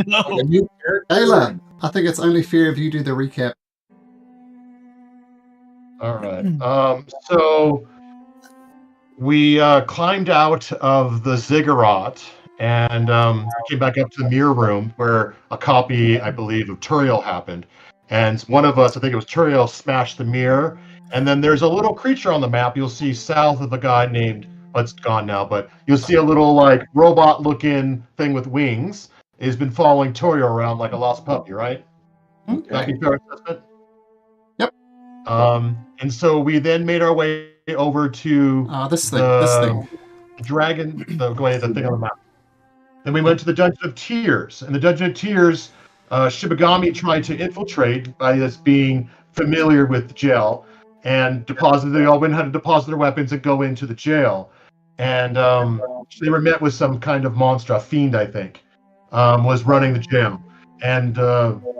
No. Ayla, I think it's only fair if you do the recap. All right. So we climbed out of the ziggurat and came back up to the mirror room where a copy, I believe, of Turiel happened. And one of us, I think it was Turiel, smashed the mirror. And then there's a little creature on the map you'll see south of a guy named, well, it's gone now, but you'll see a little like robot-looking thing with wings. Has been following Turiel around like a lost puppy, right? Okay. That be fair assessment? Yep. And so we then made our way over to This thing. dragon, the thing on the map. Then we went to the Dungeon of Tears. And the Dungeon of Tears, Shibagami tried to infiltrate by this being familiar with the jail, and they all went and had to deposit their weapons and go into the jail. And they were met with some kind of monster, a fiend, I think, was running the jail. And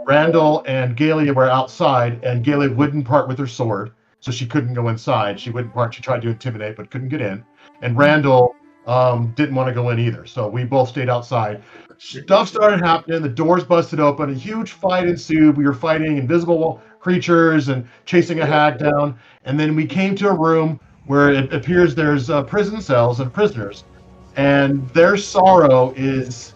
Randall and Galia were outside, and Galia wouldn't part with her sword, so she couldn't go inside. She wouldn't part. She tried to intimidate, but couldn't get in. And Randall didn't want to go in either, so we both stayed outside. Stuff started happening. The doors busted open. A huge fight ensued. We were fighting invisible creatures and chasing a hag down. And then we came to a room where it appears there's prison cells and prisoners, and their sorrow is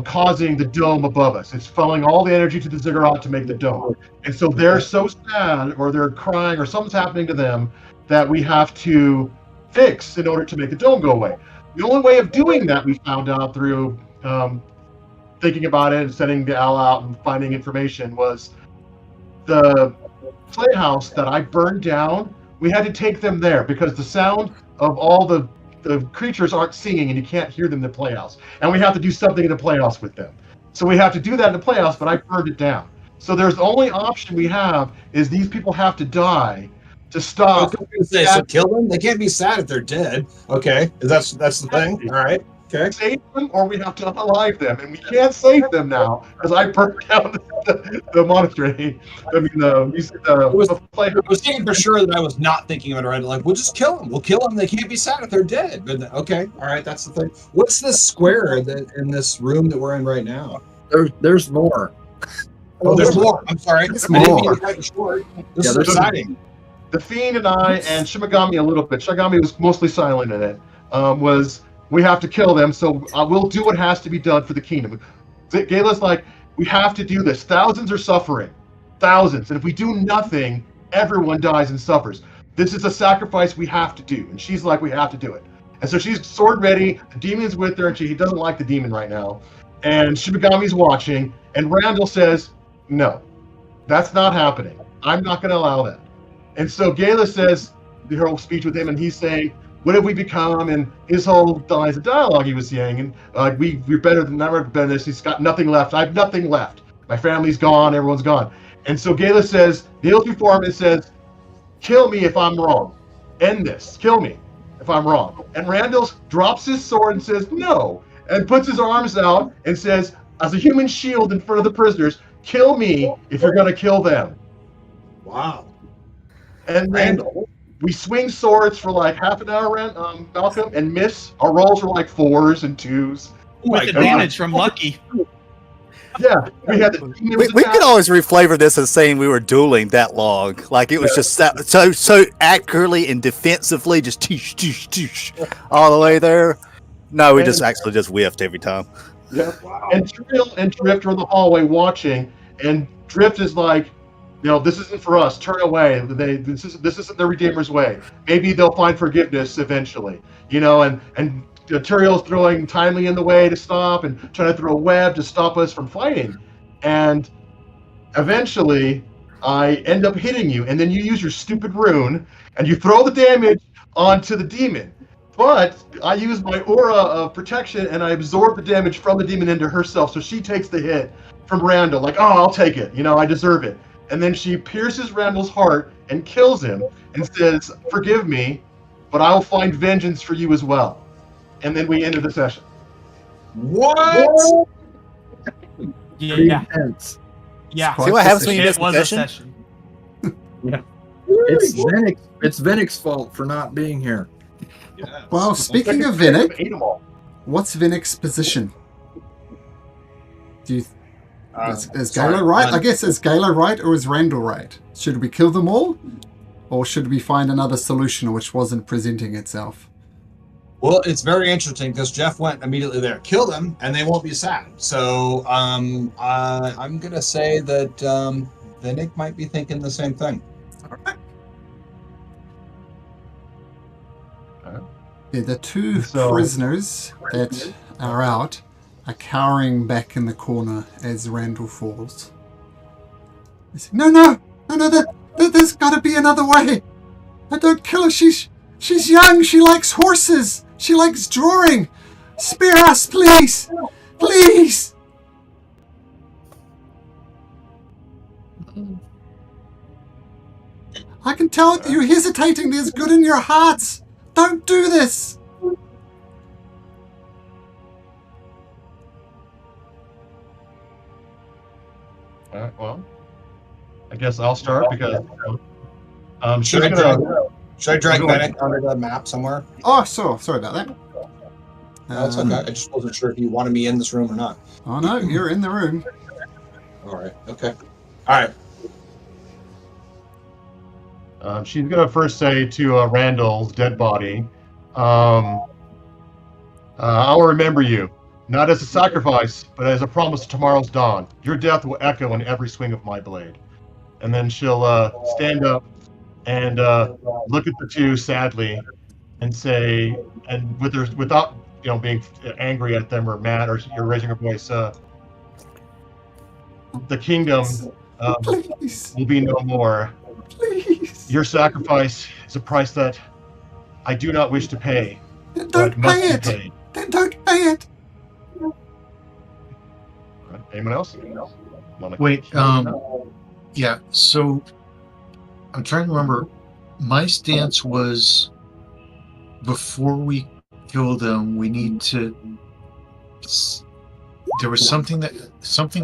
causing the dome above us. It's funneling all the energy to the ziggurat to make the dome. And so they're so sad, or they're crying, or something's happening to them that we have to fix in order to make the dome go away. The only way of doing that, we found out through thinking about it and sending the owl out and finding information, was the playhouse that I burned down. We had to take them there because the sound of all the creatures aren't singing and you can't hear them in the playhouse. And we have to do something in the playhouse with them. So we have to do that in the playhouse, but I burned it down. So there's the only option we have is these people have to die to stop. So kill them? They can't be sad if they're dead. Okay. That's the thing. All right. Okay. Save them, or we have to unalive them, and we can't save them now because I burned down the monastery. I mean, the playhouse. I was thinking for sure that I was not thinking of it right. Like, we'll just kill them. We'll kill them. They can't be sad if they're dead. But okay, all right, that's the thing. What's this square in this room that we're in right now? There's more. Oh, there's more. I'm sorry. There's I didn't mean more. to cut it short. This is exciting. The Fiend and I, and Shimagami a little bit. Shimagami was mostly silent in it. Was we have to kill them, so we'll do what has to be done for the kingdom. Gala's like, we have to do this. Thousands are suffering. Thousands. And if we do nothing, everyone dies and suffers. This is a sacrifice we have to do. And she's like, we have to do it. And so she's sword ready. The demon's with her, and he doesn't like the demon right now. And Shibagami's watching, and Randall says, no, that's not happening. I'm not going to allow that. And so Gala says the whole speech with him, and he's saying, what have we become? And his whole lines of dialogue he was saying, and we're better than never been this. He's got nothing left. I have nothing left. My family's gone. Everyone's gone. And so Gala says, kneels before him and says, kill me if I'm wrong. End this. Kill me if I'm wrong. And Randall drops his sword and says, no, and puts his arms out and says, as a human shield in front of the prisoners, kill me if you're going to kill them. Wow. And then we swing swords for like half an hour, Malcolm, and miss. Our rolls were like 4s and 2s. With advantage from Lucky. Yeah, we had we could always reflavor this as saying we were dueling that long. Like it was just so accurately and defensively, just toosh, toosh, toosh, all the way there. No, we just whiffed every time. Yeah. Wow. And Trill and Drift are in the hallway watching, and Drift is like, this isn't for us. Turn away. This isn't the Redeemer's way. Maybe they'll find forgiveness eventually. And Turiel's throwing Timely in the way to stop, and trying to throw a web to stop us from fighting. And eventually, I end up hitting you, and then you use your stupid rune, and you throw the damage onto the demon. But I use my aura of protection, and I absorb the damage from the demon into herself, so she takes the hit from Randall. Like, oh, I'll take it. I deserve it. And then she pierces Randall's heart and kills him and says, forgive me, but I will find vengeance for you as well. And then we ended the session. What? Yeah. Intense. Yeah. See what happens when you miss It was a a session? session. It's Vinnick's fault for not being here. Yeah. Well, speaking of Vinnick, what's Vinnick's position? Do you, is sorry, Galo right? on- I guess is Galo right or is Randall right? Should we kill them all? Or should we find another solution which wasn't presenting itself? Well, it's very interesting because Jeff went immediately there. Kill them, and they won't be sad. So I'm going to say that Vinnick might be thinking the same thing. Alright. Yeah, the two So- prisoners that are out are cowering back in the corner as Randall falls. They say, no, there's got to be another way. Don't kill her. She's young. She likes horses. She likes drawing. Spare us, please. Please. I can tell you're hesitating. There's good in your hearts. Don't do this. All right, well, I guess I'll start because she's Should I gonna. drag Go ahead. Vinnick onto the map somewhere? Oh, sorry about that. No, it's okay. I just wasn't sure if you wanted me in this room or not. Oh no, you're in the room. All right. Okay. All right. She's gonna first say to Randall's dead body, "I'll remember you, not as a sacrifice, but as a promise to tomorrow's dawn. Your death will echo in every swing of my blade." And then she'll stand up and look at the two sadly, and say, and without being angry at them or mad or you're raising her voice, the kingdom Please, will be no more. please. Your sacrifice is a price that I do not wish to pay, Then but don't must pay be it. paid. Then don't pay it. All right, anyone else? Wanna- Wait, yeah, so I'm trying to remember. My stance was before we kill them, we need to. There was something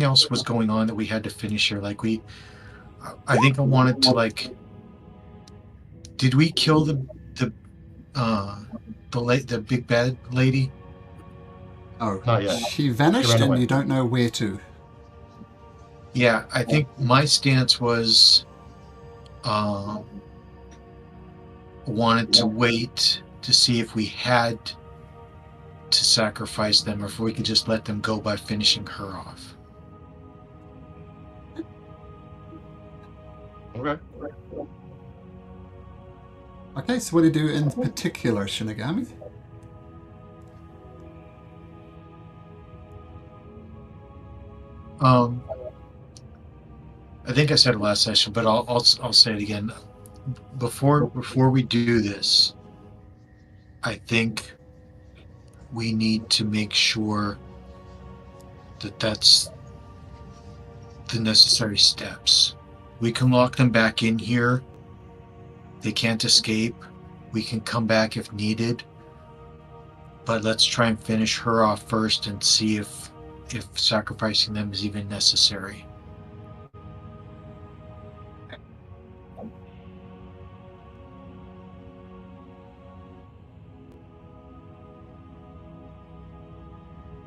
else was going on that we had to finish here. Like I think I wanted to like. Did we kill the big bad lady? Oh, Not yet. she vanished She ran and away. you don't know where to. Yeah, I think my stance was wanted to wait to see if we had to sacrifice them or if we could just let them go by finishing her off. Okay. Okay, so what do you do in particular, Shinigami? I think I said it last session, but I'll say it again. Before we do this, I think we need to make sure that that's the necessary steps. We can lock them back in here. They can't escape. We can come back if needed. But let's try and finish her off first and see if sacrificing them is even necessary.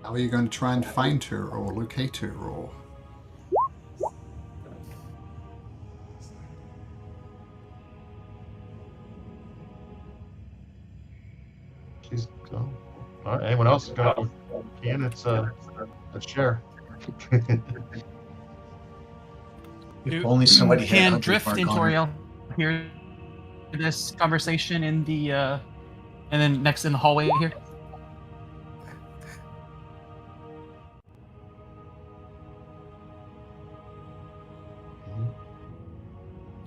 How are you going to try and find her or locate her or... She's gone. All right. Anyone else? Go. Ian, let's share. If only somebody had Can Hunter Drift Mark and on it. Toriel hear this conversation in the and then next in the hallway here?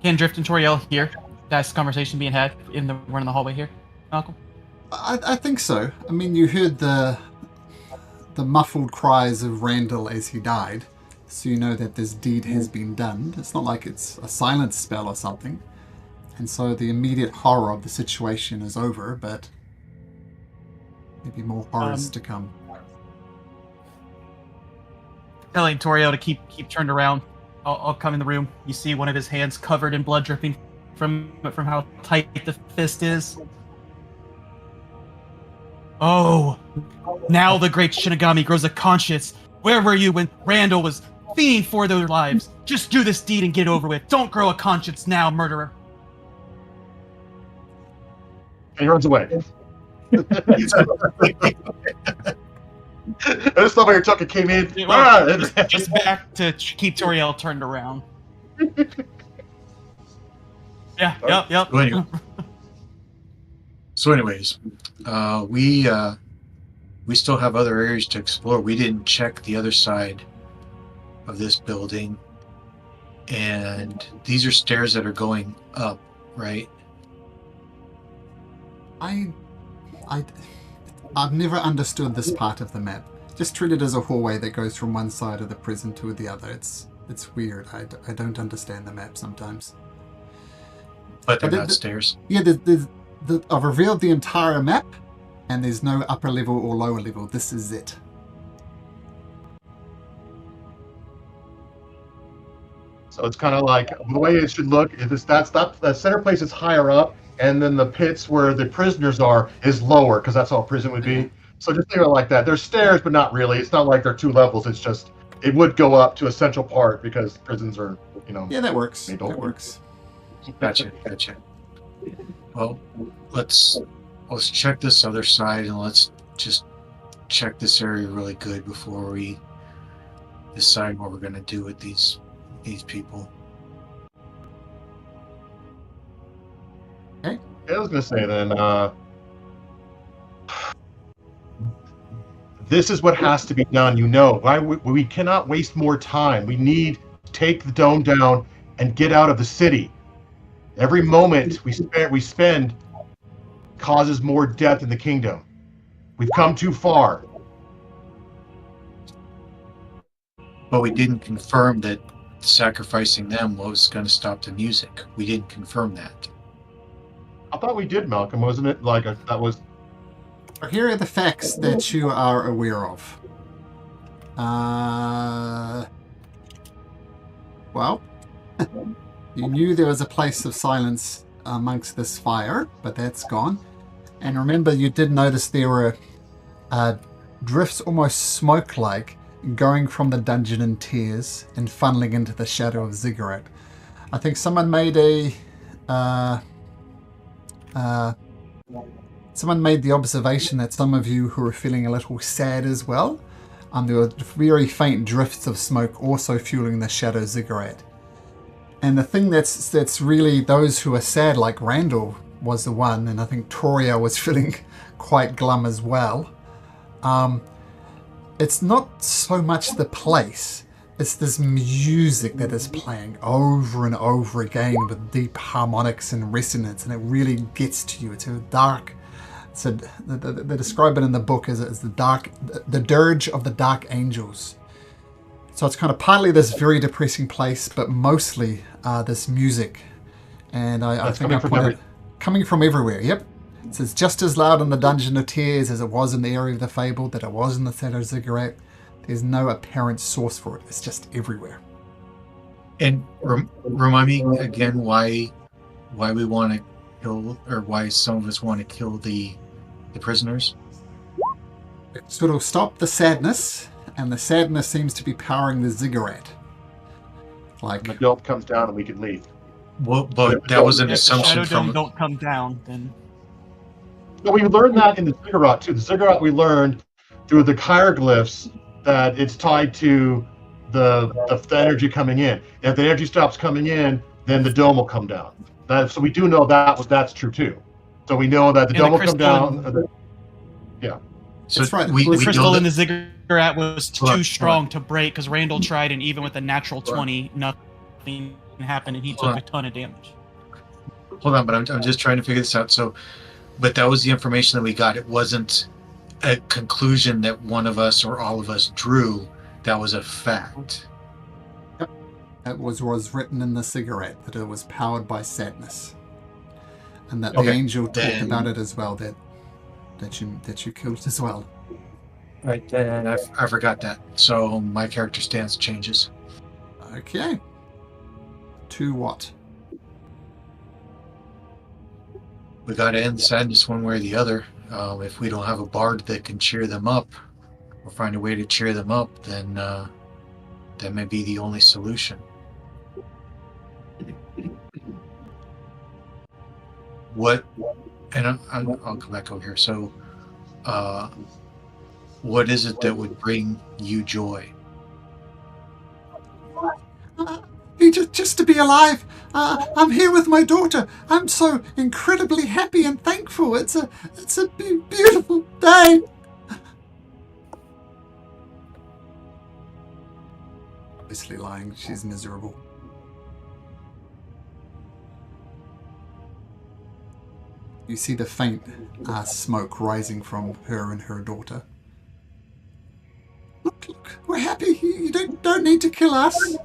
Can Drift and Toriel hear that conversation being had we're in the hallway here, Malcolm? I think so. I mean, you heard the muffled cries of Randall as he died, so you know that this deed has been done. It's not like it's a silence spell or something. And so the immediate horror of the situation is over, but maybe more horrors to come. Telling Toriel to keep turned around. I'll come in the room. You see one of his hands covered in blood dripping from how tight the fist is. Oh, now the great Shinigami grows a conscience Where were you when Randall was fiending for their lives? Just do this deed and get it over with. Don't grow a conscience now, murderer. And he runs away. I just thought your tucker came in. Just back to keep Toriel turned around. Yeah, yep. So anyways, we still have other areas to explore. We didn't check the other side of this building, and these are stairs that are going up, right? I've never understood this part of the map. Just treat it as a hallway that goes from one side of the prison to the other. It's weird. I don't understand the map sometimes. But they're not stairs. Yeah, I've revealed the entire map, and there's no upper level or lower level. This is it. So it's kind of like the way it should look is that center place is higher up, and then the pits where the prisoners are is lower because that's how a prison would be. So just think of it like that. There's stairs, but not really. It's not like they're 2 levels. It's just it would go up to a central part because prisons are, Yeah, that works. That works. Gotcha. Well, let's check this other side, and let's just check this area really good before we decide what we're going to do with these people. I was going to say then, this is what has to be done. Why we cannot waste more time. We need to take the dome down and get out of the city. Every moment we spend causes more death in the kingdom. We've come too far. But we didn't confirm that sacrificing them was going to stop the music. We didn't confirm that. I thought we did, Malcolm. Wasn't it that was? Here are the facts that you are aware of. Well, you knew there was a place of silence amongst this fire, but that's gone. And remember, you did notice there were drifts, almost smoke-like, going from the dungeon in tears and funneling into the shadow of Ziggurat. I think someone made someone made the observation that some of you who were feeling a little sad as well, there were very faint drifts of smoke also fueling the shadow Ziggurat. And the thing that's really those who are sad, like Randall was the one, and I think Toria was feeling quite glum as well. It's not so much the place, it's this music that is playing over and over again with deep harmonics and resonance, and it really gets to you. It's a dark, they describe it in the book as the dirge of the dark angels. So it's kind of partly this very depressing place, but mostly this music. And I think I put it coming from everywhere. Yep. So it's just as loud in the Dungeon of Tears as it was in the area of the Fable, that it was in the Shadow Ziggurat. There's no apparent source for it. It's just everywhere. And remind me again why we want to kill, or why some of us want to kill the prisoners. So it'll stop the sadness, and the sadness seems to be powering the Ziggurat. Like the dome comes down and we can leave. Well, but that was an assumption the Shadow from. Dome don't come down, then. No, we learned that in the Ziggurat too. The Ziggurat we learned through the hieroglyphs that it's tied to the energy coming in. If the energy stops coming in, then the dome will come down. So we do know that's true too. So we know that the dome will come down. Yeah. So that's right. The crystal in the Ziggurat was too strong to break because Randall tried, and even with a natural 20, nothing happened, and he took a ton of damage. Hold on, but I'm just trying to figure this out. So, but that was the information that we got. It wasn't a conclusion that one of us or all of us drew. That was a fact. Yep. That was written in the Ziggurat, that it was powered by sadness. And that the angel talked about it as well, that you killed as well. Right, then I forgot that. So my character stance changes. Okay. To what? We got to end the sadness one way or the other. If we don't have a bard that can cheer them up, or find a way to cheer them up, then that may be the only solution. What? And I'll come back over here. So, what is it that would bring you joy? Just to be alive. I'm here with my daughter. I'm so incredibly happy and thankful. It's a beautiful day. Obviously lying. She's miserable. You see the faint smoke rising from her and her daughter. Look, we're happy. You don't need to kill us.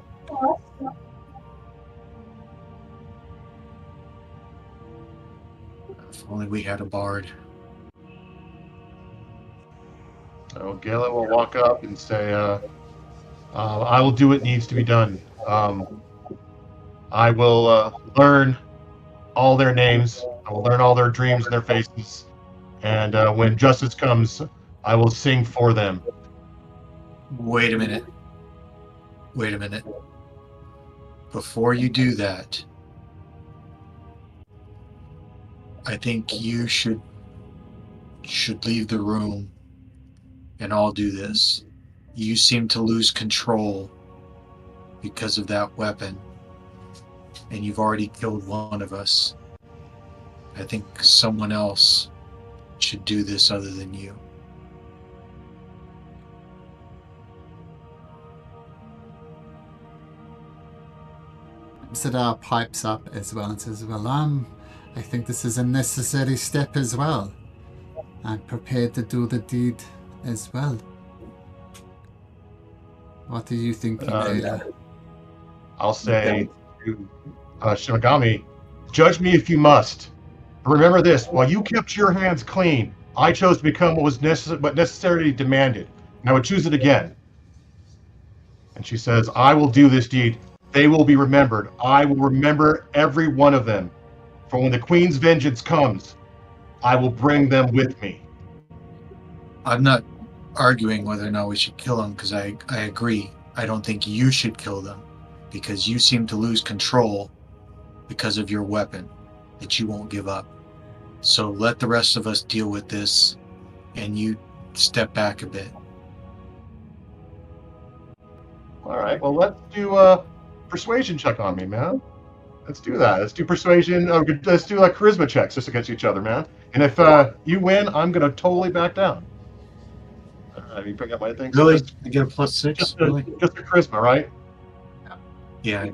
If only we had a bard. So Galen will walk up and say, I will do what needs to be done. I will learn all their names. I will learn all their dreams and their faces. And when justice comes, I will sing for them. Wait a minute. Before you do that, I think you should leave the room and I'll do this. You seem to lose control because of that weapon, and you've already killed one of us. I think someone else should do this other than you. Sidar pipes up as well and says, well, I think this is a necessary step as well. I'm prepared to do the deed as well. What do you think, Taylor? I'll say to Shimagami, judge me if you must. But remember this, while you kept your hands clean, I chose to become what necessarily demanded. And I would choose it again. And she says, I will do this deed. They will be remembered. I will remember every one of them. For when the Queen's vengeance comes, I will bring them with me. I'm not arguing whether or not we should kill them, because I agree. I don't think you should kill them, because you seem to lose control because of your weapon that you won't give up. So let the rest of us deal with this, and you step back a bit. All right, well, let's do a persuasion check on me, man. Let's do that. Let's do persuasion. Let's do like charisma checks just against each other, man. And if you win, I'm going to totally back down. Let me bring up my thing. Really? You get a +6? Just Really? a charisma, right? Yeah.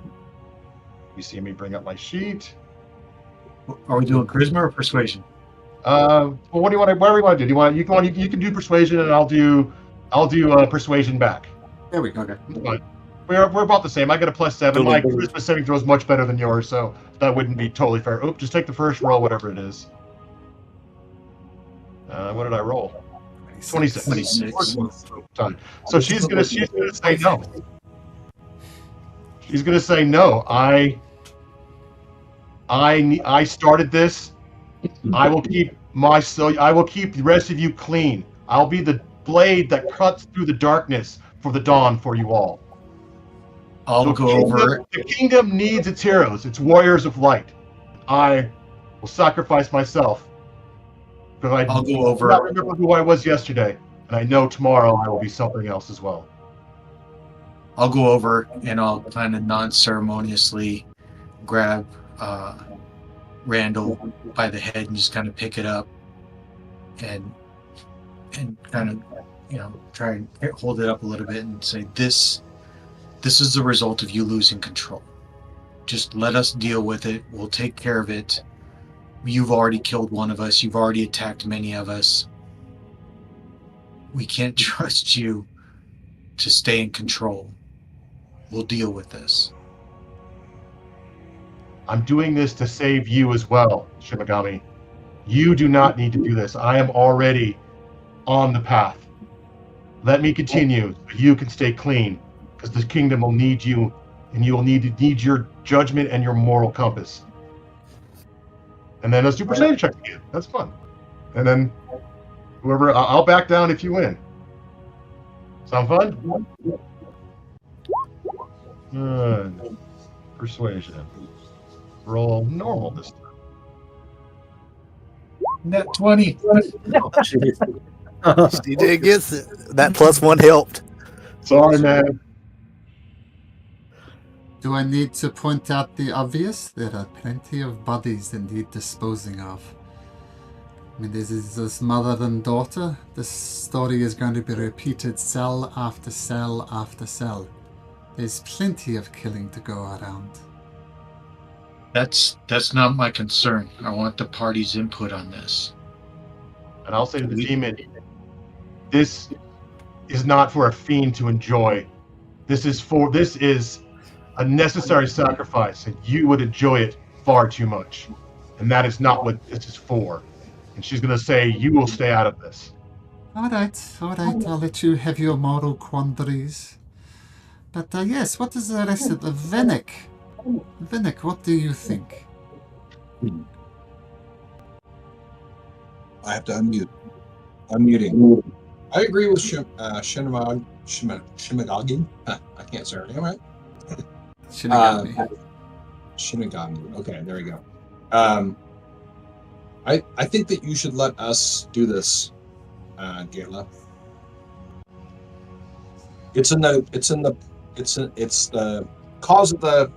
You see me bring up my sheet. Are we doing charisma or persuasion? Well, what do you want? Whatever you want to do. You can do persuasion, and I'll do persuasion back. There we go. Okay. Fine. We're about the same. I get a +7. My charisma saving throw is much better than yours, so that wouldn't be totally fair. Oop, just take the first roll, whatever it is. What did I roll? 26. 26. So she's gonna say no. She's gonna say no. I started this. I will keep I will keep the rest of you clean. I'll be the blade that cuts through the darkness for the dawn for you all. I'll go over. The kingdom needs its heroes, its warriors of light. I will sacrifice myself. Because I'll go over. I remember who I was yesterday, and I know tomorrow I will be something else as well. I'll go over and I'll kind of non-ceremoniously grab Randall by the head and just kind of pick it up and kind of, try and hold it up a little bit and say, this is the result of you losing control. Just let us deal with it. We'll take care of it. You've already killed one of us. You've already attacked many of us. We can't trust you to stay in control. We'll deal with this. I'm doing this to save you as well, Shimagami. You do not need to do this. I am already on the path. Let me continue so you can stay clean, because the kingdom will need you, and you will need your judgment and your moral compass. And then let's do percentage check again. That's fun. And then whoever, I'll back down if you win. Sound fun? Good. Persuasion. Roll normal this time. Net 20. She did get it. That +1 helped. Sorry, man. Do I need to point out the obvious? There are plenty of bodies that need disposing of. I mean, this is this mother and daughter. This story is going to be repeated cell after cell after cell. There's plenty of killing to go around. That's not my concern. I want the party's input on this. And I'll say to the demon, this is not for a fiend to enjoy. This is a necessary sacrifice, and you would enjoy it far too much. And that is not what this is for. And she's going to say, you will stay out of this. All right, I'll let you have your moral quandaries. But yes, what is the rest of the Venick? Venick, what do you think? I have to unmute. Unmuting. I agree with Shimagagi. I can't say her name right. Shinigami. Shinigami. Okay, there we go. I think that you should let us do this, Gayla. It's the cause of the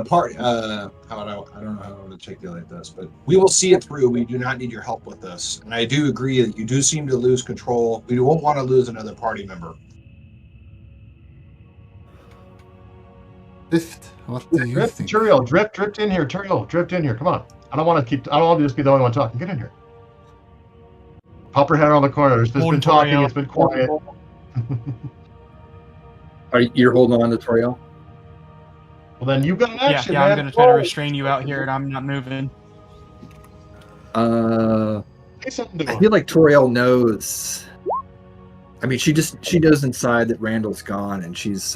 part. I don't know how to articulate this, but we will see it through. We do not need your help with this, and I do agree that you do seem to lose control. We won't want to lose another party member. Drift, what do you think? Turiel, drift in here. Turiel, drift in here. Come on. I don't want to just be the only one talking. Get in here. Pop her head around the corner. There's been talking. It's been quiet. You're holding on to Toriel? Well, then you've got an action, yeah, man. I'm going to try to restrain you out here, and I'm not moving. Say something to I him. feel like Toriel knows. I mean, she knows inside that Randall's gone, and she's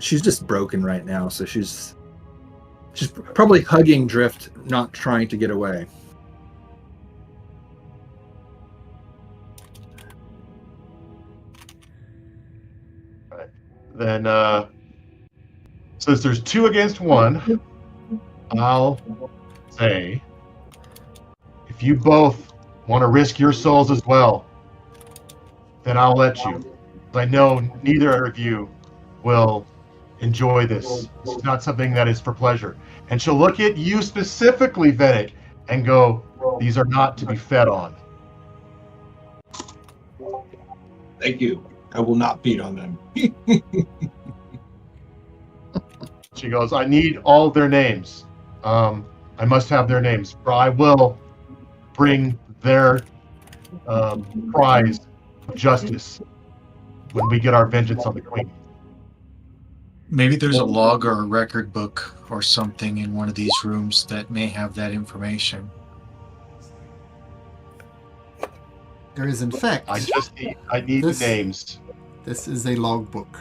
just broken right now. So she's probably hugging Drift, not trying to get away. Then, since there's 2 against 1, I'll say, if you both want to risk your souls as well, then I'll let you. I know neither of you will enjoy this. This is not something that is for pleasure. And she'll look at you specifically, Venick, and go, these are not to be fed on. Thank you. I will not beat on them. She goes, I need all their names. I must have their names, or I will bring their prize of justice when we get our vengeance on the queen. Maybe there's a log or a record book or something in one of these rooms that may have that information. There is, in fact, I need the names. this is a logbook.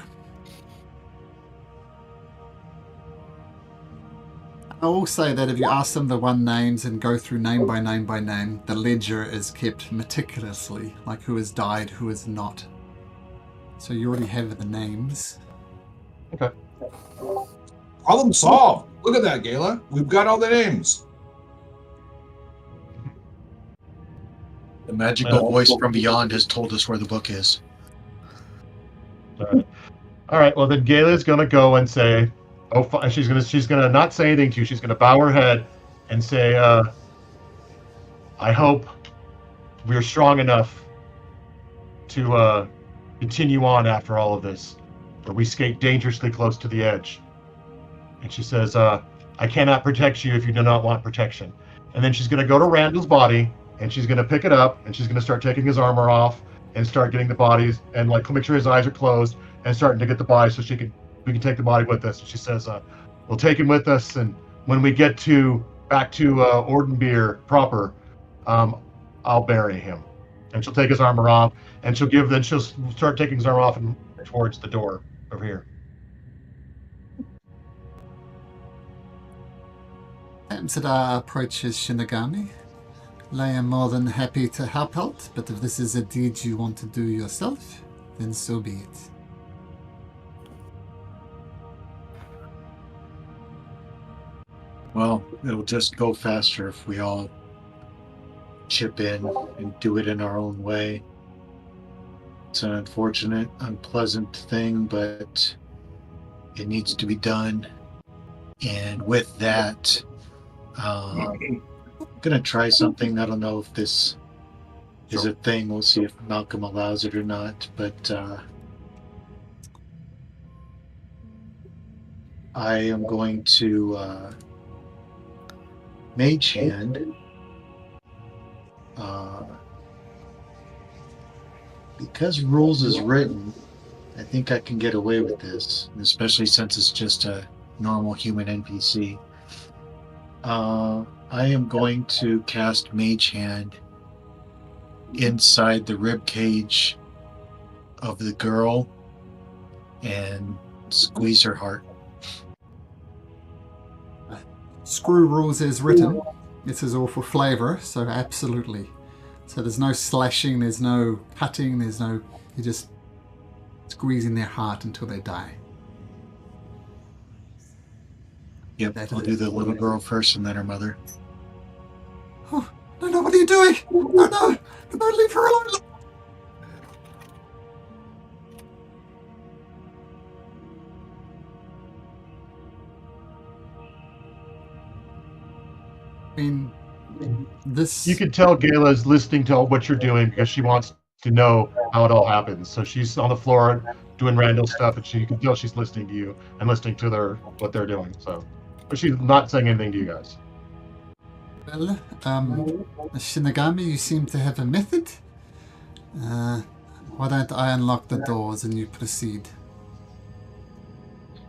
I will say that if you ask them the one names and go through name by name by name, the ledger is kept meticulously, like who has died, who has not. So you already have the names. Okay. Problem solved. Look at that, Gayla. We've got all the names. The magical voice from beyond has told us where the book is. All right. Well, then Gayla's gonna go and say, "Oh," she's gonna not say anything to you. She's gonna bow her head and say, "I hope we're strong enough to continue on after all of this, but we skate dangerously close to the edge." And she says, "I cannot protect you if you do not want protection." And then she's gonna go to Randall's body and she's gonna pick it up and she's gonna start taking his armor off and start getting the bodies and like make sure his eyes are closed and starting to get the body so we can take the body with us. And she says, "We'll take him with us, and when we get back to Ordenbeer proper, I'll bury him." And she'll take his armor off, and she'll start taking his armor off and towards the door over here. Amsada approaches Shinigami. I am more than happy to help out, but if this is a deed you want to do yourself, then so be it. Well, it'll just go faster if we all chip in and do it in our own way. It's an unfortunate, unpleasant thing, but it needs to be done. And with that, I'm going to try something. I don't know if this is a thing. We'll see if Malcolm allows it or not. But I am going to Mage Hand. Because rules is written, I think I can get away with this, especially since it's just a normal human NPC. I am going to cast Mage Hand inside the rib cage of the girl and squeeze her heart. Screw rules as written. This is all for flavor, so absolutely. So there's no slashing, there's no cutting, you're just squeezing their heart until they die. Yep, I'll do the little girl first and then her mother. Oh, no, what are you doing? No, leave her alone. I mean, this... You can tell Gayla's listening to what you're doing because she wants to know how it all happens. So she's on the floor doing Randall stuff, and you can tell she's listening to you and listening to what they're doing. So, but she's not saying anything to you guys. Well, Shinigami, you seem to have a method. Why don't I unlock the doors and you proceed?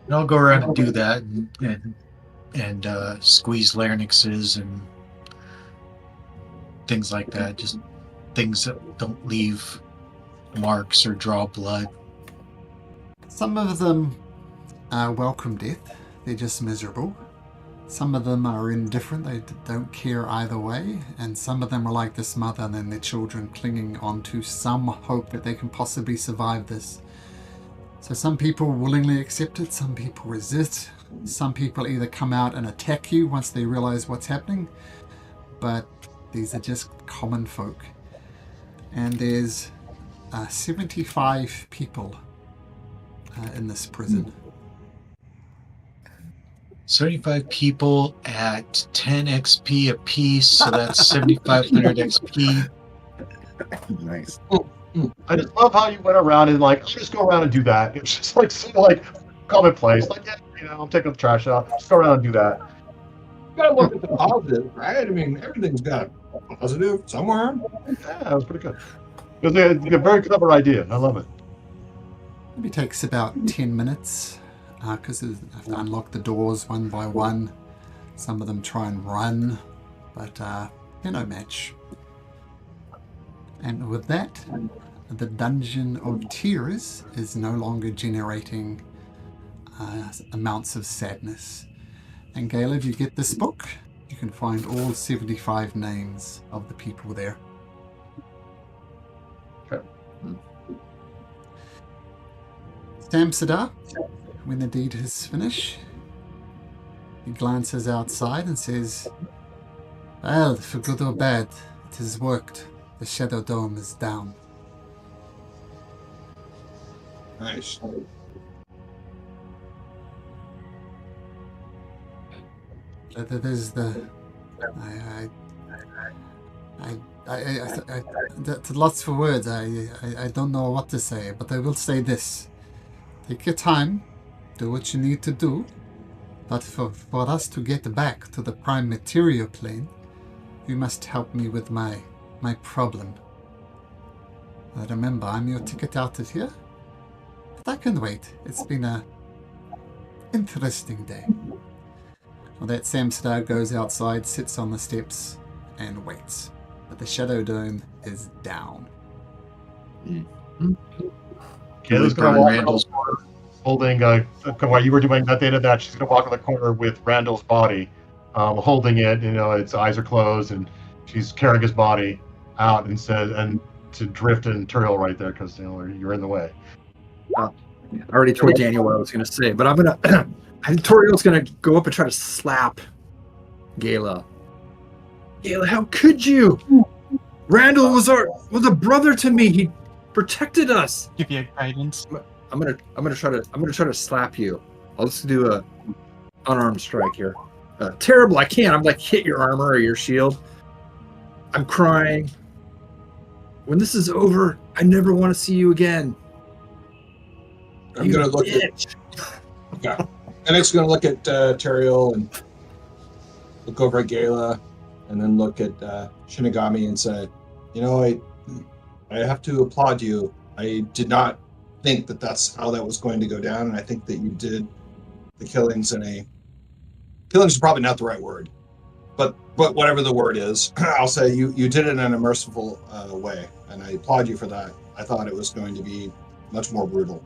And I'll go around and do that and squeeze larynxes and things like that. Just things that don't leave marks or draw blood. Some of them welcome death. They're just miserable. Some of them are indifferent. They don't care either way. And some of them are like this mother and then their children clinging on to some hope that they can possibly survive this. So some people willingly accept it. Some people resist. Some people either come out and attack you once they realize what's happening. But these are just common folk. And there's 75 people in this prison. 75 people at 10 XP a piece, so that's 7,500 XP. Nice. I just love how you went around and I'll just go around and do that. It's just so commonplace. Yeah, I'm taking the trash out. Just go around and do that. You gotta look at the positive, right? I mean, everything's got a positive somewhere. Yeah, that was pretty good. It was a very clever idea. I love it. Maybe takes about 10 minutes because I have to unlock the doors one by one. Some of them try and run, but they're no match. And with that, the Dungeon of Tears is no longer generating amounts of sadness. And Galen, if you get this book, you can find all 75 names of the people there. Okay. Samsada, when the deed is finished, he glances outside and says, "Well, for good or bad, it has worked. The Shadow Dome is down." Nice. That is the... that's lots for words. I don't know what to say, but I will say this. Take your time, do what you need to do, but for us to get back to the prime material plane, you must help me with my problem. Remember, I'm your ticket out of here, but I can wait. It's been a interesting day. Well, that Samstar goes outside, sits on the steps, and waits. But the Shadow Dome is down. Kayla's going to walk around the corner holding, while you were doing that data that, she's going to walk in the corner with Randall's body, holding it, its eyes are closed, and she's carrying his body out and to Drift and Turtle right there because you're in the way. I already told Daniel what I was going to say, but I'm going to. I think Toriel's going to go up and try to slap Gala. Gala, how could you? Randall was a brother to me. He protected us. Give you guidance. I'm gonna try to slap you. I'll just do a unarmed strike here. Terrible. I can't. I'm like hit your armor or your shield. I'm crying. When this is over, I never want to see you again. I'm gonna look at. Yeah. Emmek's gonna look at Teriel and look over at Gala, and then look at Shinigami and say, I have to applaud you. I did not think that that's how that was going to go down, and I think that you did the killings killings is probably not the right word, but whatever the word is, I'll say you did it in a merciful way, and I applaud you for that. I thought it was going to be much more brutal.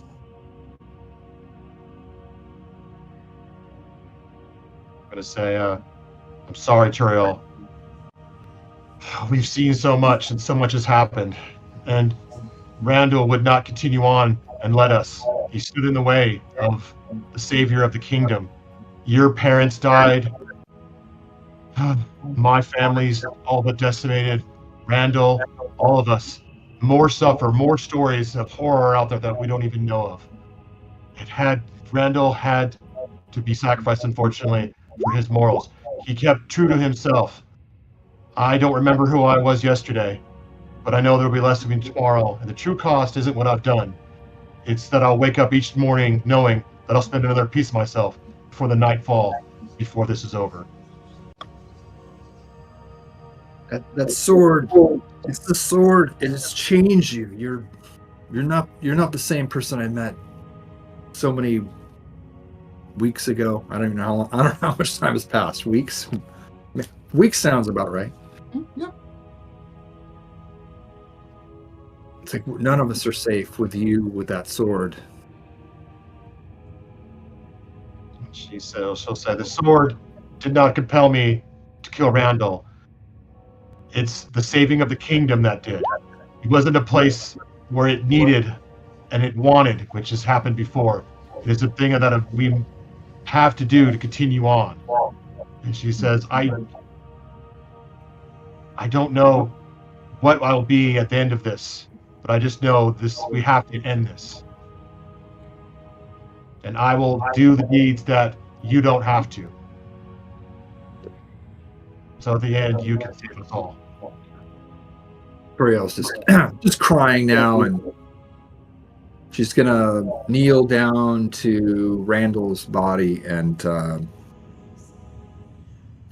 I'm going to say, I'm sorry, Turiel. We've seen so much, and so much has happened, and Randall would not continue on and let us. He stood in the way of the savior of the kingdom. Your parents died. My family's all but decimated. Randall, all of us. More suffer, more stories of horror out there that we don't even know of. Randall had to be sacrificed, unfortunately, for his morals. He kept true to himself. I don't remember who I was yesterday, but I know there'll be less of me tomorrow, and the true cost isn't what I've done. It's that I'll wake up each morning knowing that I'll spend another piece of myself before the nightfall, before this is over. That sword, it's the sword, and it's changed you. You're not the same person I met so many weeks ago. I don't even know how much time has passed. Weeks sounds about right. Yep. It's like none of us are safe with you with that sword. She'll say, the sword did not compel me to kill Randall. It's the saving of the kingdom that did. It wasn't a place where it needed and it wanted, which has happened before. It is a thing that we have to do to continue on. And she says, I don't know what I'll be at the end of this, but I just know we have to end this. And I will do the deeds that you don't have to. So at the end, you can save us all. Toriel's just crying now, and she's gonna kneel down to Randall's body. And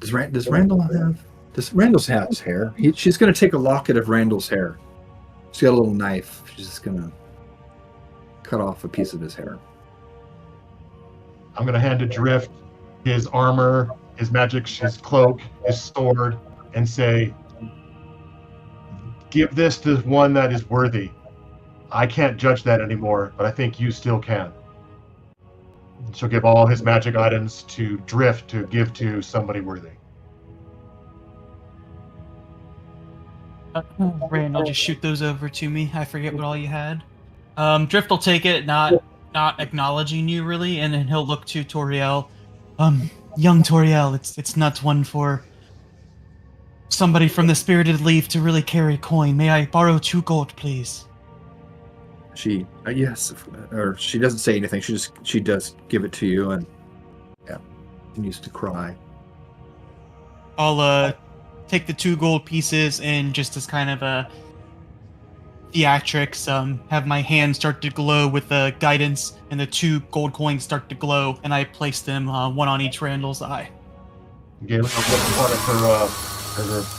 does Randall have? Does Randall's have his hair? She's gonna take a locket of Randall's hair. She's got a little knife. She's just gonna cut off a piece of his hair. I'm going to hand to Drift his armor, his magic, his cloak, his sword, and say, give this to one that is worthy. I can't judge that anymore, but I think you still can. She'll give all his magic items to Drift to give to somebody worthy. Randall, just shoot those over to me. I forget what all you had. Drift will take it, not acknowledging you really, and then he'll look to Toriel. Young Toriel, it's not one for somebody from the Spirited Leaf to really carry coin. May I borrow 2 gold, please? She yes, or she doesn't say anything. She does give it to you, and yeah, continues to cry. I'll take the 2 gold pieces and just as kind of a theatrics, have my hand start to glow with the guidance, and the 2 gold coins start to glow, and I place them one on each Randall's eye. Galen will put part of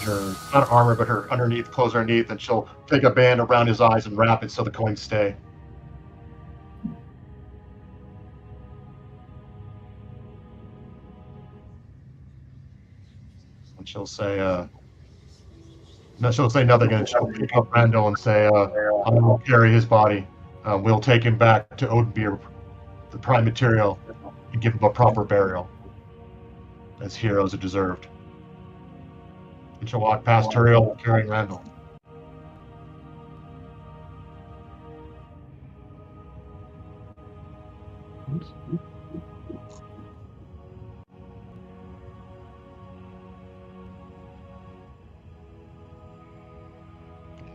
her not armor, but her clothes underneath, and she'll take a band around his eyes and wrap it so the coins stay. And she'll say, no, she'll say nothing, and she'll pick up Randall and say, I'm going to carry his body. We'll take him back to Oathbreaker, the prime material, and give him a proper burial, as heroes are deserved. And she'll walk past Turiel carrying Randall.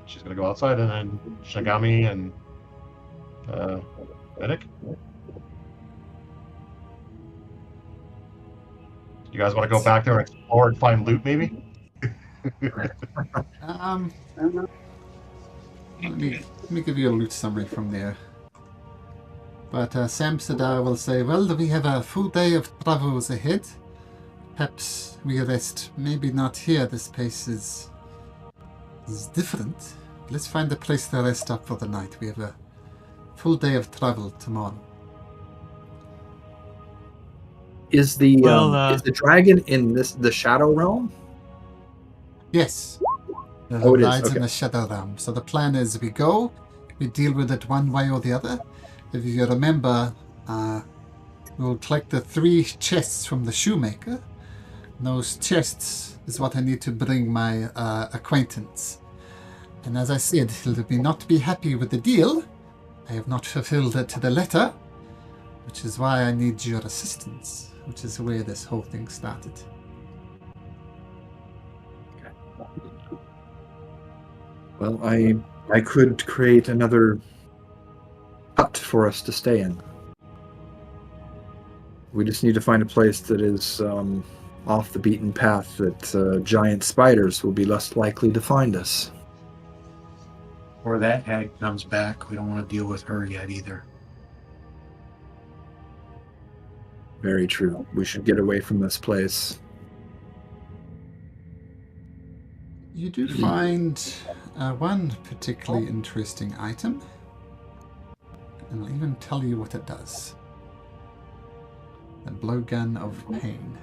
She's gonna go outside, and then Shagami and Medic. You guys want to go back there and explore and find loot, maybe? Let me give you a loot summary from there. But Samsada will say, well, we have a full day of travels ahead. Perhaps we rest. Maybe not here. This place is different. Let's find a place to rest up for the night. We have a full day of travel tomorrow. Is the Well, dragon in the Shadow Realm? Yes. Oh, it is, Rides okay. in the Shadow Realm. So the plan is we go, we deal with it one way or the other. If you remember, we'll collect the 3 chests from the shoemaker. And those chests is what I need to bring my acquaintance. And as I said, he'll not be happy with the deal. I have not fulfilled it to the letter, which is why I need your assistance, which is where this whole thing started. Well, I could create another hut for us to stay in. We just need to find a place that is off the beaten path that giant spiders will be less likely to find us. Or that hag comes back. We don't want to deal with her yet either. Very true. We should get away from this place. You do find one particularly interesting item, and I'll even tell you what it does. The blowgun of pain.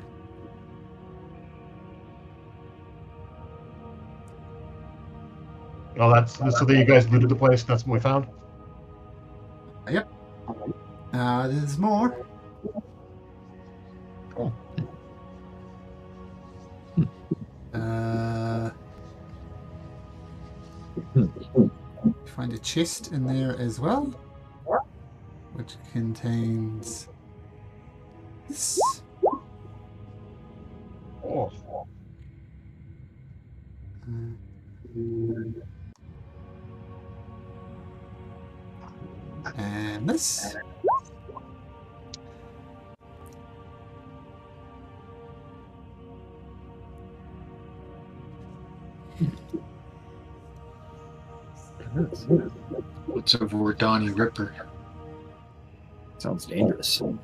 Oh, that's so that you guys looted the place. That's what we found. Yep. There's more. Cool. Find a chest in there as well, which contains this. Oh, And this. What's a Vordani Ripper? Sounds dangerous. I'll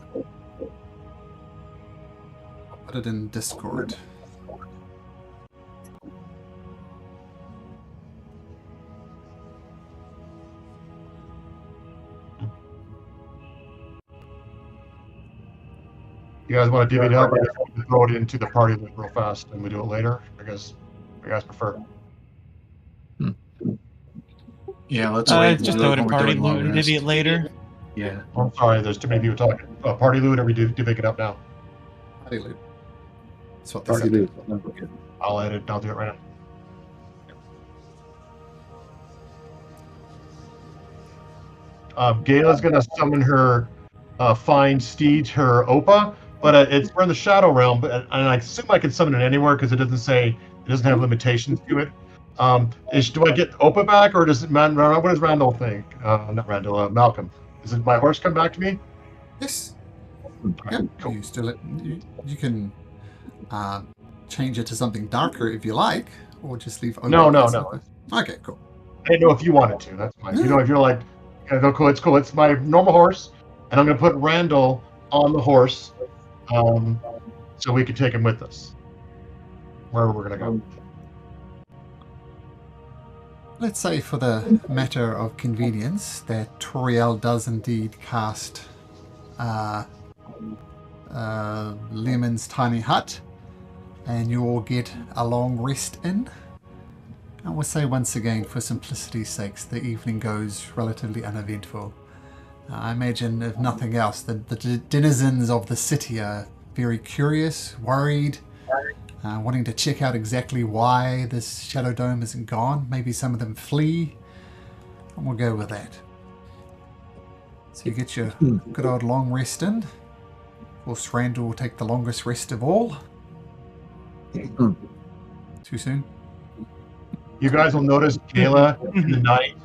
put it in Discord. you guys want to divvy it up, or just throw it into the party loot real fast, and we do it later? I guess you guys prefer. Yeah, let's wait. just and throw do it in when we're party doing long loot and divvy it rest. later. Yeah. I'm sorry, there's too many people talking. Party loot, or we divvying it up now? Party loot. That's what they Party said. loot. Okay. I'll edit. I'll do it right now. Gayla's gonna summon her fine steed, her Opa, but we're in the Shadow Realm, but and I assume I can summon it anywhere because it doesn't have limitations to it. Do I get Opa back, or does it what does Randall think? Not Randall, Malcolm. Does my horse come back to me? Yes. Alright, Yep. cool. You can change it to something darker if you like, or just leave. No. Okay, cool. I didn't know if you wanted to. That's fine. You know, if you're like, okay, go cool. It's cool. It's my normal horse, and I'm gonna put Randall on the horse, so we can take him with us wherever we're gonna go. Let's say, for the matter of convenience, that Toriel does indeed cast Lemon's tiny hut, and you all get a long rest in. I will say once again, for simplicity's sakes, the evening goes relatively uneventful. I imagine, if nothing else, the denizens of the city are very curious, worried, wanting to check out exactly why this Shadow Dome isn't gone. Maybe some of them flee, and we'll go with that. So you get your good old long rest in. Of course, Randall will take the longest rest of all. Too soon? You guys will notice Kayla in the night,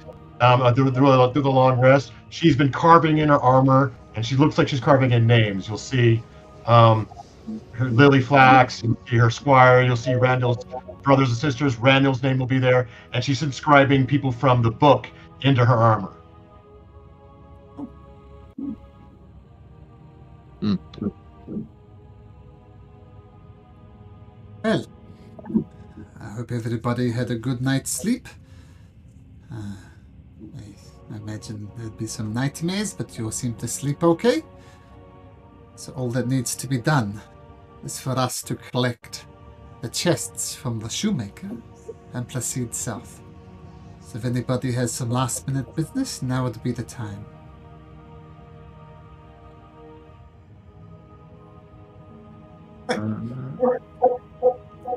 through the long rest. She's been carving in her armor, and she looks like she's carving in names. You'll see her Lily Flax, you'll see her squire, you'll see Randall's brothers and sisters. Randall's name will be there, and she's inscribing people from the book into her armor. Well, I hope everybody had a good night's sleep. I imagine there'd be some nightmares, but you all seem to sleep okay. So all that needs to be done is for us to collect the chests from the shoemaker and proceed south. So if anybody has some last minute business, now would be the time.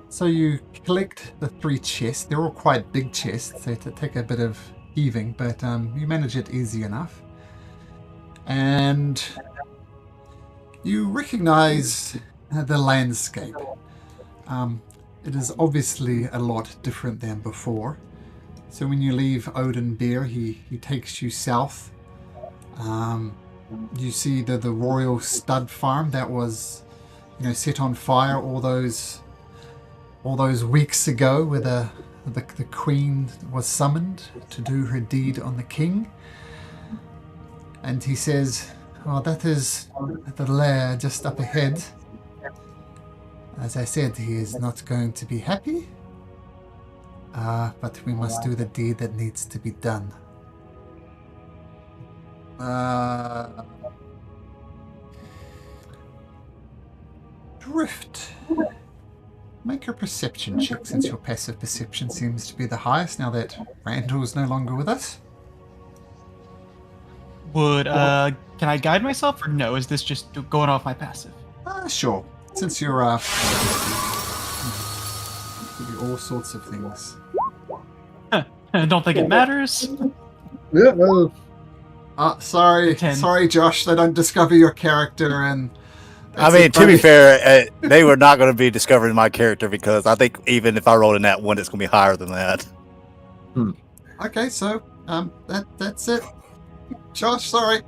So you collect the 3 chests. They're all quite big chests. They take a bit of heaving, but you manage it easy enough. And you recognize the landscape. It is obviously a lot different than before. So when you leave Odin Beer, he takes you south. You see the royal stud farm that was, set on fire all those weeks ago, where the queen was summoned to do her deed on the king. And he says, "Well, that is the lair just up ahead. As I said, he is not going to be happy, but we must do the deed that needs to be done." Drift. Make a perception check, since your passive perception seems to be the highest now that Randall is no longer with us. Can I guide myself, or no? Is this just going off my passive? Sure. Since you're give you all sorts of things. I don't think it matters. Yeah, Sorry, 10. sorry, Josh. They don't discover your character, and I mean, to be fair, they were not going to be discovering my character, because I think even if I roll in that one, it's going to be higher than that. Okay, so that's it. Josh, sorry.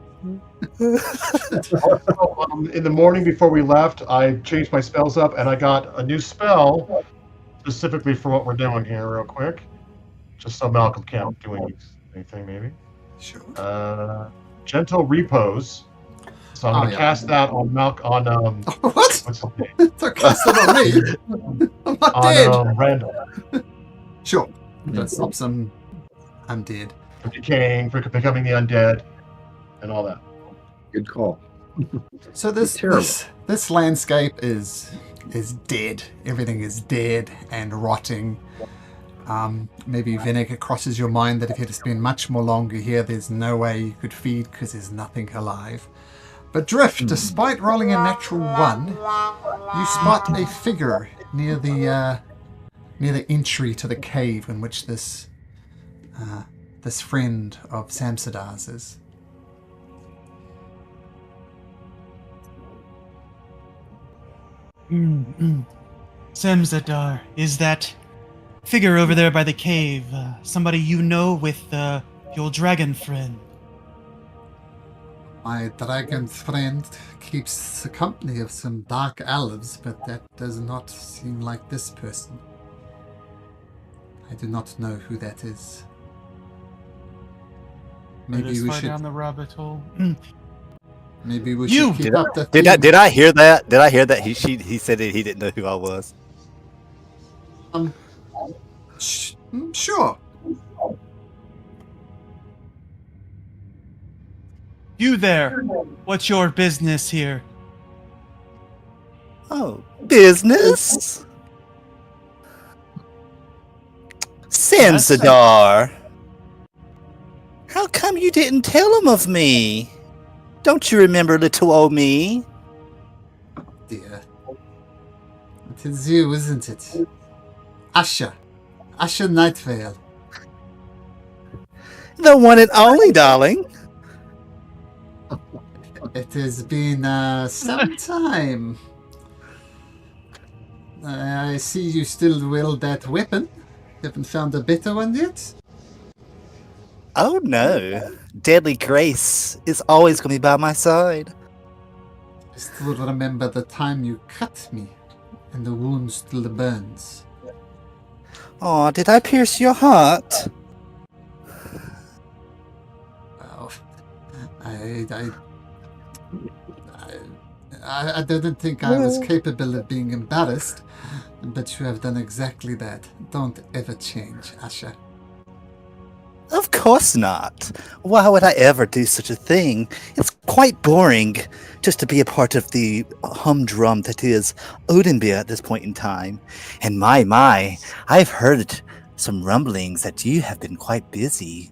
Also, in the morning before we left, I changed my spells up, and I got a new spell specifically for what we're doing here, real quick. Just so Malcolm can't do anything, maybe. Sure. Gentle Repose. So I'm going to cast that on What? what's his name? Don't cast it on me. I'm not dead. Randall. Sure. That stops him. I'm dead. For decaying, for becoming the undead, and all that. good call. So this landscape is dead. Everything is dead and rotting. Maybe vinegar crosses your mind that if you had to spend much more longer here, there's no way you could feed because there's nothing alive. But Drift, despite rolling a natural 1, you spot a figure near the entry to the cave in which this friend of Samsadar's is. Samsadar, is that figure over there by the cave somebody you know with your dragon friend? My dragon friend keeps the company of some dark elves, but that does not seem like this person. I do not know who that is. Maybe we should down the rabbit hole. Maybe we should keep up the Did I hear that? Did I hear that he said that he didn't know who I was? Sure. You there? What's your business here? Oh, business? Samsadar, how come you didn't tell him of me? Don't you remember little old me? Dear. It is you, isn't it? Asher Nightvale. The one and only, darling. It has been some time. I see you still wield that weapon. Haven't found a better one yet? Oh no. Deadly Grace is always going to be by my side. I still remember the time you cut me, and the wound still burns. Oh, did I pierce your heart? Well, I didn't think I was capable of being embarrassed, but you have done exactly that. Don't ever change, Asha. Of course not. Why would I ever do such a thing? It's quite boring just to be a part of the humdrum that is Odenbeer at this point in time. And my, I've heard some rumblings that you have been quite busy.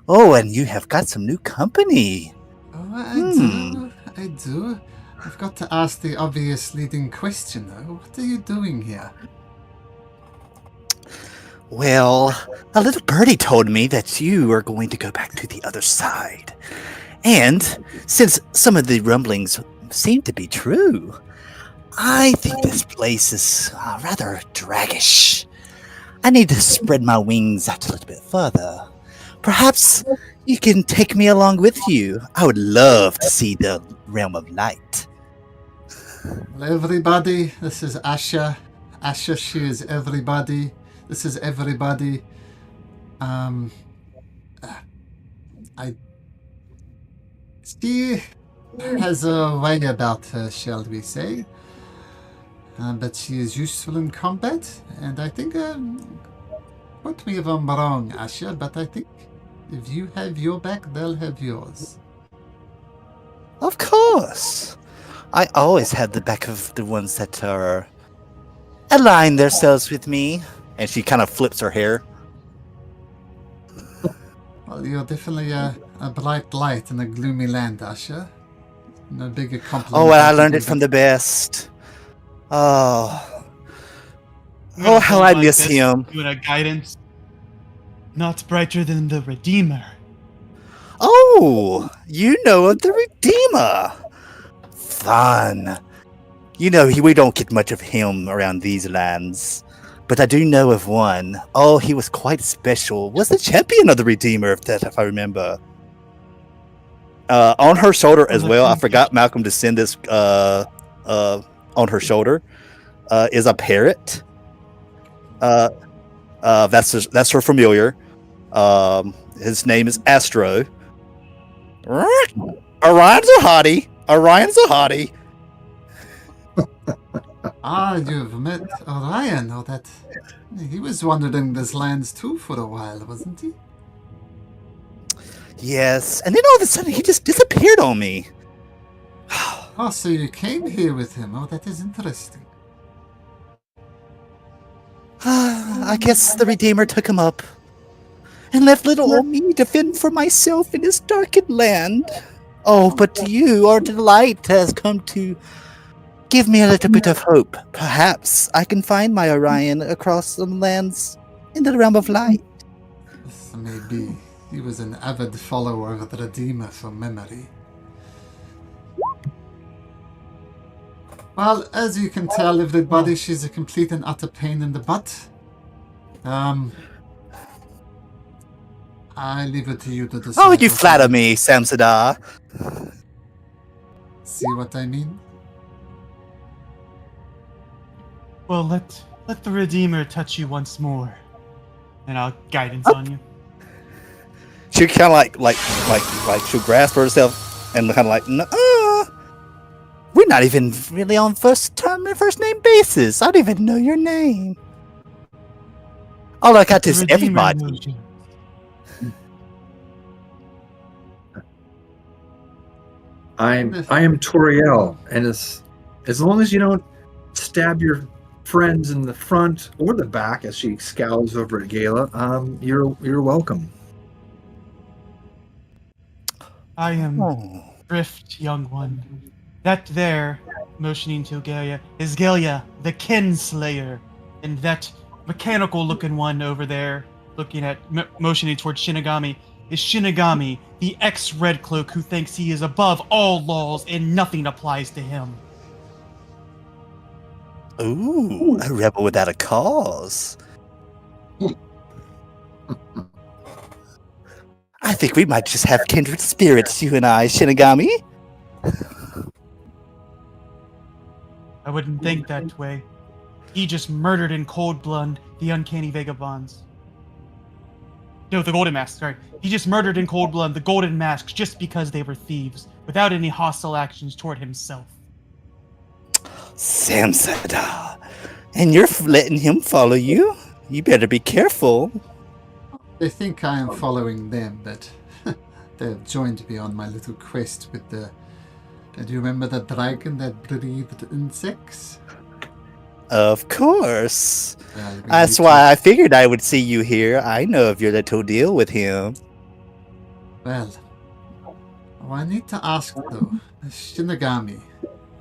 Oh, and you have got some new company. Oh, I do. I've got to ask the obvious leading question, though. What are you doing here? Well, a little birdie told me that you are going to go back to the other side. And since some of the rumblings seem to be true, I think this place is rather draggish. I need to spread my wings out a little bit further. Perhaps you can take me along with you. I would love to see the realm of light. Well, everybody, this is Asha. Asha, she is everybody. This is everybody. She has a way about her, shall we say. But she is useful in combat, and I think, put me if I'm wrong, Asha, but I think if you have your back, they'll have yours. Of course. I always have the back of the ones that are align themselves with me. And she kind of flips her hair. Well, you're definitely a bright light in a gloomy land, Asha. No bigger compliment. Oh, well, I learned it from the best. Oh, how I miss him. Doing a guidance. Not brighter than the Redeemer. Oh, you know of the Redeemer. Fun. You know, we don't get much of him around these lands. But I do know of one. Oh, he was quite special. Was the champion of the Redeemer, if I remember. On her shoulder as well, I forgot Malcolm to send this on her shoulder, is a parrot. That's her familiar. His name is Astro. Orion's a hottie. Ah, you've met Orion. Oh, that... He was wandering these lands too for a while, wasn't he? Yes, and then all of a sudden he just disappeared on me. Oh, so you came here with him. Oh, that is interesting. I guess the Redeemer took him up and left little old me to fend for myself in this darkened land. Oh, but you, our delight, has come to give me a little bit of hope. Perhaps I can find my Orion across some lands in the realm of light. This may be. He was an avid follower of the Redeemer from memory. Well, as you can tell, everybody, she's a complete and utter pain in the butt. I leave it to you to decide. Oh, you flatter me, Samsadar. See what I mean? Well, let the Redeemer touch you once more, and I'll guidance on you. She kind of like she'll grasp herself and kind of like, we're not even really on first name basis. I don't even know your name. All I got is everybody. I am Toriel, and as long as you don't stab your friends in the front or the back, as she scowls over at Gala, you're welcome. I am Drift, young one. That there, motioning to Galia, is Galia, the Kinslayer, and that mechanical-looking one over there, looking at motioning towards Shinigami, is Shinigami, the ex-Red Cloak who thinks he is above all laws and nothing applies to him. Ooh, a rebel without a cause. I think we might just have kindred spirits, you and I, Shinigami. I wouldn't think that way. He just murdered in cold blood the uncanny vagabonds. No, the Golden Masks, sorry. He just murdered in cold blood the Golden Masks just because they were thieves, without any hostile actions toward himself. Samsada. And you're letting him follow you? You better be careful. They think I am following them, but they've joined me on my little quest with the... Do you remember the dragon that breathed insects? Of course. Well, we That's need why I figured I would see you here. I know of your little deal with him. Well, I need to ask though, Shinigami,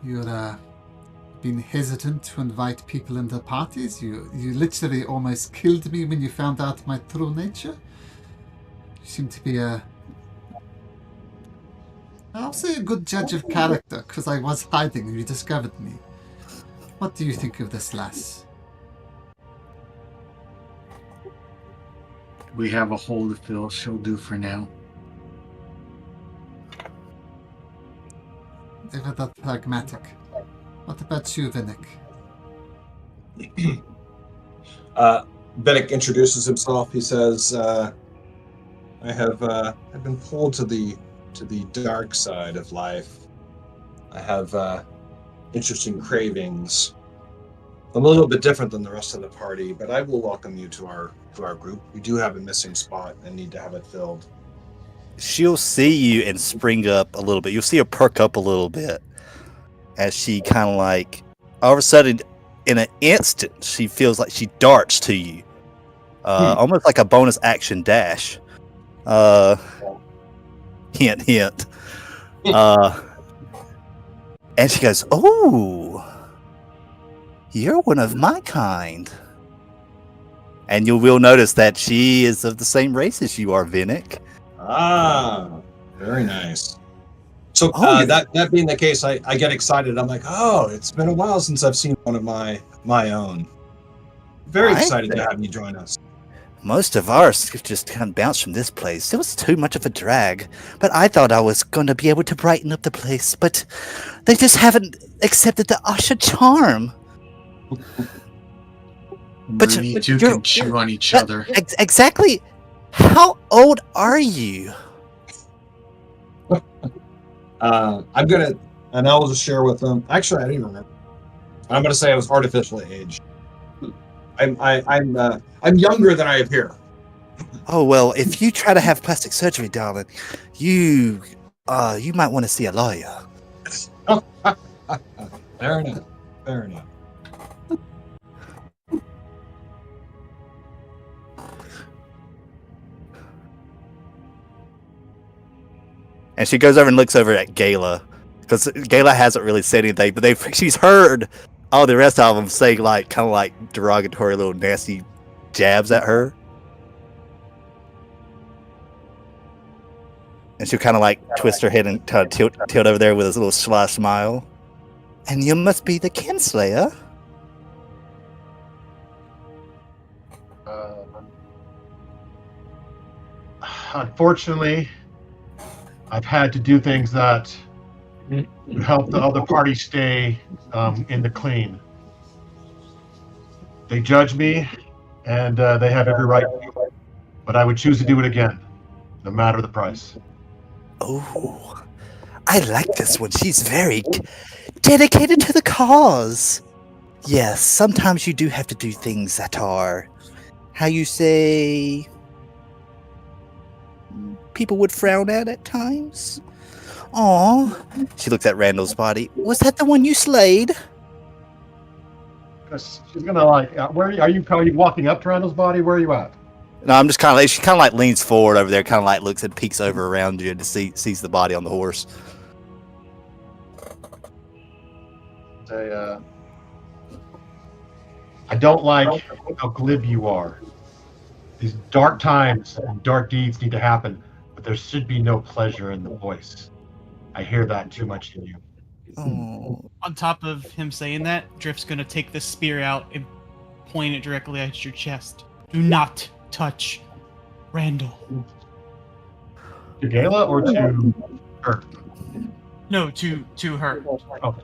you're been hesitant to invite people into parties. You literally almost killed me when you found out my true nature. You seem to be I'll say a good judge of character, because I was hiding and you discovered me. What do you think of this lass? We have a hole to fill. She'll do for now. Ever that pragmatic. What about you, Vinnick? Bennett introduces himself. He says, I've been pulled to the dark side of life. I have interesting cravings. I'm a little bit different than the rest of the party, but I will welcome you to our group. We do have a missing spot and need to have it filled. She'll see you and spring up a little bit. You'll see her perk up a little bit as she kind of like, all of a sudden, in an instant, she feels like she darts to you. Almost like a bonus action dash. Hint, hint. And she goes, "Oh, you're one of my kind." And you will notice that she is of the same race as you are, Vinnick. Ah, very nice. So Oh, that being the case, I get excited. I'm like, oh, it's been a while since I've seen one of my own. Very excited to have you join us. Most of ours just kind of bounced from this place. It was too much of a drag. But I thought I was going to be able to brighten up the place. But they just haven't accepted the Asha charm. But You two can chew on each other. Exactly. How old are you? I'm gonna, and I'll just share with them. Actually, I don't even remember. I'm gonna say I was artificially aged. I'm younger than I appear. Oh well, if you try to have plastic surgery, darling, you might want to see a lawyer. Fair enough. Fair enough. And she goes over and looks over at Gala, because Gala hasn't really said anything, but she's heard all the rest of them saying like kind of like derogatory little nasty jabs at her. And she'll kind of like twist her head and kind of tilt over there with this little sly smile. And you must be the Kinslayer. Unfortunately, I've had to do things that help the other party stay in the clean. They judge me, and they have every right, but I would choose to do it again, no matter the price. Oh, I like this one. She's very dedicated to the cause. Yes, sometimes you do have to do things that are, how you say, people would frown at times. Aw. She looks at Randall's body. Was that the one you slayed? She's gonna like, where are you walking up to Randall's body? Where are you at? No, I'm just kind of like, she kind of like leans forward over there, kind of like looks and peeks over around you to sees the body on the horse. I don't like how glib you are. These dark times and dark deeds need to happen. there should be no pleasure in the voice. I hear that too much in you. Oh, On top of him saying that, Drift's gonna take the spear out and point it directly at your chest. Do not touch Randall. To Gala or to her? No, to her. Okay.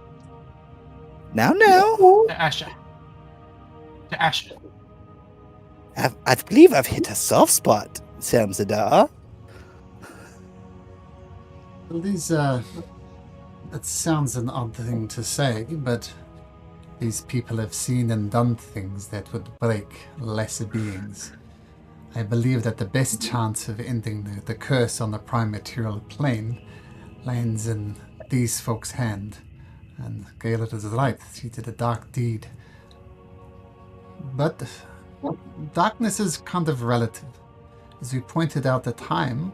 now. To Asha. To Asha. I believe I've hit a soft spot, Samzadar. Well, these, that sounds an odd thing to say, but these people have seen and done things that would break lesser beings. I believe that the best chance of ending the curse on the prime material plane lands in these folks' hand. And Gaelid is right, she did a dark deed. But darkness is kind of relative. As we pointed out at the time,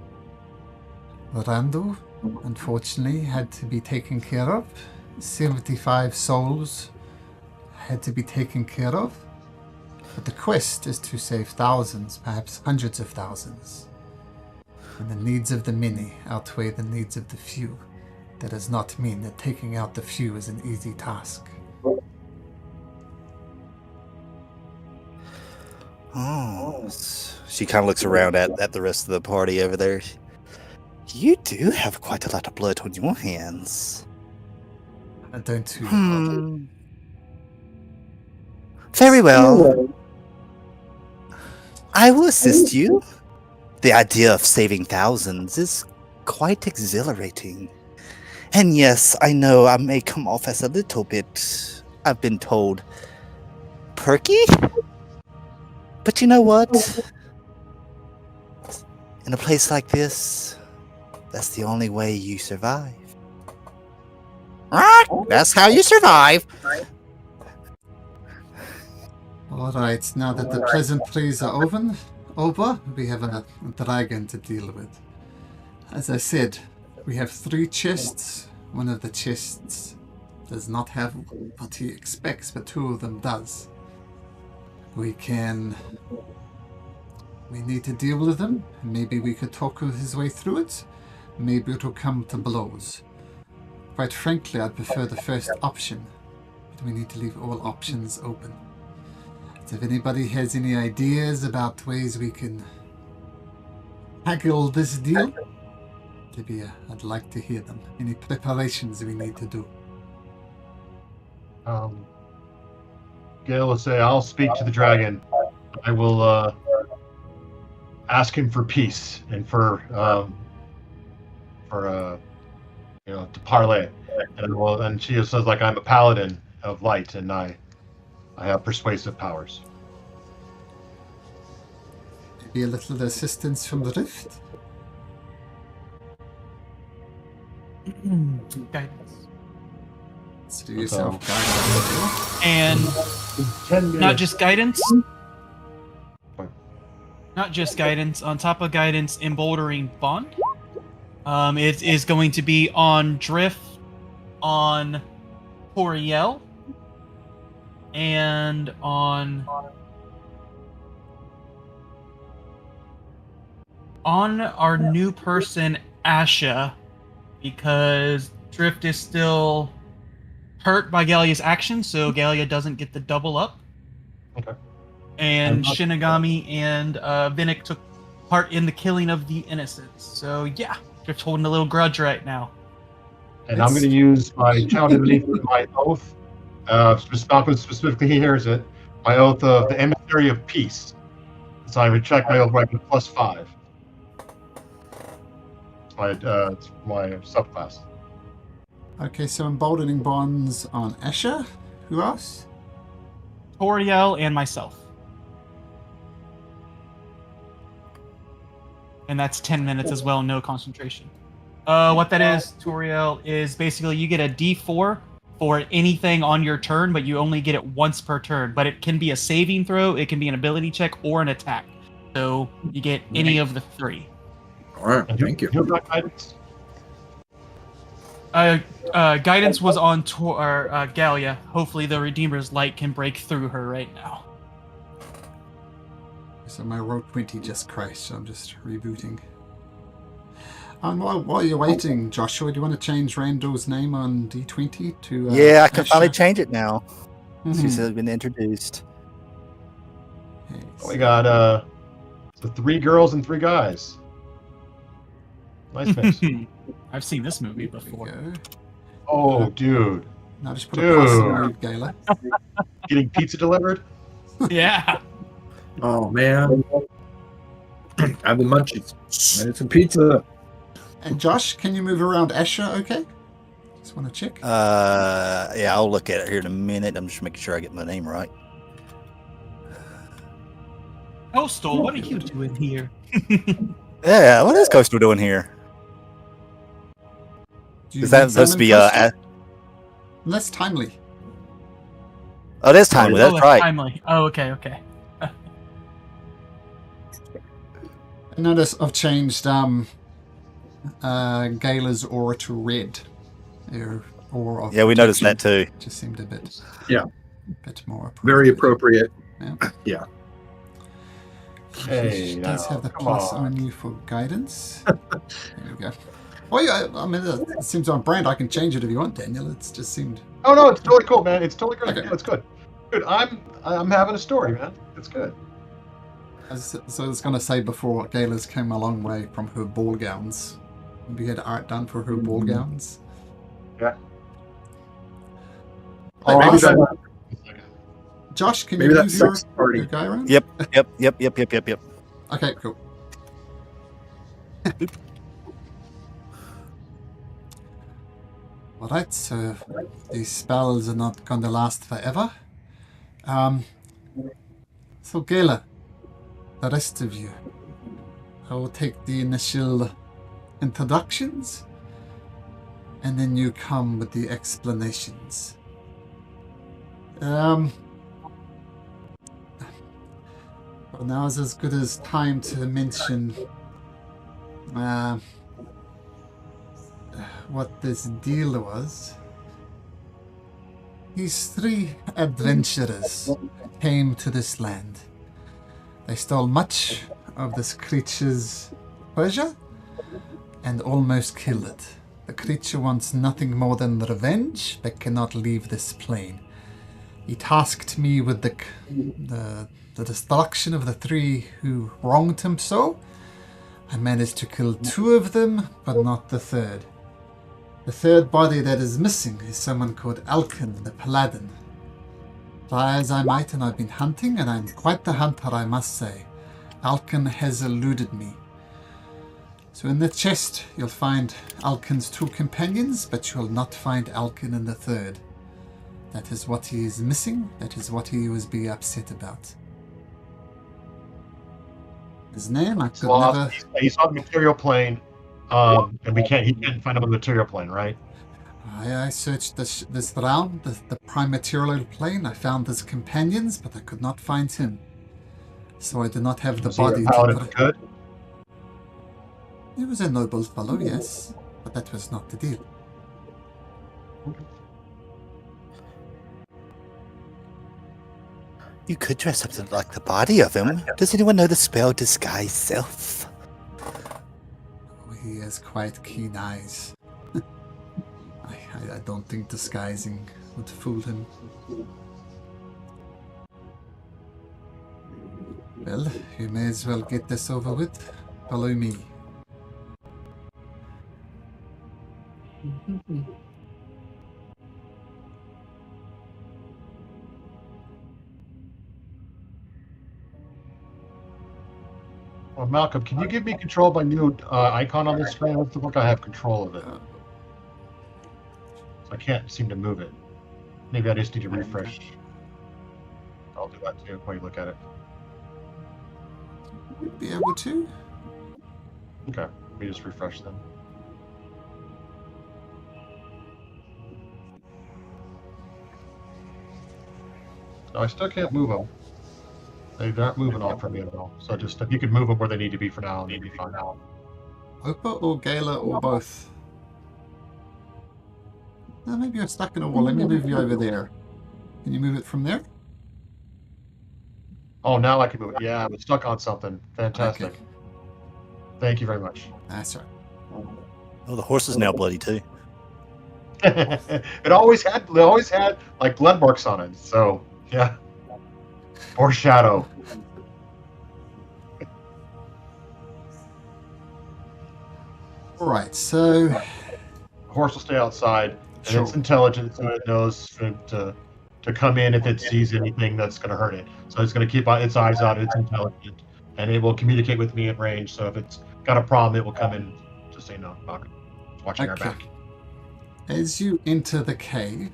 Randall, unfortunately, had to be taken care of. 75 souls had to be taken care of. But the quest is to save thousands, perhaps hundreds of thousands. And the needs of the many outweigh the needs of the few. That does not mean that taking out the few is an easy task. Oh, she kind of looks around at the rest of the party over there. You do have quite a lot of blood on your hands. Don't you? Very well. I will assist you. The idea of saving thousands is quite exhilarating. And yes, I know I may come off as a little bit, I've been told, perky? But you know what? In a place like this, that's the only way you survive. Right? That's how you survive. Alright, now that the pleasantries are over, we have a dragon to deal with. As I said, we have 3 chests. One of the chests does not have what he expects, but 2 of them does. We need to deal with them. Maybe we could talk his way through it. Maybe it'll come to blows. Quite frankly, I'd prefer the first option, but we need to leave all options open. So if anybody has any ideas about ways we can tackle this deal, I'd like to hear them. Any preparations we need to do? Gale will say, "I'll speak to the dragon. I will ask him for peace and for to parley." And she says, like, I'm a paladin of light, and I have persuasive powers. Maybe a little assistance from the rift? Guidance. Let's do yourself guidance. And 10 minutes. not just guidance. Fine. Not just guidance. On top of guidance, emboldering bond. It is going to be on Drift, on Toriel, and on our new person, Asha, because Drift is still hurt by Gallia's action, so Gallia doesn't get the double up. Okay. And Shinigami and Vinnick took part in the killing of the innocents. So yeah, Drift's holding a little grudge right now. And I'm going to use my channel divinity for my oath. Malcolm specifically hears it. My oath of the emissary of peace. So I would check my oath right with +5. It's my subclass. Okay, so emboldening bonds on Escher. Who else? Toriel and myself. And that's 10 minutes as well, no concentration. What that is, Toriel, is basically you get a D4 for anything on your turn, but you only get it once per turn. But it can be a saving throw, it can be an ability check, or an attack. So you get any of the 3. All right, And thank you. You have that guidance? Guidance was on Gallia. Hopefully the Redeemer's Light can break through her right now. So my roll 20 just crashed, so I'm just rebooting. And while you're waiting, Joshua, do you want to change Randall's name on D20 to? Yeah, I can finally Asher? change it now. Mhm. She's been introduced. Yes. We got so 3 girls and 3 guys. Nice mix. I've seen this movie There we before. go. Oh, dude. Now just put a plus Dude. on you, Gala. Getting pizza delivered? Yeah. Oh man, I have the munchies. I need some pizza. And Josh, can you move around Asher? Okay. Just want to check. Yeah, I'll look at it here in a minute. I'm just making sure I get my name right. Coastal, what are you doing here? Yeah, what is Coastal doing here? Do you Is that need supposed to be Simon Coastal? Less timely. Oh, that's timely. Oh, That's right. timely. Oh, okay, okay. Notice I've changed Gala's aura to red. Her aura of Yeah, we noticed that protection too. just seemed a bit, Yeah. bit more appropriate. Very appropriate. Yeah. Hey, She does now, have the come plus on. on you for guidance. There we go. Well, yeah, I mean, it seems on brand. I can change it if you want, Daniel. It's just seemed. Oh no, it's totally cool, man. It's totally great. Okay. Yeah, it's good. Good. I'm having a story, man. It's good. So I was going to say before, Gala's came a long way from her ball gowns. We had art done for her ball gowns. Yeah. Oh, Maybe awesome. that- Josh, can Maybe you that move your, sex party. your guy around? Yep. Okay, cool. Alright, so these spells are not going to last forever. So Gala, the rest of you, I will take the initial introductions, and then you come with the explanations. Well, now is as good as time to mention what this deal was. These 3 adventurers came to this land. They stole much of this creature's treasure and almost killed it. The creature wants nothing more than revenge, but cannot leave this plane. He tasked me with the destruction of the 3 who wronged him so. I managed to kill 2 of them, but not the 3rd. The 3rd body that is missing is someone called Alkin, the Paladin. Try as I might, and I've been hunting, and I'm quite the hunter, I must say. Alkin has eluded me. So in the chest, you'll find Alkin's 2 companions, but you'll not find Alkin in the 3rd. That is what he is missing. That is what he was be upset about. His name, I could never... He's on the material plane, and he can't find him on the material plane, right? I searched this round, the prime material plane. I found his companions, but I could not find him. So I do not have the Was he a body paladin to... good? He was a noble fellow, yes, but that was not the deal. You could dress up to like the body of him. Does anyone know the spell disguise self? He has quite keen eyes. I don't think disguising would fool him. Well, you may as well get this over with. Follow me. Well, Malcolm, can you give me control of my new icon on the screen? I don't think I have control of it. So I can't seem to move it. Maybe I just need to refresh. I'll do that too while you look at it. Be able to? Okay, let me just refresh them. No, I still can't move them. They aren't moving off from me at all. So just if you could move them where they need to be for now, and you'd be fine. Opa or Gala or both? Maybe you're stuck in a wall. Let me move you over there. Can you move it from there? Oh, now I can move it. Yeah, I was stuck on something. Fantastic. Okay. Thank you very much. That's right. Oh, the horse is now bloody too. It always had like blood marks on it. So yeah, foreshadow. All right, so The horse will stay outside, and Sure. it's intelligent, so it knows to come in if it sees anything that's going to hurt it. So it's going to keep its eyes out. It's intelligent, and it will communicate with me at range. So if it's got a problem, it will come in to say no. It's watching our Okay. back. as you enter the cave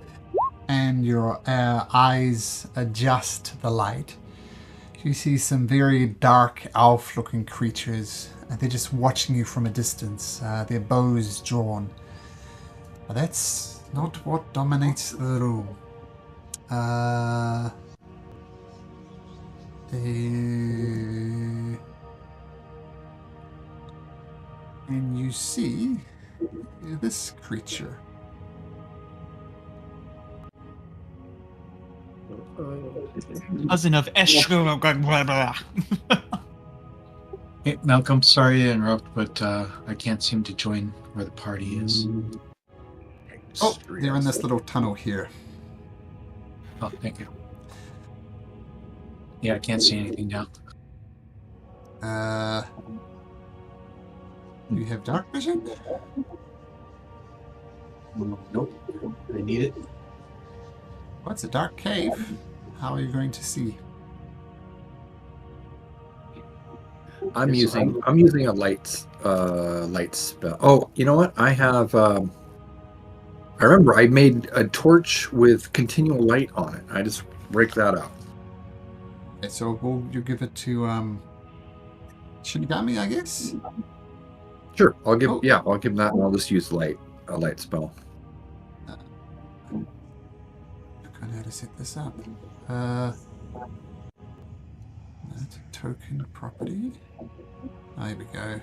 and your eyes adjust to the light, you see some very dark elf-looking creatures. They're just watching you from a distance, their bows drawn. But that's not what dominates the room. And you see this creature. Cousin of Esh. Hey, Malcolm, sorry to interrupt, but I can't seem to join where the party is. Oh, they're in this little tunnel here. Oh, thank you. Yeah, I can't see anything now. Do you have dark vision? Nope. I need it. Well, it's a dark cave. How are you going to see? I'm using a light spell. Oh, you know what? I have. I remember I made a torch with continual light on it. I just break that up. Okay, so will you give it to Shinigami, I guess? Sure, I'll give. Oh. Yeah, I'll give that, and I'll just use a light spell. I don't know how to set this up. That's a token property. Oh, here we go.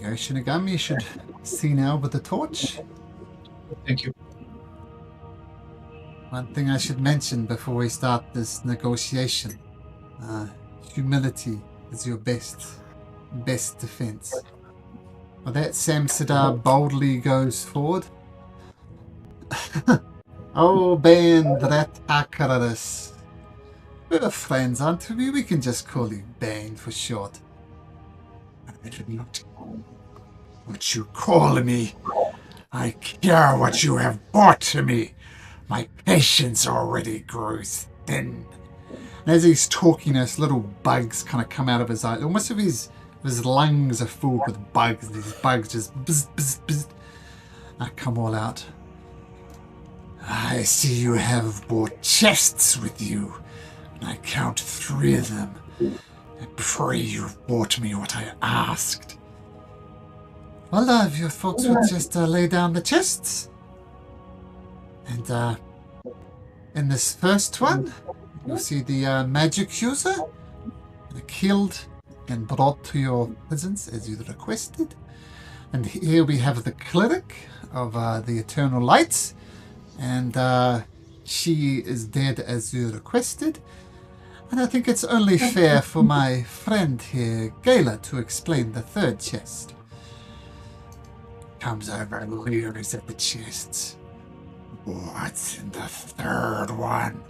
Shinigami, you should see now with the torch. Thank you. One thing I should mention before we start this negotiation. Humility is your best defense. Well, that Samsadar boldly goes forward. Oh, Bane, that Akaradus. We're friends, aren't we? We can just call you Bane for short. I do not what you call me. I care what you have brought to me. My patience already grows thin. And as he's talking, those little bugs kind of come out of his eyes. Almost as if his lungs are filled with bugs. And these bugs just bzz, bzz, bzz, come all out. I see you have brought chests with you. And I count 3 of them. I pray you've brought me what I asked. Well, if your folks would just lay down the chests. And in this first one, you'll see the magic user killed and brought to your presence as you requested. And here we have the cleric of the Eternal Lights. And she is dead as you requested. And I think it's only fair for my friend here, Gala, to explain the third chest. Comes over and leers at the chests. What's in the third one?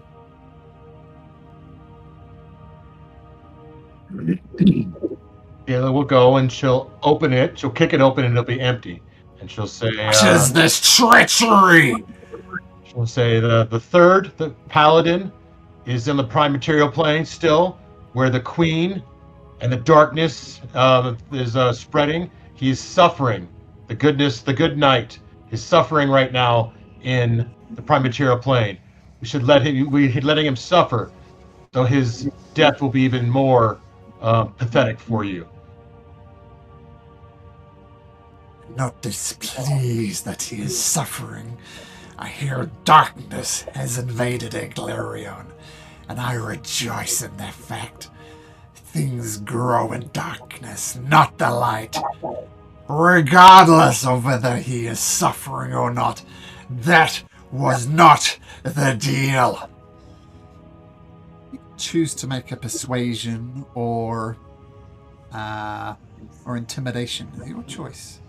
Gayla will go and she'll open it. She'll kick it open and it'll be empty. And she'll say, What is this treachery? She'll say the third, the paladin, is in the prime material plane still, where the queen and the darkness is spreading. He's suffering. The good knight is suffering right now in the prime material plane. We're letting him suffer, so his death will be even more pathetic for you. Not displeased that he is suffering. I hear darkness has invaded Eglarion, and I rejoice in that fact. Things grow in darkness, not the light. Regardless of whether he is suffering or not, that was not the deal. choose to make a persuasion or intimidation. Your choice.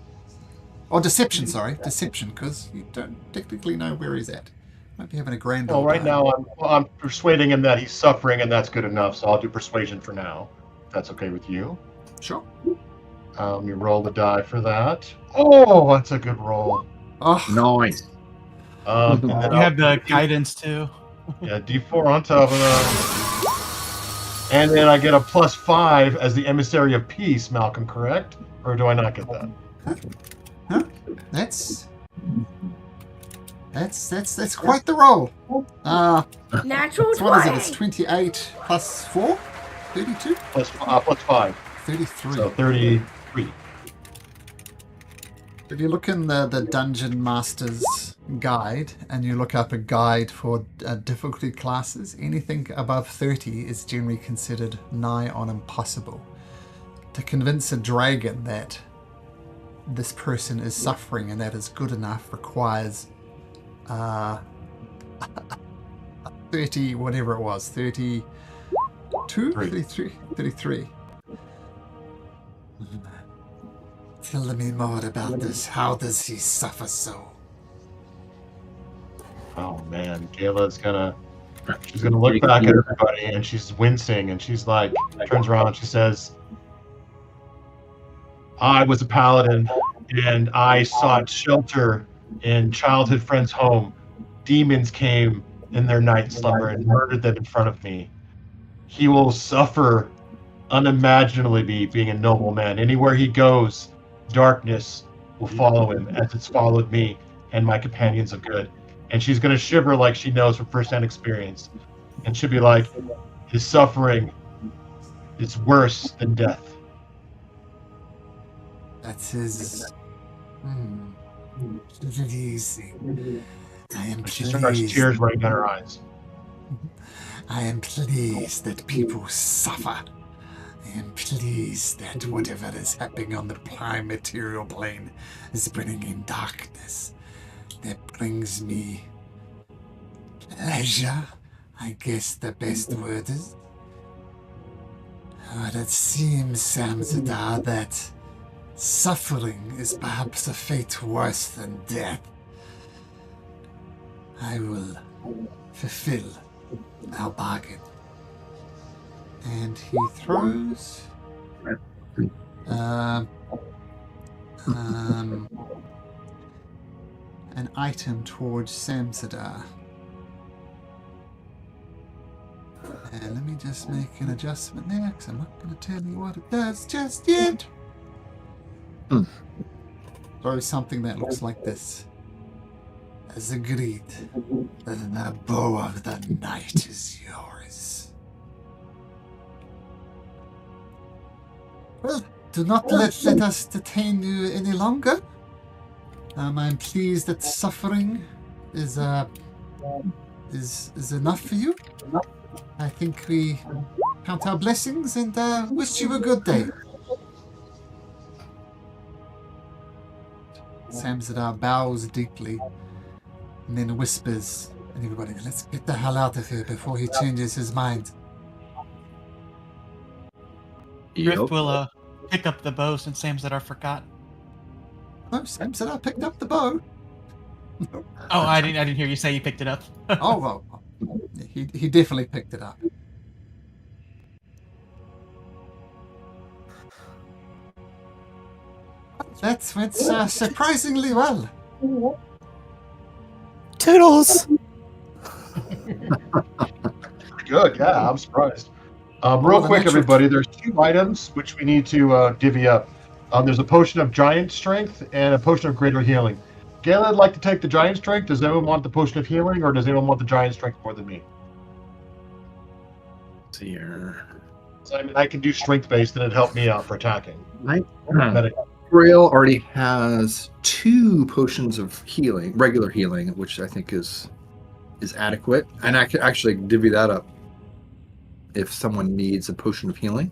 Or deception, sorry. Deception, because you don't technically know where he's at. Might be having a grand Well, old right time. now I'm persuading him that he's suffering, and that's good enough. So I'll do persuasion for now. If that's okay with you. Sure. You roll the die for that. Oh, that's a good roll. Oh, Nice. And then You I'll have the do- guidance too. Yeah, D4 on top of that. And then I get a +5 as the emissary of peace, Malcolm, correct? Or do I not get that? that's quite the roll. Natural So what is it? 20. It's 28 plus 4? 32? +5. 33. So 33. If you look in the Dungeon Master's guide and you look up a guide for difficulty classes, anything above 30 is generally considered nigh on impossible. To convince a dragon that this person is suffering and that is good enough requires 30, whatever it was, 32? 33. Tell me more about this. How does he suffer so? Oh man, Gayla's she's gonna look back at everybody and she's wincing and she's like, turns around and she says, I was a paladin and I sought shelter in childhood friend's home. Demons came in their night slumber and murdered them in front of me. He will suffer unimaginably being a noble man. Anywhere he goes, darkness will follow him as it's followed me and my companions of good. And she's going to shiver like she knows from first-hand experience. And she'll be like, his suffering is worse than death. That's his... Pleasing. I am She starts pleased. tears running down her eyes. I am pleased that people suffer. I am pleased that whatever is happening on the prime material plane is bringing darkness. That brings me pleasure, I guess the best word is. But it seems, Samzadar, that suffering is perhaps a fate worse than death. I will fulfill our bargain. And he throws an item towards Samzadar. And let me just make an adjustment there, because I'm not going to tell you what it does just yet. Throw something that looks like this. As agreed, the bow of the night is yours. Well, do not let us detain you any longer. I'm pleased that suffering is enough for you. I think we count our blessings and wish you a good day. Samzadar bows deeply and then whispers, and everybody, let's get the hell out of here before he changes his mind. Drift will pick up the bow since Samzadar forgot. Oh, Samzadar picked up the bow. Oh, I didn't hear you say you picked it up. Oh, well, he definitely picked it up. That went surprisingly well. Toodles! Good, yeah, I'm surprised. Well, Real the quick, natural- everybody, there's 2 items which we need to divvy up. There's a potion of giant strength and a potion of greater healing. Galen would like to take the giant strength. Does anyone want the potion of healing, or does anyone want the giant strength more than me? Let's see here. So, I mean, I can do strength-based, and it'd help me out for attacking. Medic. Braille already has 2 potions of healing, regular healing, which I think is adequate. And I could actually divvy that up if someone needs a potion of healing.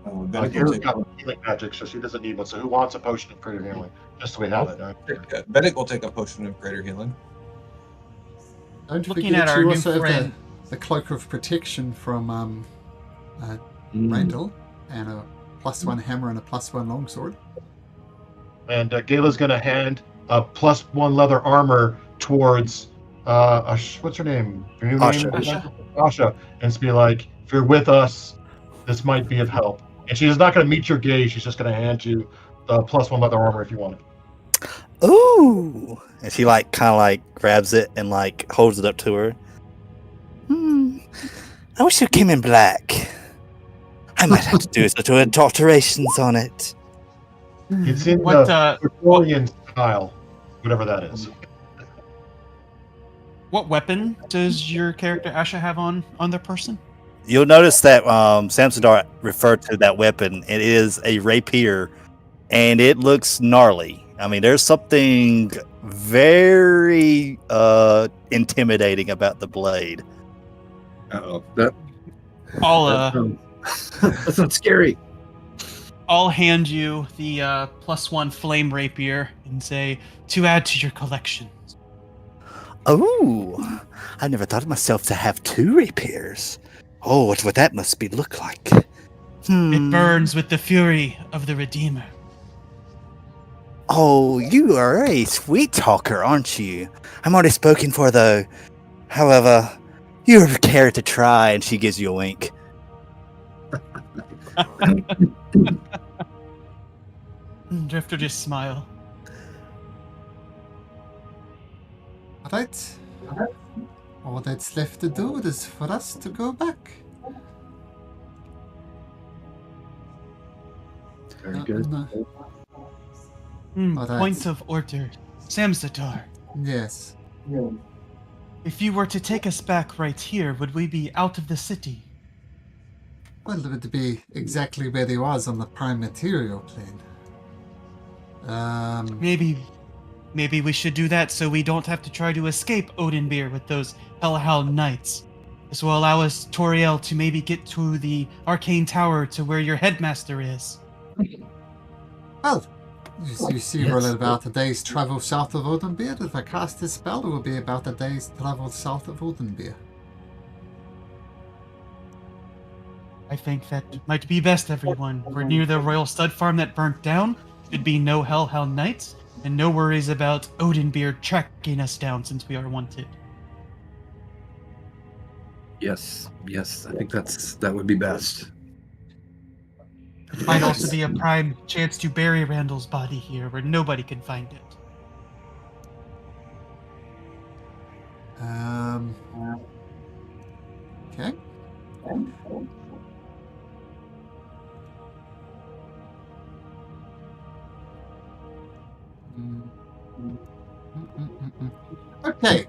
Galen's got healing magic, so she doesn't need one. So who wants a potion of greater healing? Just so we have it. Bennett will take a potion of greater healing. Don't Looking forget at our you new also have friend. the cloak of protection from Randall, and a +1 hammer and a +1 longsword. And Gala's going to hand a +1 leather armor towards what's her name? Her new Asha. name? Asha. Asha. And to be like, if you're with us, this might be of help. And she's not going to meet your gaze. She's just going to hand you the +1 leather armor if you want it. Ooh! And she like kind of like grabs it and like holds it up to her. I wish it came in black. I might have to do some alterations on it. It's in What, the Victorian style, whatever that is. What weapon does your character Asha have on their person? You'll notice that Samsudar referred to that weapon. It is a rapier, and it looks gnarly. I mean, there's something very intimidating about the blade. Uh-oh. I'll That sounds scary. I'll hand you the +1 flame rapier and say to add to your collection. Oh, I never thought of myself to have 2 rapiers. Oh, what that must be look like. It burns with the fury of the Redeemer. Oh, you are a sweet talker, aren't you? I'm already spoken for, though. However, you're a care to try, and she gives you a wink. Drifter just smile. Alright. All that's left to do is for us to go back. Very good. Alright. Point of order. Samsatar, Yes. if you were to take us back right here, would we be out of the city? Well, it would be exactly where he was on the prime material plane. Maybe we should do that so we don't have to try to escape Odinbeer with those Hellhound Knights. This will allow us, Toriel, to maybe get to the Arcane Tower to where your headmaster is. Well, you see, we're about a day's travel south of Odinbeer. If I cast this spell, it will be about a day's travel south of Odinbeer. I think that might be best, everyone. We're near the Royal Stud Farm that burnt down. Should be no Hellhound Knights, and no worries about Odinbeer tracking us down since we are wanted. Yes, I think that would be best. It might also be a prime chance to bury Randall's body here, where nobody can find it. Okay. Okay.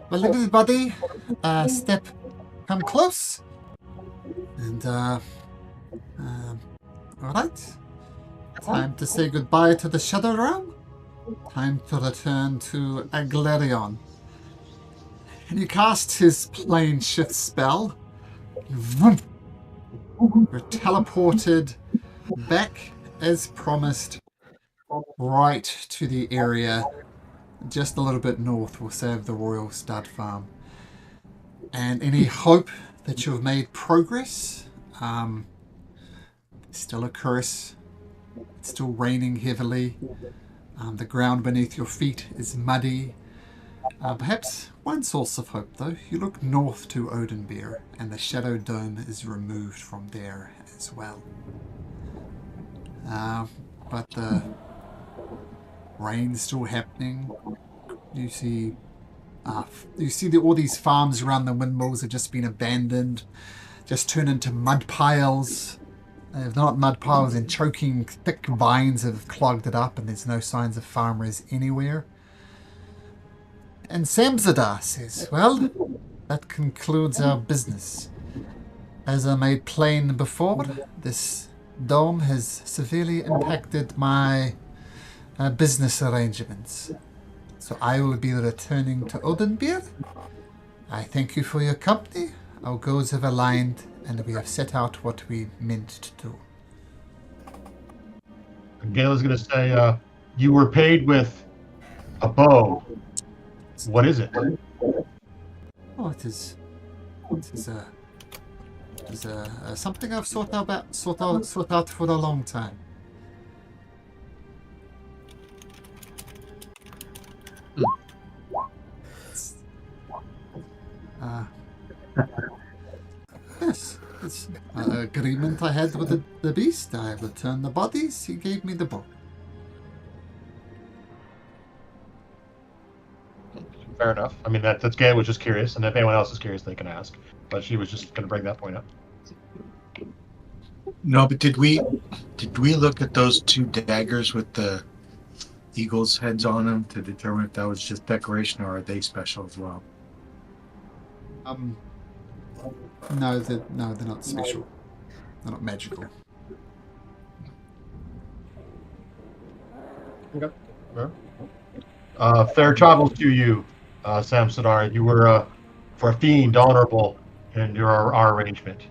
Well, everybody, come close. And, alright. Time to say goodbye to the Shadow Realm. Time to return to Aglarion. And he casts his plane shift spell. Vroom. We're teleported back as promised right to the area just a little bit north, we'll say, of the Royal Stud Farm. And any hope that you've made progress, still a curse. It's still raining heavily. The ground beneath your feet is muddy. Perhaps one source of hope, though. You look north to Odinbeer, and the Shadow Dome is removed from there as well. But the rain's still happening. You see all these farms around the windmills have just been abandoned, just turned into mud piles. If not mud piles, and choking thick vines have clogged it up, and there's no signs of farmers anywhere. And Samzadar says, well, that concludes our business. As I made plain before, this dome has severely impacted my business arrangements. So I will be returning to Odinbeer. I thank you for your company. Our goals have aligned, and we have set out what we meant to do. Gala's going to say, you were paid with a bow. What is it? Oh, it is This is something I've sought out for a long time. Yes, it's an agreement I had with the beast. I returned the bodies. He gave me the book. Fair enough. I mean, that's Gail was just curious, and if anyone else is curious, they can ask. But she was just going to bring that point up. No, but did we look at those 2 daggers with the eagles' heads on them to determine if that was just decoration or are they special as well? No, they're not special. They're not magical. Okay. Fair travels to you, Samsonara. You were, for a fiend, honorable in our arrangement.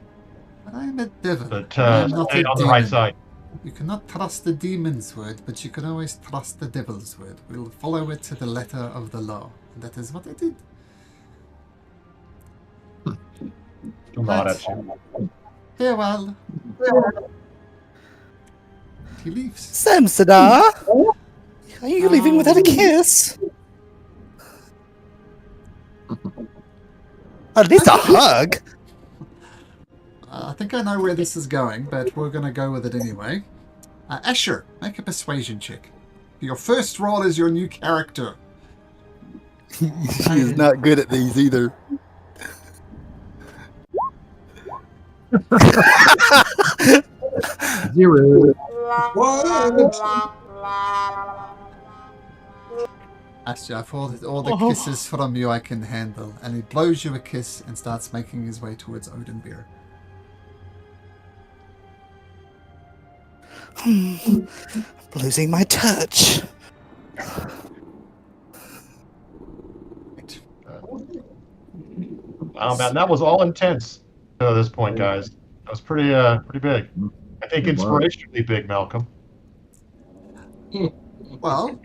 But I am a devil. But I am not stay a on the right demon. side. You cannot trust the demon's word, but you can always trust the devil's word. We'll follow it to the letter of the law. And that is what I did. He'll nod at you. Farewell. He leaves. Samsonara, are you leaving without a kiss? At least a hug. I think I know where this is going, but we're going to go with it anyway. Asher, make a persuasion check. Your first roll is your new character. She is not good at these either. Zero. Asher, for all the kisses from you I can handle. And he blows you a kiss and starts making his way towards Odinbeer. I'm losing my touch. Wow, man, that was all intense to this point, guys. That was pretty big. I think inspirationally big, Malcolm. Well,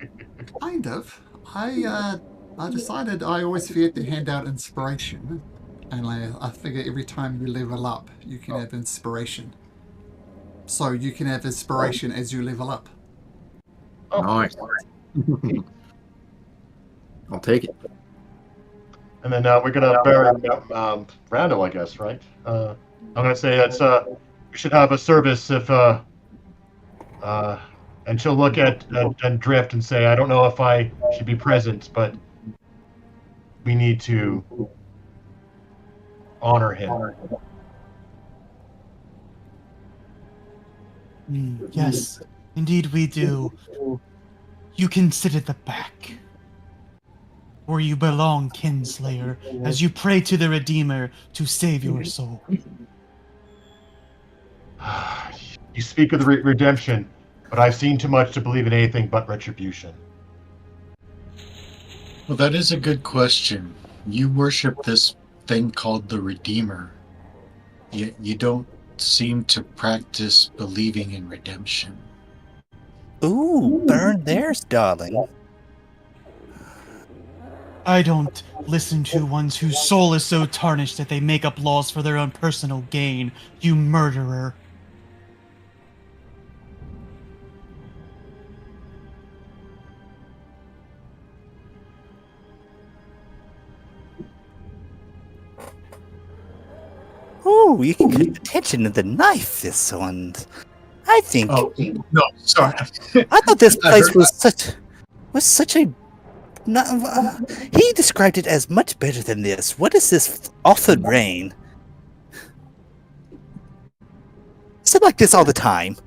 kind of. I decided I always feared to hand out inspiration. And I figure every time you level up, you can have inspiration. So you can have inspiration as you level up. Oh. Nice. I'll take it. And then we're gonna bury Randall, I guess, right? I'm gonna say that's we should have a service if and she'll look at Drift and say, I don't know if I should be present, but we need to honor him. Yes, indeed we do. You can sit at the back, where you belong, Kinslayer, as you pray to the Redeemer to save your soul. You speak of the redemption, but I've seen too much to believe in anything but retribution. Well, that is a good question. You worship this thing called the Redeemer, yet you don't seem to practice believing in redemption. Ooh, burn theirs, darling. I don't listen to ones whose soul is so tarnished that they make up laws for their own personal gain, you murderer. Ooh, you can get attention to the knife this one. I think. Oh, no, sorry. I thought this place was such a. He described it as much better than this. What is this offered rain? Is it like this all the time?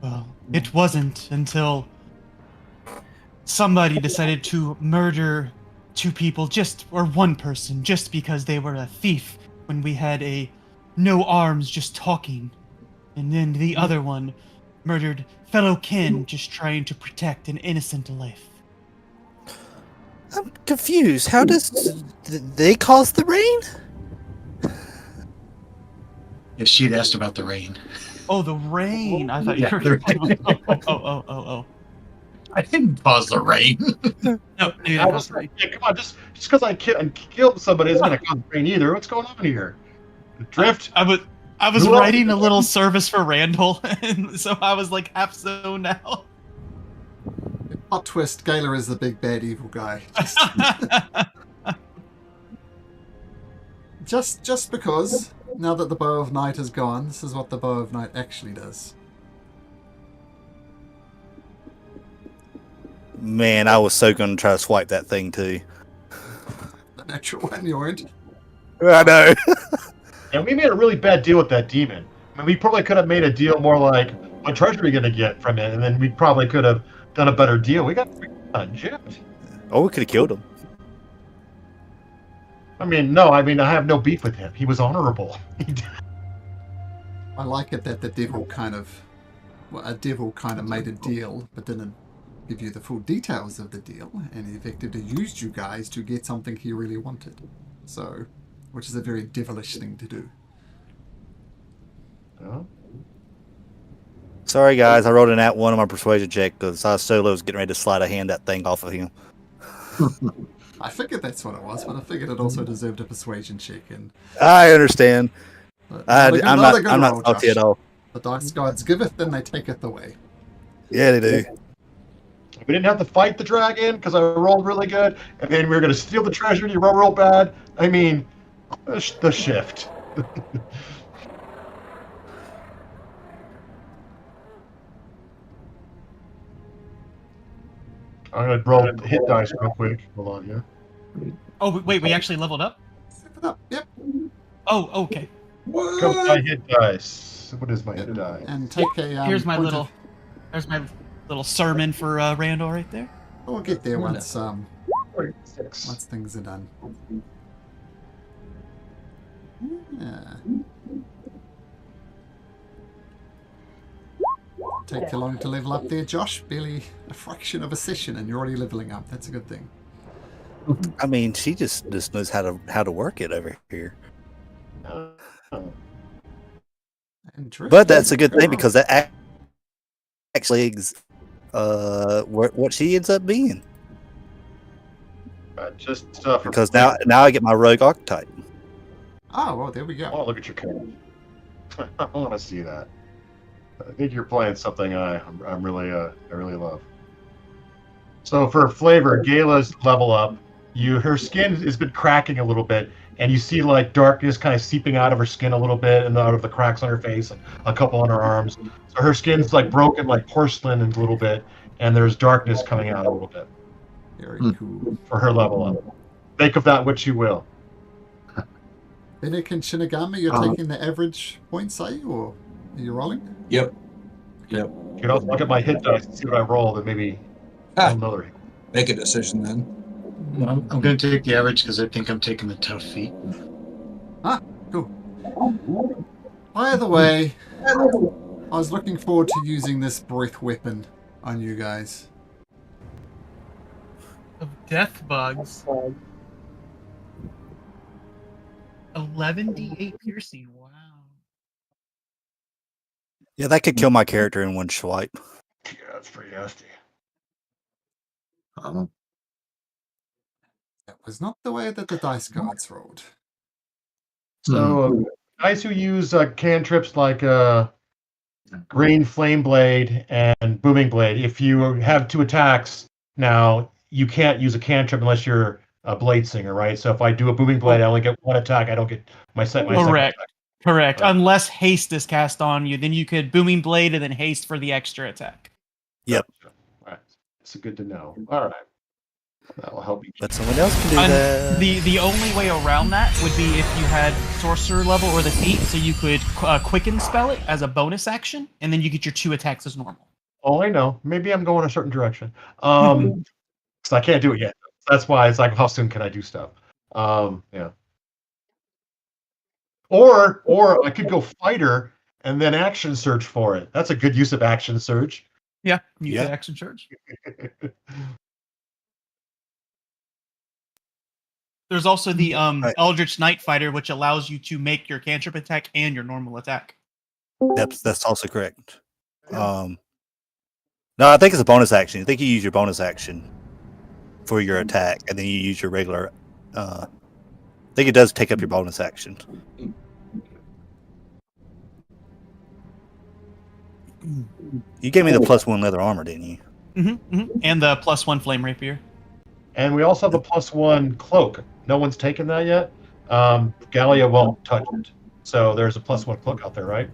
Well, it wasn't until somebody decided to murder two people or one person just because they were a thief when we had a no arms just talking. And then the other one murdered fellow kin just trying to protect an innocent life. I'm confused. How does they cause the rain? If she'd asked about the rain. Oh, the rain! I thought Yeah, you were. Oh. I didn't cause the rain. No, neither I of was us. like, yeah, come on, just because I killed somebody isn't going to cause rain either. What's going on here? Drift. I was Who else writing is a little service for Randall, and so I was like half zoned out. Hot twist, Gala is the big bad evil guy. Just because, now that the Bow of Night is gone, this is what the Bow of Night actually does. Man, I was so going to try to swipe that thing too. The natural one, you weren't. I know. And we made a really bad deal with that demon. I mean, we probably could have made a deal more like, what treasure are we going to get from it? And then we probably could have done a better deal. We got gypped. Oh, we could have killed him. I mean, no, I have no beef with him. He was honorable. I like it that the devil kind of made a deal, but didn't give you the full details of the deal, and he effectively used you guys to get something he really wanted. So, which is a very devilish thing to do. Oh. Sorry, guys. I rolled an at one on my persuasion check because Solo was getting ready to slide a hand that thing off of him. I figured that's what it was, but I figured it also deserved a persuasion check. And I understand. I'm not roll, salty Josh. at all. The dice gods giveth, then they taketh away. Yeah, they do. We didn't have to fight the dragon because I rolled really good, and then we were going to steal the treasure and you roll real bad. I mean, the shift. I'm going to roll the hit dice real quick. Hold on here. Oh wait, we actually leveled up. Step it up, yep. Oh, okay. Come my hit dice. What is my hit die? And take a. Here's my point little. of- There's my little sermon for Randall right there. We'll get there once 46. once things are done. Yeah. Take you long to level up there, Josh. Barely a fraction of a session, and you're already leveling up. That's a good thing. I mean, she just knows how to work it over here. And Drift, But that's a good thing because that actually what she ends up being. Just for Because now I get my rogue archetype. Oh well, there we I go. want to look at your card. I want to see that. I think you're playing something I really love. So for flavor, Gala's level up. Her skin has been cracking a little bit, and you see like darkness kind of seeping out of her skin a little bit, and out of the cracks on her face, and a couple on her arms. So her skin's like broken, like porcelain, a little bit, and there's darkness coming out a little bit Very cool. for her level up. Make of that what you will. Benek and Shinigami, you're taking the average points, are you, or are you rolling? Yep. You can also look at my hit dice and see what I rolled, and maybe another hit. Make a decision then. I'm going to take the average because I think I'm taking the tough feat. Cool. By the way, I was looking forward to using this breath weapon on you guys. Of death bugs. 11d8 piercing. Wow. Yeah, that could kill my character in one swipe. Yeah, that's pretty nasty. That was not the way that the dice gods rolled. So guys who use cantrips like Green Flame Blade and Booming Blade, if you have 2 attacks now, you can't use a cantrip unless you're a Blade Singer, right? So if I do a Booming Blade, I only get 1 attack. I don't get my second Correct. attack. Correct. Right. Unless haste is cast on you, then you could booming blade and then haste for the extra attack. Yep. All right. It's good to know. All right. That will help you. But someone else can do And that. the only way around that would be if you had sorcerer level or the feat, so you could quicken spell it as a bonus action, and then you get your 2 attacks as normal. Oh, I know. Maybe I'm going a certain direction. Because I can't do it yet. That's why it's like, how soon can I do stuff? Yeah. Or I could go fighter and then action surge for it. That's a good use of action surge. Yeah, you Yeah. could action charge. There's also the Eldritch Knight Fighter, which allows you to make your cantrip attack and your normal attack. That's also correct. No, I think it's a bonus action. I think you use your bonus action for your attack, and then you use your regular. I think it does take up your bonus action. You gave me the +1 leather armor, didn't you? And the +1 flame rapier. And we also have a +1 cloak. No one's taken that yet. Gallia won't touch it. So there's a +1 cloak out there, right?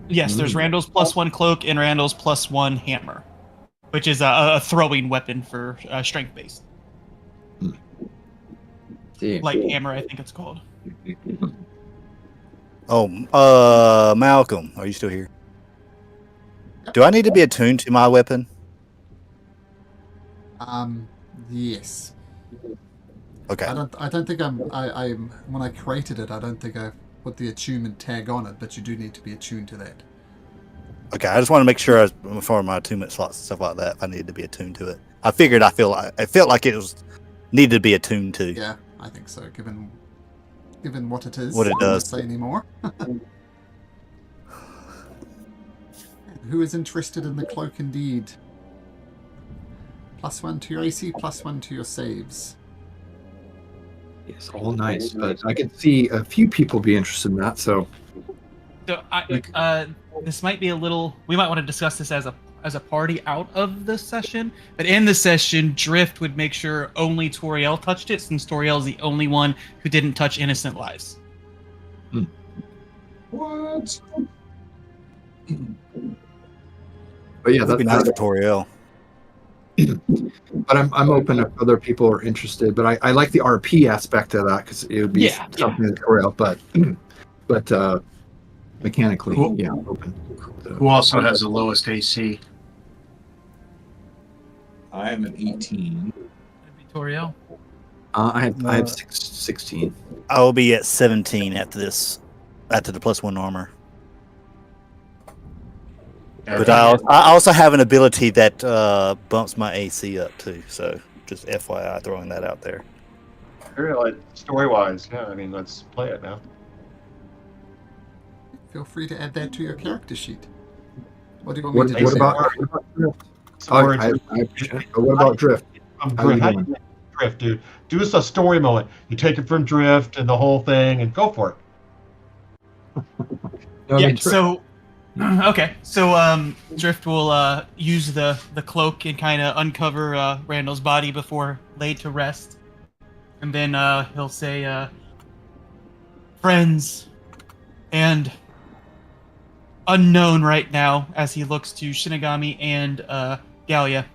Yes, there's Randall's +1 cloak and Randall's +1 hammer, which is a throwing weapon for strength based. Light hammer, I think it's called. Oh, Malcolm, are you still here? Do I need to be attuned to my weapon? Yes. Okay. I don't think I'm when I created it, I don't think I put the attunement tag on it, but you do need to be attuned to that. Okay, I just want to make sure for my attunement slots and stuff like that, if I needed to be attuned to it. I figured I felt like it was needed to be attuned to. Yeah, I think so. Given what it is, What it I don't does. say anymore. Who is interested in the cloak indeed? +1 to your AC, +1 to your saves. It's all nice, but I could see a few people be interested in that. So So this might be a little. We might want to discuss this as a party out of the session. But in the session, Drift would make sure only Toriel touched it, since Toriel is the only one who didn't touch innocent lives. What? but yeah, That'd be nice for Toriel. But I'm open if other people are interested. But I like the RP aspect of that because it would be something that's real. But mechanically, Cool. yeah, I'm open. Who also has the lowest AC? I am an 18. That'd be Toriel. I have 16. I will be at 17 after this, after the +1 armor. But I also have an ability that bumps my AC up too. So just FYI, throwing that out there. Very like story-wise, yeah. I mean, let's play it now. Feel free to add that to your character sheet. What do you want me to What do? about Drift? What about Drift? How Drift. you How doing? do you Drift, dude? Do us a story moment. You take it from Drift and the whole thing, and go for it. No, I Yeah. mean, Drift. So okay. So Drift will use the cloak and kind of uncover Randall's body before laid to rest, and then he'll say, "Friends," and unknown right now as he looks to Shinigami and Gallia.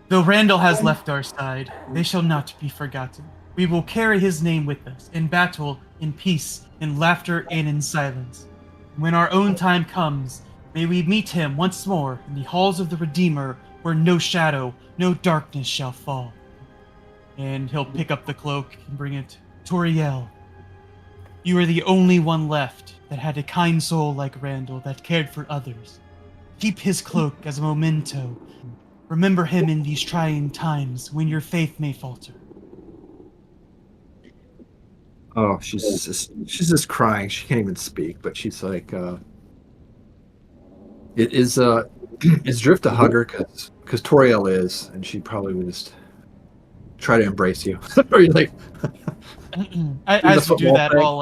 Though Randall has left our side, they shall not be forgotten. We will carry his name with us, in battle, in peace, in laughter, and in silence. When our own time comes, may we meet him once more in the halls of the Redeemer, where no shadow, no darkness shall fall. And he'll pick up the cloak and bring it. Toriel, you are the only one left that had a kind soul like Randall that cared for others. Keep his cloak as a memento. Remember him in these trying times when your faith may falter. Oh, she's just crying. She can't even speak, but she's like, it is is Drift a hugger? Because Toriel is, and she probably would just try to embrace you. Or you like, As you do that, I'll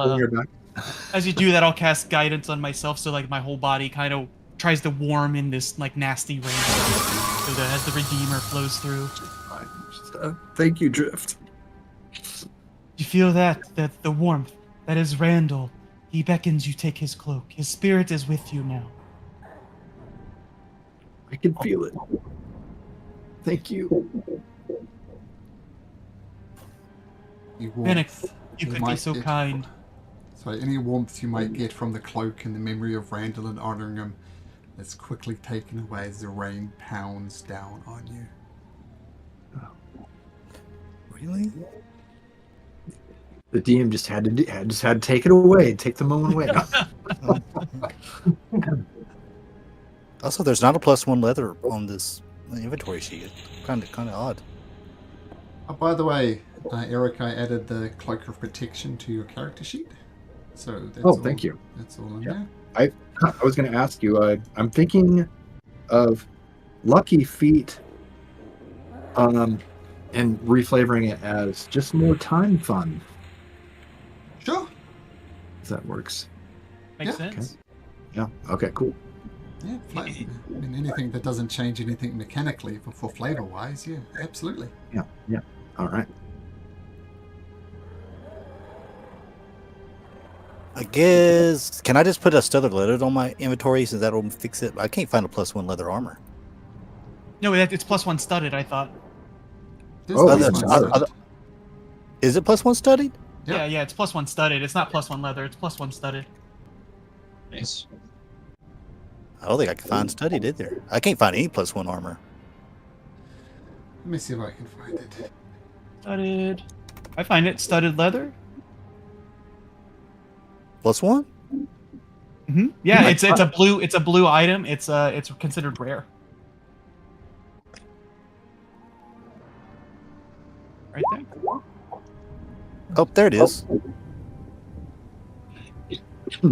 I'll cast guidance on myself, so like my whole body kind of tries to warm in this like nasty rain, so that as the Redeemer flows through. Thank you, Drift. You feel that the warmth that is Randall. He beckons you take his cloak. His spirit is with you now. I can feel it. Thank you. Phoenix, you could be might so get- kind. Sorry, any warmth you might get from the cloak and the memory of Randall and honoring him is quickly taken away as the rain pounds down on you. Really? The DM just had to take it away, take the moment away. Also, there's not a +1 leather on this inventory sheet. It's kind of odd. Oh, by the way, Eric, I added the Cloak of Protection to your character sheet. So that's Oh, thank you. That's all in Yeah. there. I was going to ask you. I'm thinking of Lucky Feet, and reflavoring it as just more time fun. Sure. If that works. Makes Yeah, sense. Yeah. Okay. Cool. Yeah, I mean, anything that doesn't change anything mechanically for flavor-wise, yeah, absolutely. Yeah. Yeah. All right. I guess. Can I just put a studded leather on my inventory since that'll fix it? I can't find a +1 leather armor. No, it's +1 studded. I thought. There's Oh, this that's one other- studded. Is it +1 studded? Yeah. Yeah, it's +1 studded. It's not +1 leather. It's +1 studded. Nice. I don't think I can find studded either. I can't find any +1 armor. Let me see if I can find it. Studded. I find it studded leather. +1? Yeah, my it's a blue. It's a blue item. It's considered rare. Right there. Oh, there it is.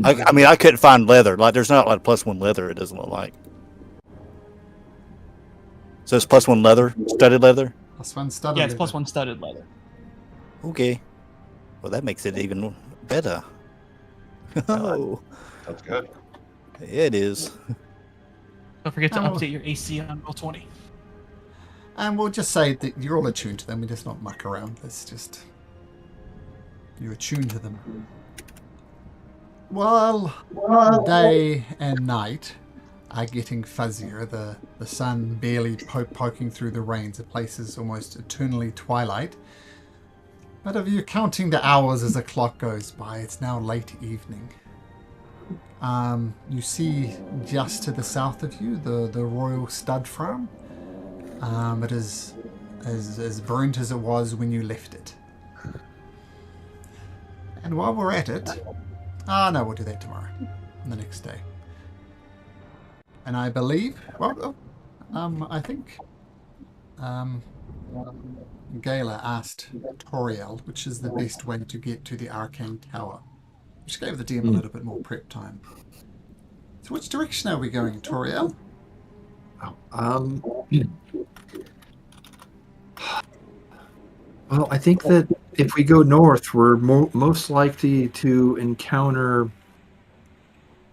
I mean, I couldn't find leather. Like, there's not like +1 leather. It doesn't look like. So it's +1 leather, studded leather. +1 studded. Yeah, it's leather. +1 studded leather. Okay. Well, that makes it even better. Oh, That's good. yeah, it is. Don't forget to Oh. update your AC on Roll20. And we'll just say that you're all attuned to them. We just not muck around. It's just you're attuned to them. Well, day and night are getting fuzzier. The sun barely poking through the rains. The place is almost eternally twilight. But if you're counting the hours as the clock goes by, it's now late evening. You see just to the south of you the Royal Stud Farm. It is as burnt as it was when you left it. And while we're at it, no, we'll do that tomorrow, the next day. And I believe, I think, Gala asked Toriel which is the best way to get to the Arcane Tower, which gave the DM a little bit more prep time. So which direction are we going, Toriel? Well, I think that if we go north, we're most likely to encounter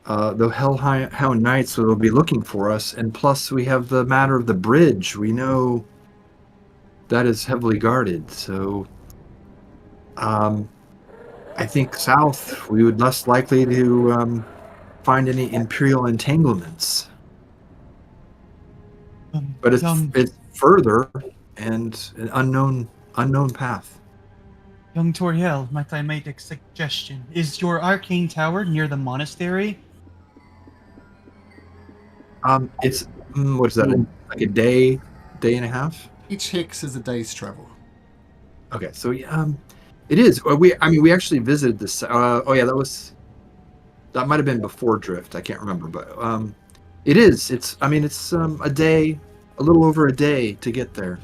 the Hellhound Knights who will be looking for us, and plus we have the matter of the bridge. We know that is heavily guarded, so I think south we would less likely to find any Imperial entanglements. But it's further and an unknown path. Young Toriel, might I make a suggestion? Is your arcane tower near the monastery? It's what is that? Like a day and a half? Each hex is a day's travel. Okay, so it is. We actually visited this. That might have been before Drift. I can't remember, but it is. It's a day, a little over a day to get there.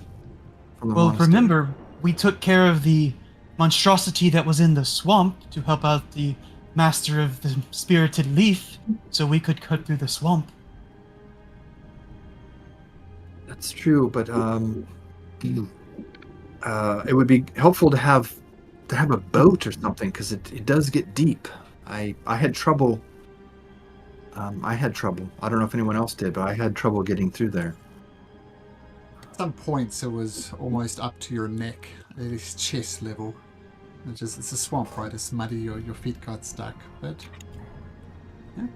From the monastery. Remember, we took care of the monstrosity that was in the swamp to help out the master of the spirited leaf, so we could cut through the swamp. That's true, but it would be helpful to have a boat or something because it does get deep. I had trouble. I don't know if anyone else did, but I had trouble getting through there. At some points it was almost up to your neck, at least chest level. It's a swamp, right? It's muddy, your feet got stuck, but yeah.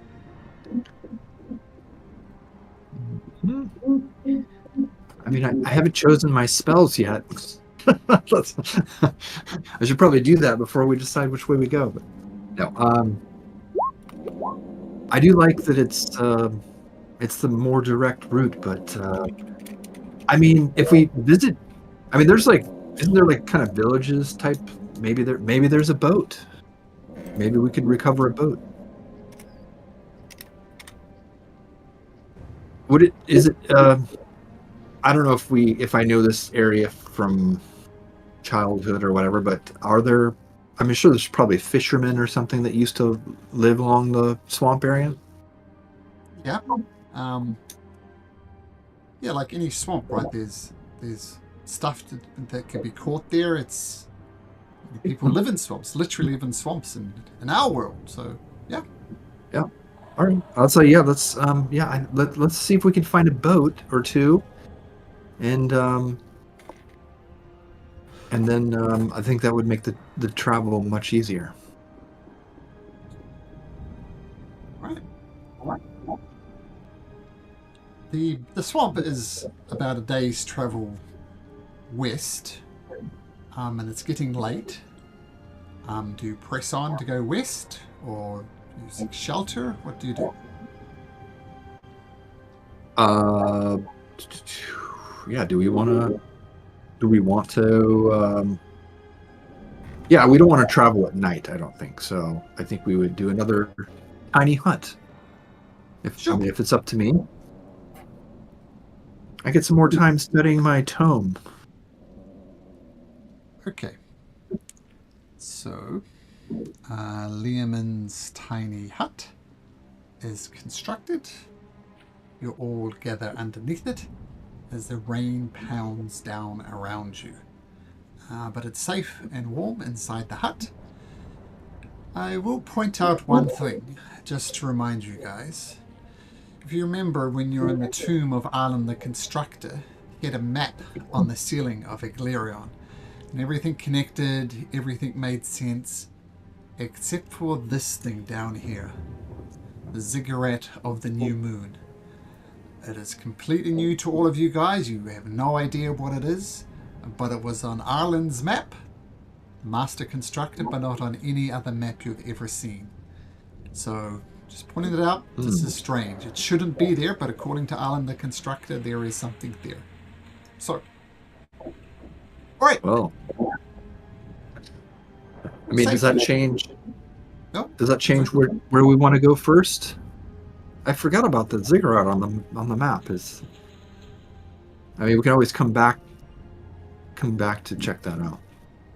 I mean, I haven't chosen my spells yet. I should probably do that before we decide which way we go. But no, I do like that it's the more direct route. But I mean, if we visit, I mean, isn't there like kind of villages type? Maybe there's a boat. Maybe we could recover a boat. I don't know if I know this area from childhood or whatever, but I'm sure there's probably fishermen or something that used to live along the swamp area. Yeah. Yeah, like any swamp, right? There's stuff that can be caught there. It's people live in swamps, literally live in swamps in our world. So yeah. All right. I'll say let's let's see if we can find a boat or two, and then I think that would make the travel much easier. Right. The swamp is about a day's travel west, and it's getting late. Do you press on to go west, or do you seek shelter? What do you do? Yeah. Do we want to? Yeah, we don't want to travel at night. I don't think so. I think we would do another tiny hut. Sure. If it's up to me, I get some more time studying my tome. Okay. So, Liamon's tiny hut is constructed. You all gather underneath it as the rain pounds down around you. But it's safe and warm inside the hut. I will point out one thing, just to remind you guys. If you remember when you're in the tomb of Arlen the Constructor, he had a map on the ceiling of Eglarion. And everything connected, everything made sense, except for this thing down here. The ziggurat of the new moon. It is completely new to all of you guys. You have no idea what it is, but it was on Arlen's map, Master Constructor, but not on any other map you've ever seen. So, just pointing it out, this is strange. It shouldn't be there, but according to Arlen the Constructor, there is something there. So, alright. Well, I mean, does that change? No. Does that change where we want to go first? I forgot about the ziggurat on the map. I mean, we can always come back to check that out.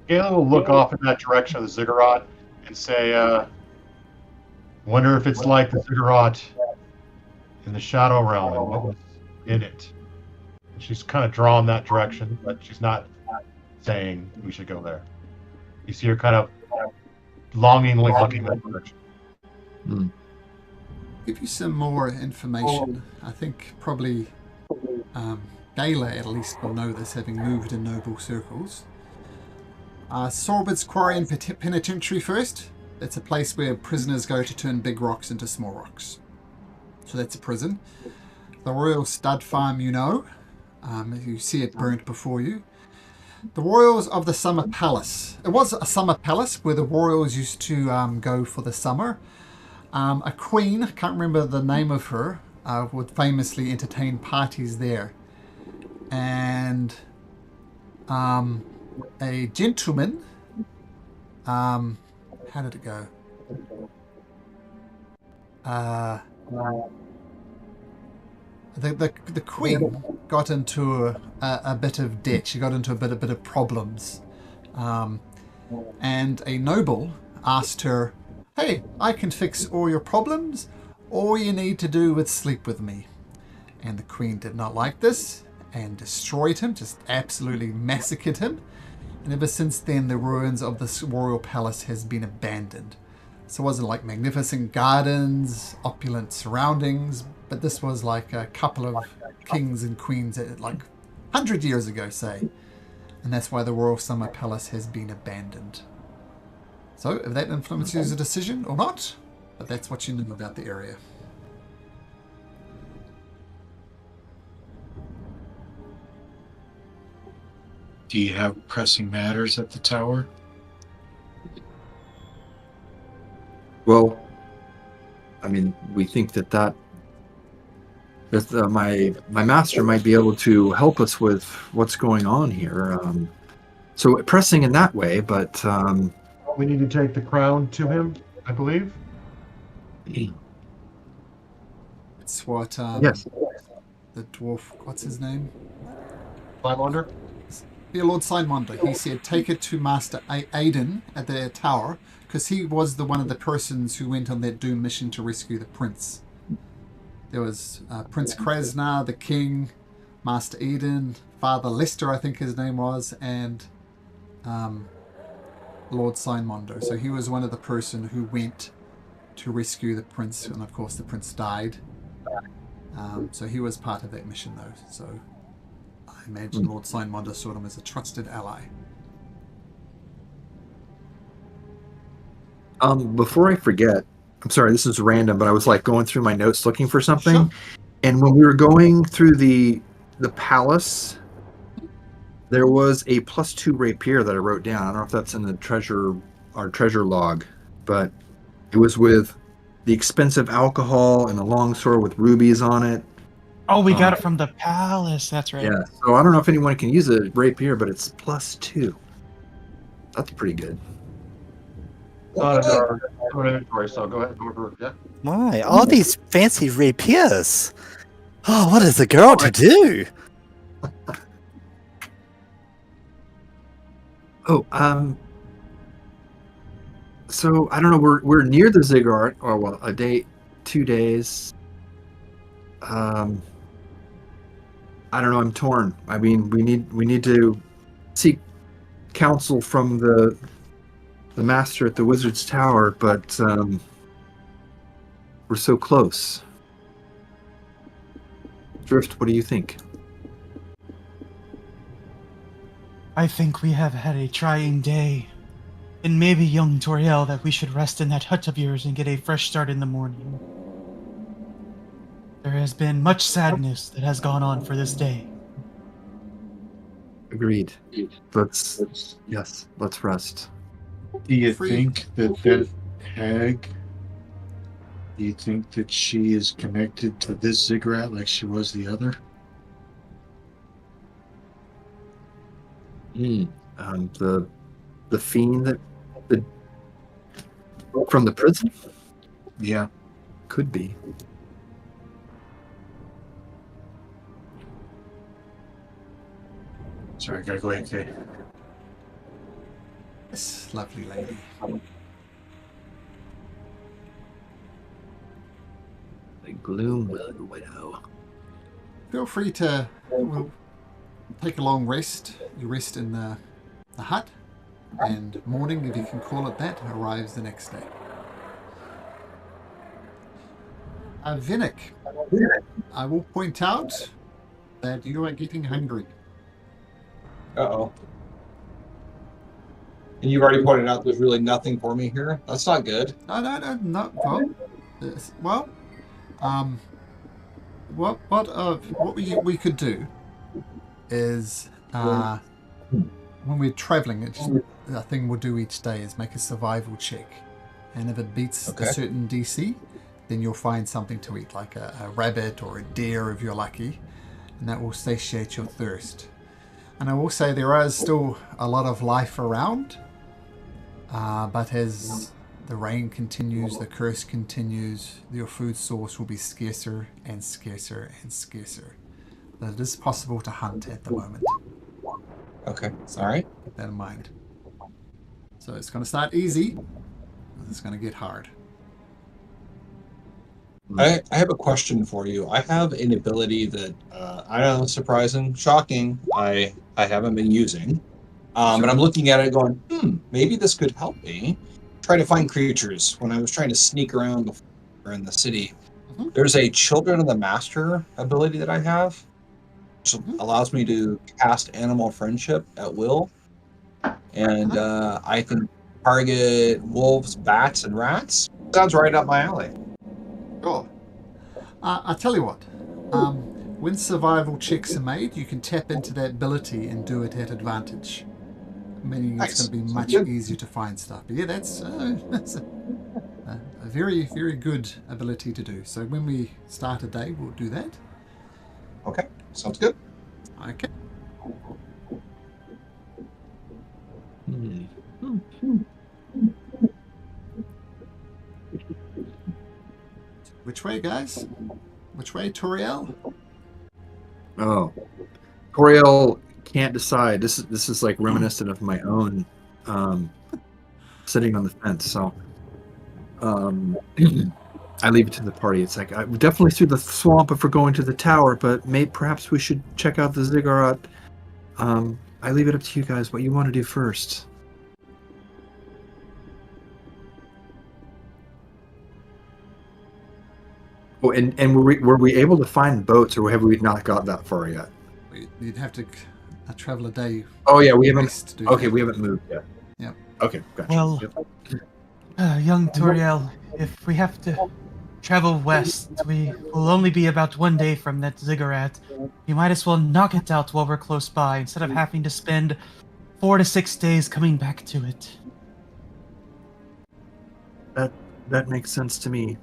Galen will look off in that direction of the ziggurat and say, wonder if it's like the ziggurat in the Shadow Realm and what was in it. And she's kind of drawn that direction, but she's not saying we should go there. You see her kind of longingly looking that direction. Give you some more information. I think probably Gala at least will know this, having moved in noble circles. Sorbit's Quarry and Penitentiary first. It's a place where prisoners go to turn big rocks into small rocks. So that's a prison. The Royal Stud Farm, you know. You see it burnt before you. The Royals of the Summer Palace. It was a summer palace where the royals used to go for the summer. A queen, I can't remember the name of her, would famously entertain parties there. And a gentleman, how did it go? The queen got into a bit of debt. She got into a bit of problems. And a noble asked her, "Hey, I can fix all your problems. All you need to do is sleep with me." And the queen did not like this and destroyed him, just absolutely massacred him. And ever since then, the ruins of this royal palace has been abandoned. So it wasn't like magnificent gardens, opulent surroundings, but this was like a couple of kings and queens like 100 years ago, say. And that's why the Royal Summer Palace has been abandoned. So, if that influences your decision or not, but that's what you know about the area. Do you have pressing matters at the tower? Well, I mean, we think that my master might be able to help us with what's going on here. So pressing in that way, but We need to take the crown to him, I believe. It's what yes, the dwarf, what's his name? Flylander? Yeah, Lord Signmonder. He said, take it to Master Aiden at the tower, because he was one of the persons who went on that doom mission to rescue the prince. There was Prince Krasnar, the king, Master Eden, Father Lester, I think his name was, and Lord Signmondo. So he was one of the person who went to rescue the prince, and of course the prince died. So he was part of that mission, though. So I imagine Lord Signmondo saw him as a trusted ally. Before I forget, I'm sorry, this is random, but I was like going through my notes looking for something, Sure. and when we were going through the palace, there was a +2 rapier that I wrote down. I don't know if that's in the treasure log, but it was with the expensive alcohol and a longsword with rubies on it. Oh, we got it from the palace. That's right. Yeah, so I don't know if anyone can use a rapier, but it's +2. That's pretty good. Not in our inventory, so go ahead. Go over. Yeah. My, all these fancy rapiers. Oh, what is a girl to do? Oh, so I don't know. We're near the ziggurat, or well, a day, 2 days. I don't know. I'm torn. I mean, we need to seek counsel from the master at the wizard's tower, but we're so close. Drift, what do you think? I think we have had a trying day. And maybe, young Toriel, that we should rest in that hut of yours and get a fresh start in the morning. There has been much sadness that has gone on for this day. Agreed. Let's rest. Do you Free. think that hag? Do you think that she is connected to this ziggurat like she was the other? The fiend that from the prison Yeah. could be. Sorry, I gotta go ahead, Kay. Yes, lovely lady. The Gloom Widow. Feel free to take a long rest. You rest in the hut, and morning, if you can call it that, arrives the next day. Vinnick, I will point out that you are getting hungry. Uh-oh. And you've already pointed out there's really nothing for me here. That's not good. No. What we could do is when we're traveling, the thing we'll do each day is make a survival check, and if it beats a certain DC, then you'll find something to eat, like a rabbit or a deer if you're lucky, and that will satiate your thirst. And I will say there is still a lot of life around, but as the rain continues, the curse continues, your food source will be scarcer and scarcer and scarcer. But it is possible to hunt at the moment. Okay. All right. Keep that in mind. So it's going to start easy, and it's going to get hard. I have a question for you. I have an ability that I know, surprising, shocking. I haven't been using, but I'm looking at it going, maybe this could help me try to find creatures. When I was trying to sneak around before in the city, there's a Children of the Master ability that I have, which allows me to cast Animal Friendship at will, and I can target wolves, bats, and rats. Sounds right up my alley. Sure. I'll tell you what. When survival checks are made, you can tap into that ability and do it at advantage. Meaning it's going to be much easier to find stuff. But yeah, that's a very, very good ability to do. So when we start a day, we'll do that. Okay, sounds good. Okay. Which way, guys? Which way, Toriel? Oh, Toriel can't decide. This is like reminiscent of my own sitting on the fence. So I leave it to the party. It's like we're definitely through the swamp if we're going to the tower, but perhaps we should check out the ziggurat. I leave it up to you guys what you want to do first. Oh, and were we able to find boats, or have we not got that far yet? You'd have to travel a day. Oh yeah, we haven't. west to do Okay, that. we haven't moved yet. Yep. Okay, gotcha. Well, Yep. young Toriel, if we have to travel west, we will only be about 1 day from that ziggurat. You might as well knock it out while we're close by, instead of having to spend 4 to 6 days coming back to it. That makes sense to me.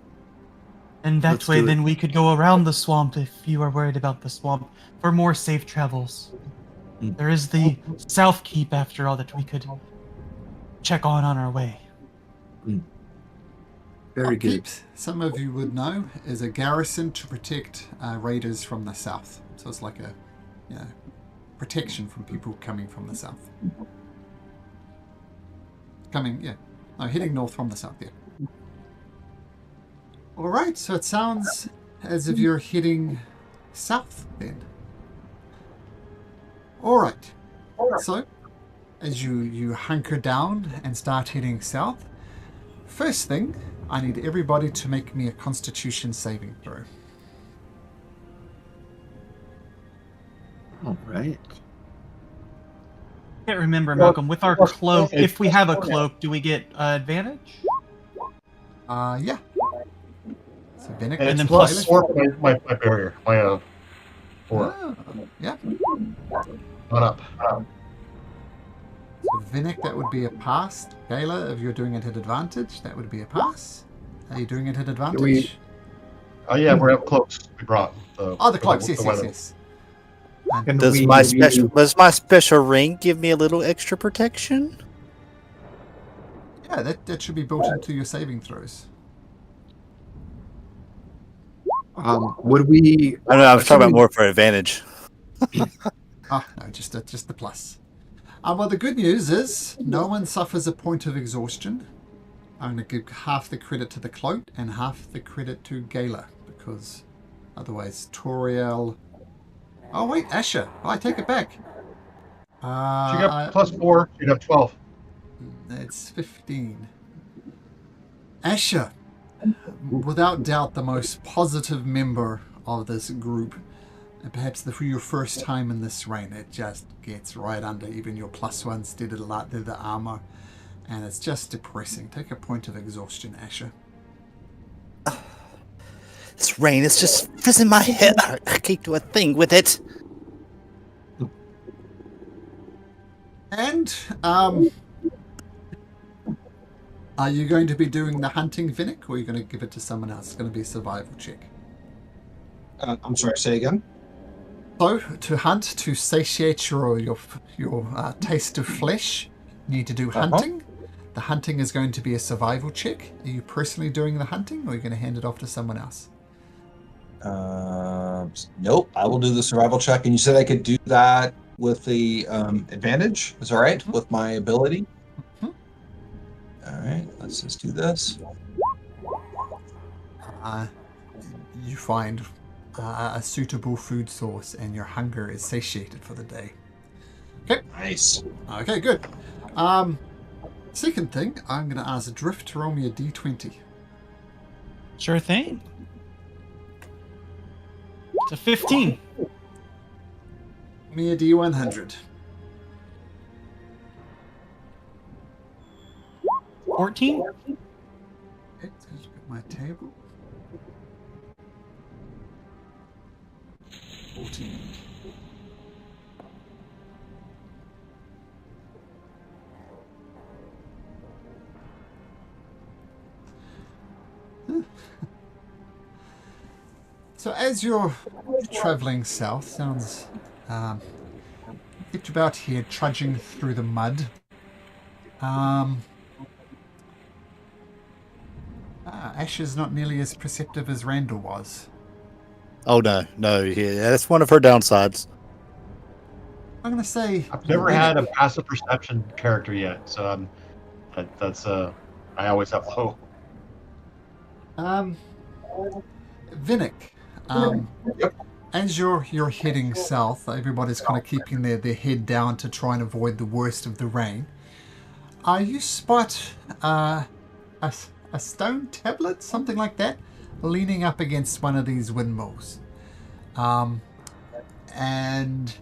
And that Let's way, do it. then we could go around the swamp if you are worried about the swamp for more safe travels. Mm. There is the South Keep, after all, that we could check on our way. Very good. Upkeep, some of you would know, is a garrison to protect raiders from the south. So it's like a protection from people coming from the south. Heading north from the south, yeah. Alright, so it sounds as if you're heading south then. Alright, so as you hunker down and start heading south, first thing, I need everybody to make me a Constitution saving throw. All right. I can't remember, Malcolm, with our cloak, if we have a cloak, do we get advantage? Yeah. So Vinnick, And then it's plus +4 for my barrier. My 4. Yeah. Not up. So Vinnick, that would be a pass. Gayla, if you're doing it at advantage, that would be a pass. Are you doing it at advantage? Oh yeah, we're up close. We brought the. Oh, the cloaks, yes, the yes, weather. yes. Does my special ring give me a little extra protection? Yeah, that should be built into your saving throws. Would we? I don't know. I was talking about more for advantage. Oh, no, just the plus. Well, the good news is no one suffers a point of exhaustion. I'm going to give half the credit to the cloak and half the credit to Gayla, because otherwise Toriel... Oh, wait, Asher. Oh, I take it back. She got +4. You'd have 12. It's 15. Asher, without doubt the most positive member of this group, and perhaps for your first time in this reign, it just gets right under even your +1s did the armor, and it's just depressing. Take a point of exhaustion, Asher. This rain is just fizzing my head. I can't do a thing with it. And are you going to be doing the hunting, Vinnick, or are you going to give it to someone else? It's going to be a survival check. I'm sorry, say again? So, to hunt, to satiate your taste of flesh, you need to do hunting. The hunting is going to be a survival check. Are you personally doing the hunting, or are you going to hand it off to someone else? Nope. I will do the survival check, and you said I could do that with the advantage. Is that right? With my ability. Mhm. All right. Let's just do this. You find a suitable food source, and your hunger is satiated for the day. Okay. Nice. Okay, good. Second thing, I'm going to ask Drift to roll me a d20. Sure thing. It's a 15. Me a d100. 14? Okay, let's just look at my table. 14. So as you're traveling south, sounds get about here trudging through the mud. Ash is not nearly as perceptive as Randall was. Oh no, yeah, that's one of her downsides. I'm gonna say I've never had a passive perception character yet, so that's I always have low. Vinnick, Yep. as you're heading south, everybody's kind of keeping their head down to try and avoid the worst of the rain. You spot a stone tablet, something like that, leaning up against one of these windmills. And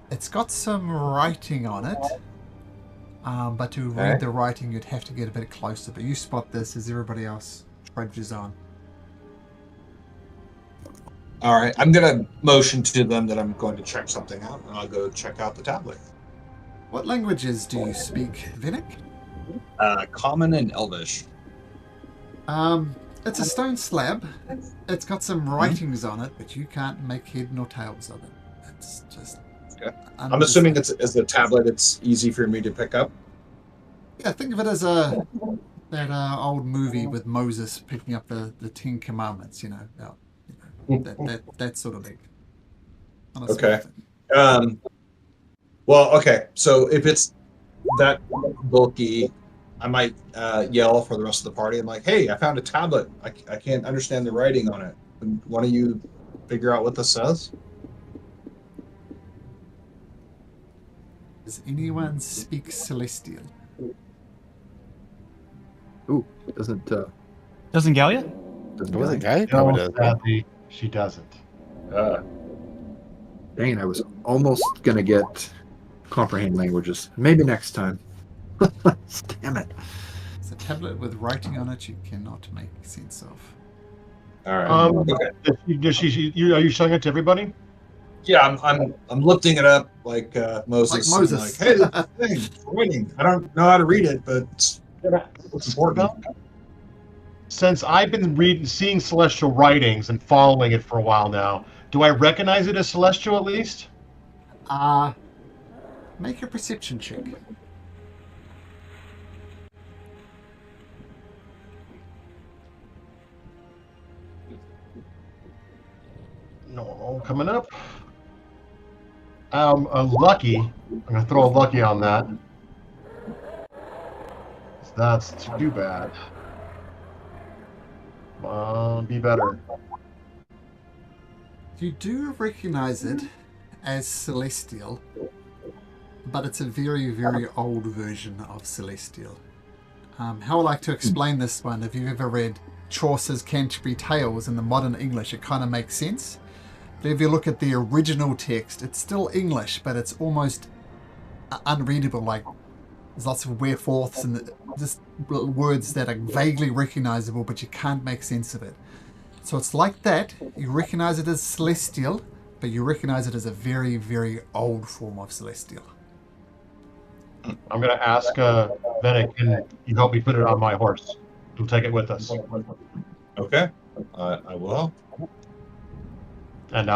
it's got some writing on it. But to read the writing, you'd have to get a bit closer. But you spot this as everybody else trudges on. All right, I'm gonna motion to them that I'm going to check something out, and I'll go check out the tablet. What languages do you speak, Vinnick? Common and Elvish. It's a stone slab. It's got some writings on it, but you can't make head nor tails of it. It's just... Okay. I'm assuming it's a tablet. It's easy for me to pick up. Yeah, think of it as that old movie with Moses picking up the Ten Commandments. That sort of thing. Okay. Well, okay. So if it's that bulky, I might yell for the rest of the party. I'm like, "Hey, I found a tablet. I can't understand the writing on it. One of you figure out what this says?" Does anyone speak Celestial? Ooh, doesn't Galia? Was it really? guy? No, sadly, she doesn't. Dang it, I was almost gonna get comprehend languages. Maybe next time. Damn it. It's a tablet with writing on it you cannot make sense of. All right. Okay. Are you showing it to everybody? Yeah, I'm lifting it up like Moses. Like Moses. Like, hey, this thing, writing. I don't know how to read it, but it's important. Since I've been seeing celestial writings and following it for a while now, do I recognize it as celestial at least? Make a perception check. No, coming up. Lucky. I'm gonna throw a lucky on that. That's too bad. Come on, be better. You do recognize it as Celestial, but it's a very, very old version of Celestial. How I like to explain this one, if you've ever read Chaucer's Canterbury Tales in the modern English, it kind of makes sense. But if you look at the original text, it's still English, but it's almost unreadable. Like, there's lots of wherefores and just words that are vaguely recognizable, but you can't make sense of it. So it's like that. You recognize it as Celestial, but you recognize it as a very, very old form of Celestial. I'm gonna ask Vinnick, can you help me put it on my horse? We'll take it with us. Okay, I will. And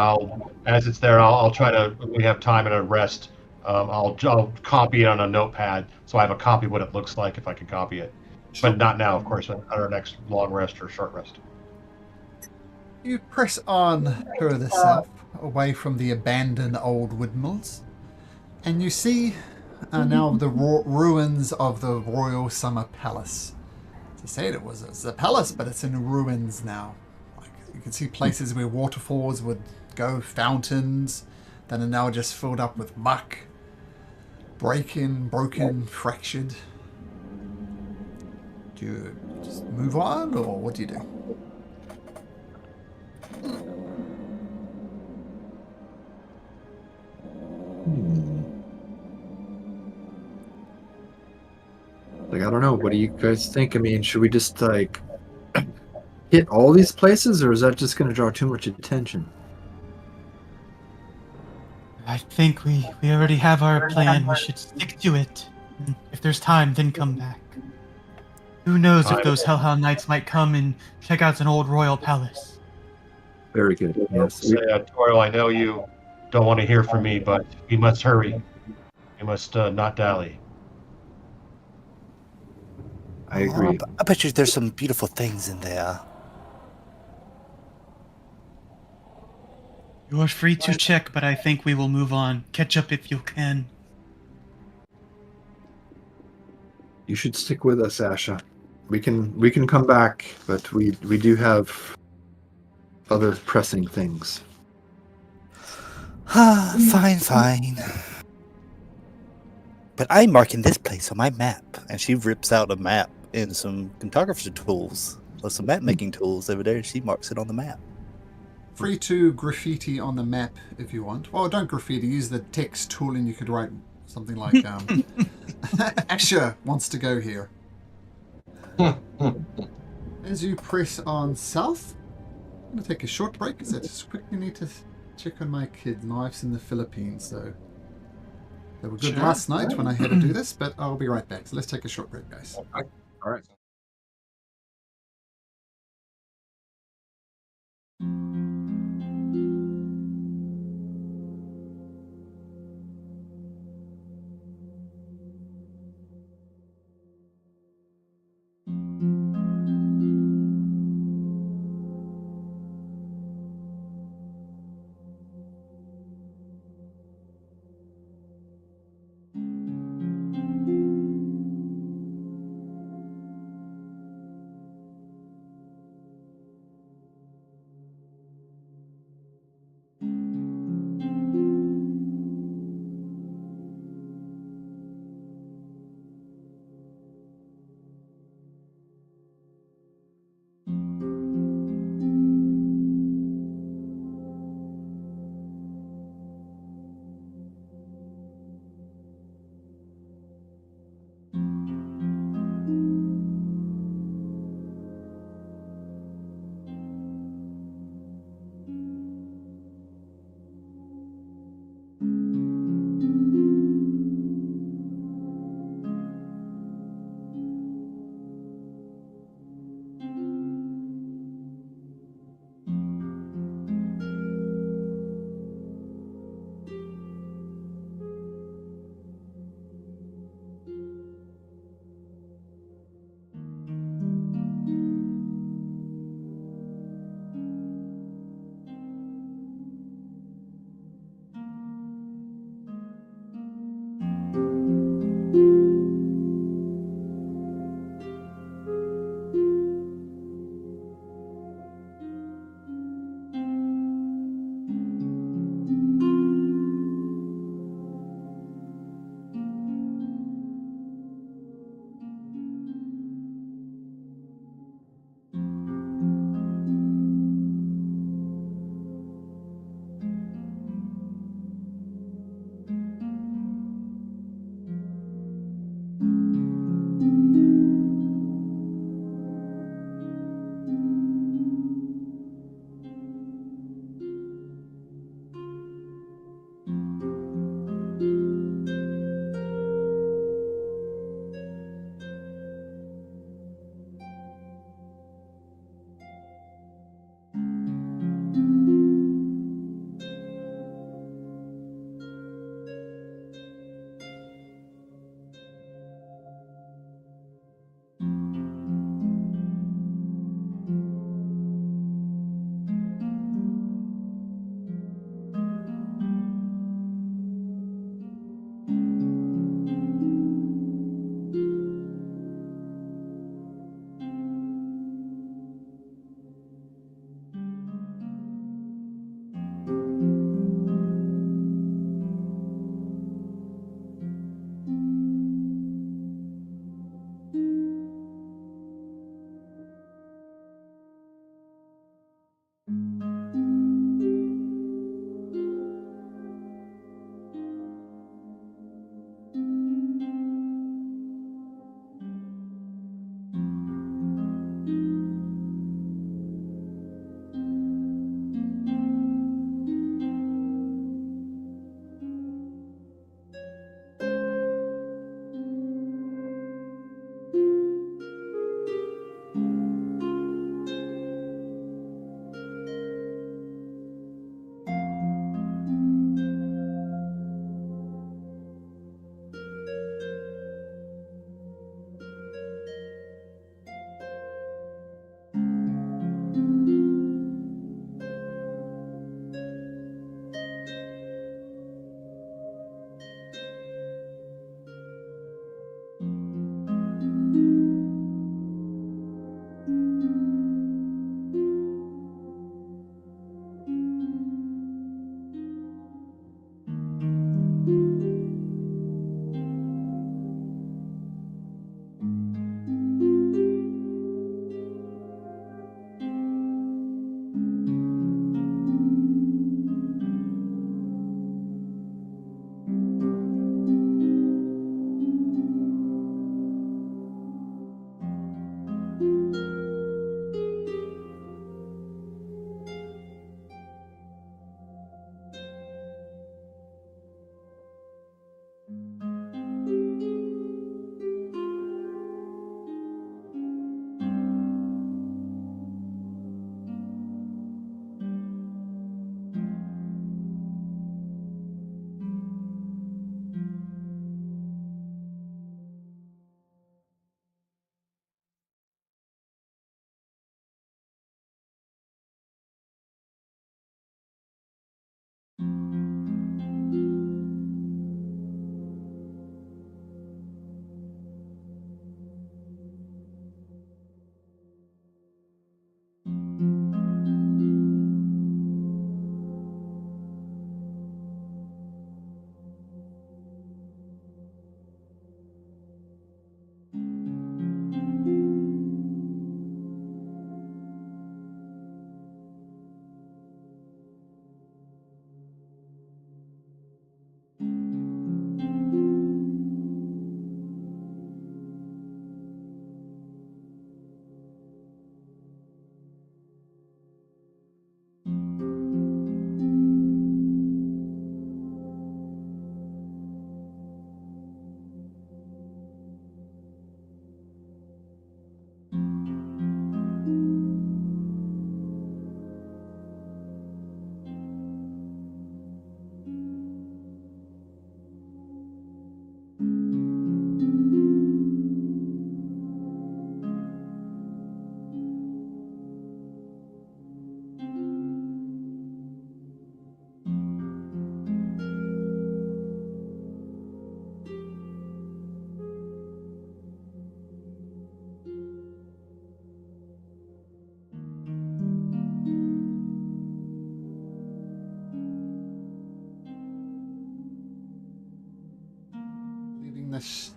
as it's there, I'll try to, when we have time and a rest, I'll copy it on a notepad so I have a copy of what it looks like if I can copy it. But not now, of course, at our next long rest or short rest. You press on further south, away from the abandoned old windmills, and you see now the ruins of the Royal Summer Palace. To say it was a palace, but it's in ruins now. Like, you can see places where waterfalls would go, fountains that are now just filled up with muck, broken, fractured. Do you just move on, or what do you do? Like, I don't know. What do you guys think? I mean, should we just like hit all these places, or is that just going to draw too much attention? I think we already have our plan. We should stick to it. If there's time, then come back. Who knows if those Hellhound Knights might come and check out an old royal palace. Very good. Yes. Toriel, I know you don't want to hear from me, but we must hurry. We must not dally. I agree. I bet you there's some beautiful things in there. You are free to check, but I think we will move on. Catch up if you can. You should stick with us, Asha. We can come back, but we do have other pressing things. Fine. But I'm marking this place on my map. And she rips out a map and some cartography tools, or some map making tools over there, and she marks it on the map. Free to graffiti on the map if you want. Well, don't graffiti. Use the text tool, and you could write something like, Asher wants to go here. As you press on south, I'm going to take a short break because I just quickly need to check on my kids. My wife's in the Philippines, so they were good last night when I had to do this, but I'll be right back. So let's take a short break, guys. All right.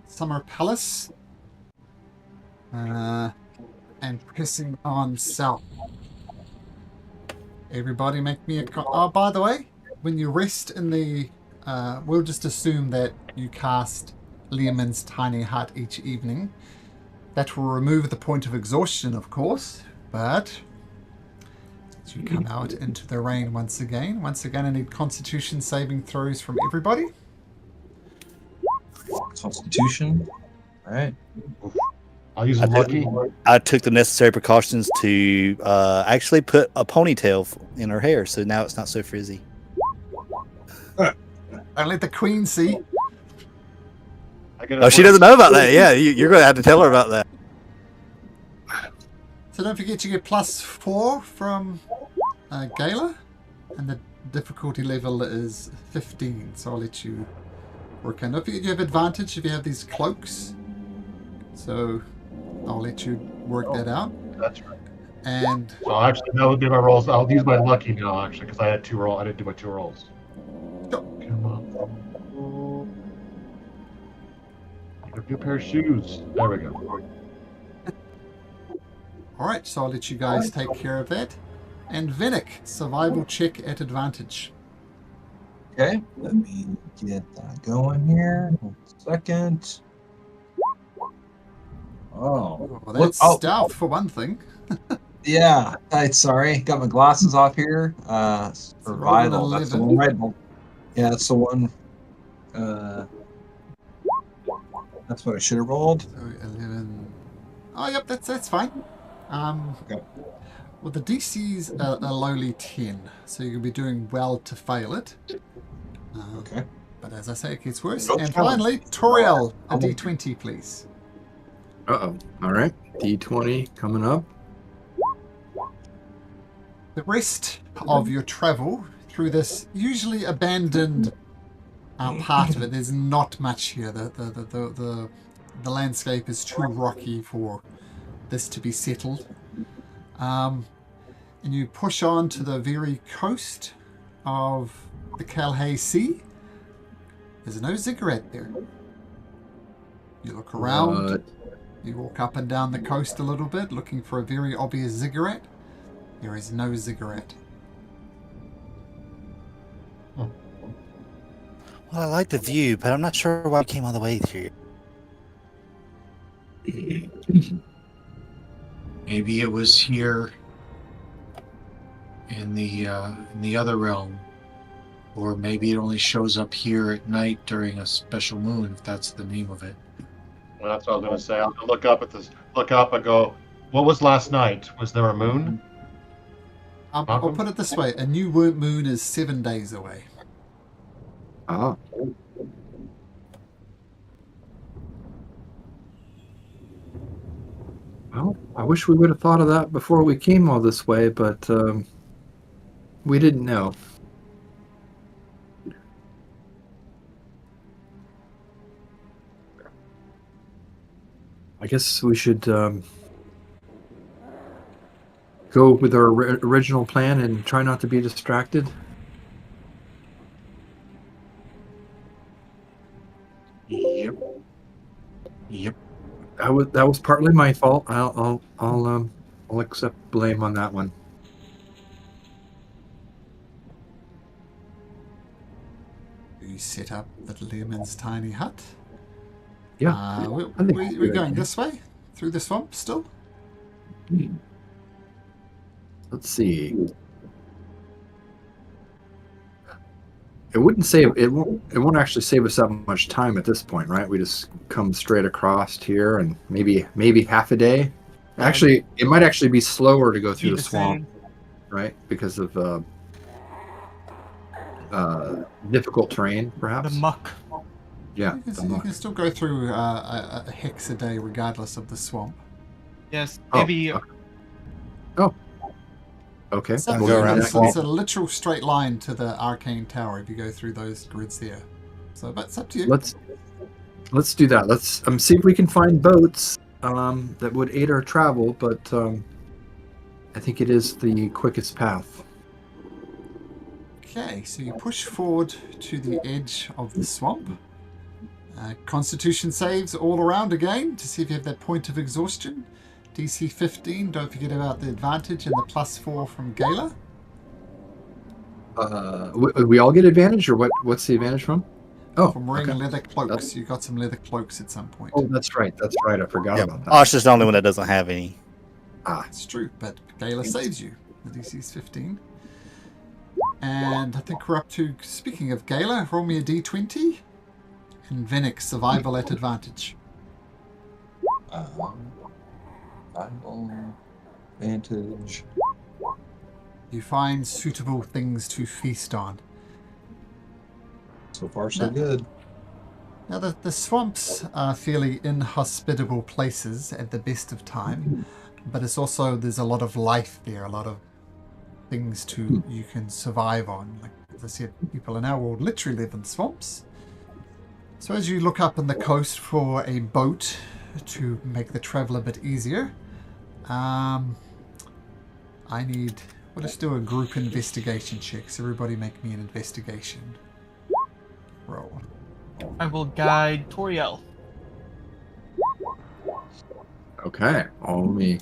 Summer Palace. And pressing on south. Everybody make me a... Oh, by the way, when you rest in the... we'll just assume that you cast Leomund's Tiny Hut each evening. That will remove the point of exhaustion, of course, but... as you come out into the rain once again, I need Constitution saving throws from everybody. Constitution. All right. I'll use lucky. I took the necessary precautions to actually put a ponytail in her hair, so now it's not so frizzy. Don't let the Queen see. Oh, she doesn't know about that. Yeah, you're going to have to tell her about that. So don't forget you get +4 from Gala, and the difficulty level is 15. So I'll let you work on. If you have advantage if you have these cloaks, so I'll let you work that out. That's right. And So actually, that would be my rolls. I'll use my lucky now, actually, because I had 2 rolls. I didn't do my 2 rolls. Come on. Get a new pair of shoes. There we go. Alright, so I'll let you guys take care of that. And Venick, survival check at advantage. Okay, let me get that going here. 1 second. Oh, Well, that's stealth for one thing. yeah. Sorry, got my glasses off here. Survival. That's the one. Right. Yeah, that's the one. That's what I should have rolled. So 11. Oh, yep, that's fine. Okay. Well, the DC's a lowly 10, so you'll be doing well to fail it. Okay. But as I say, it gets worse. Nope. And finally, Toriel, a D20, please. Uh-oh. All right. D20 coming up. The rest of your travel through this usually abandoned part of it, there's not much here. The landscape is too rocky for this to be settled. And you push on to the very coast of the Calhay Sea. There's no ziggurat there. You look around. You walk up and down the coast a little bit, looking for a very obvious ziggurat. There is no ziggurat. Well, I like the view, but I'm not sure why we came all the way here. Maybe it was here in the other realm, or maybe it only shows up here at night during a special moon, if that's the name of it. Well, that's what I was going to say. I'll look up at this. Look up and go. What was last night? Was there a moon? I'll put it this way: a new moon is 7 days away. Ah. Well, I wish we would have thought of that before we came all this way, but we didn't know. I guess we should go with our original plan and try not to be distracted. Yep. That was partly my fault. I'll accept blame on that one. You set up the Leomund's Tiny Hut. Yeah. We're going this way? Through the swamp still? Let's see. It wouldn't save it won't actually save us that much time at this point, right? We just come straight across here and maybe half a day. Actually, it might actually be slower to go through the swamp, right? Because of difficult terrain, perhaps. The muck. Yeah, You can still go through a hex a day regardless of the swamp. Yes, Oh, maybe. Okay. It's, Go around the it's swamp. a literal straight line to the arcane tower if you go through those grids there. So, but it's up to you. Let's do that. Let's see if we can find boats that would aid our travel, but I think it is the quickest path. Okay, so you push forward to the edge of the swamp. Constitution saves all around again to see if you have that point of exhaustion. DC 15. Don't forget about the advantage and the +4 from Gala. We all get advantage, or what? What's the advantage from? Oh, From wearing okay. leather cloaks. You got some leather cloaks at some point. Oh, that's right. That's right. I forgot Yep. about that. Osh is the only one that doesn't have any. It's true, but Gala saves you. The DC is 15. And I think we're up to, speaking of Gala, roll me a D20. And Venick, survival at advantage. Survival advantage. You find suitable things to feast on. So far, so good. Now, the swamps are fairly inhospitable places at the best of time, but it's also, there's a lot of life there, a lot of things you can survive on. Like, as I said, people in our world literally live in swamps. So as you look up on the coast for a boat to make the travel a bit easier, let's do a group investigation check. So everybody make me an investigation roll. I will guide Toriel. Okay. Oh, let me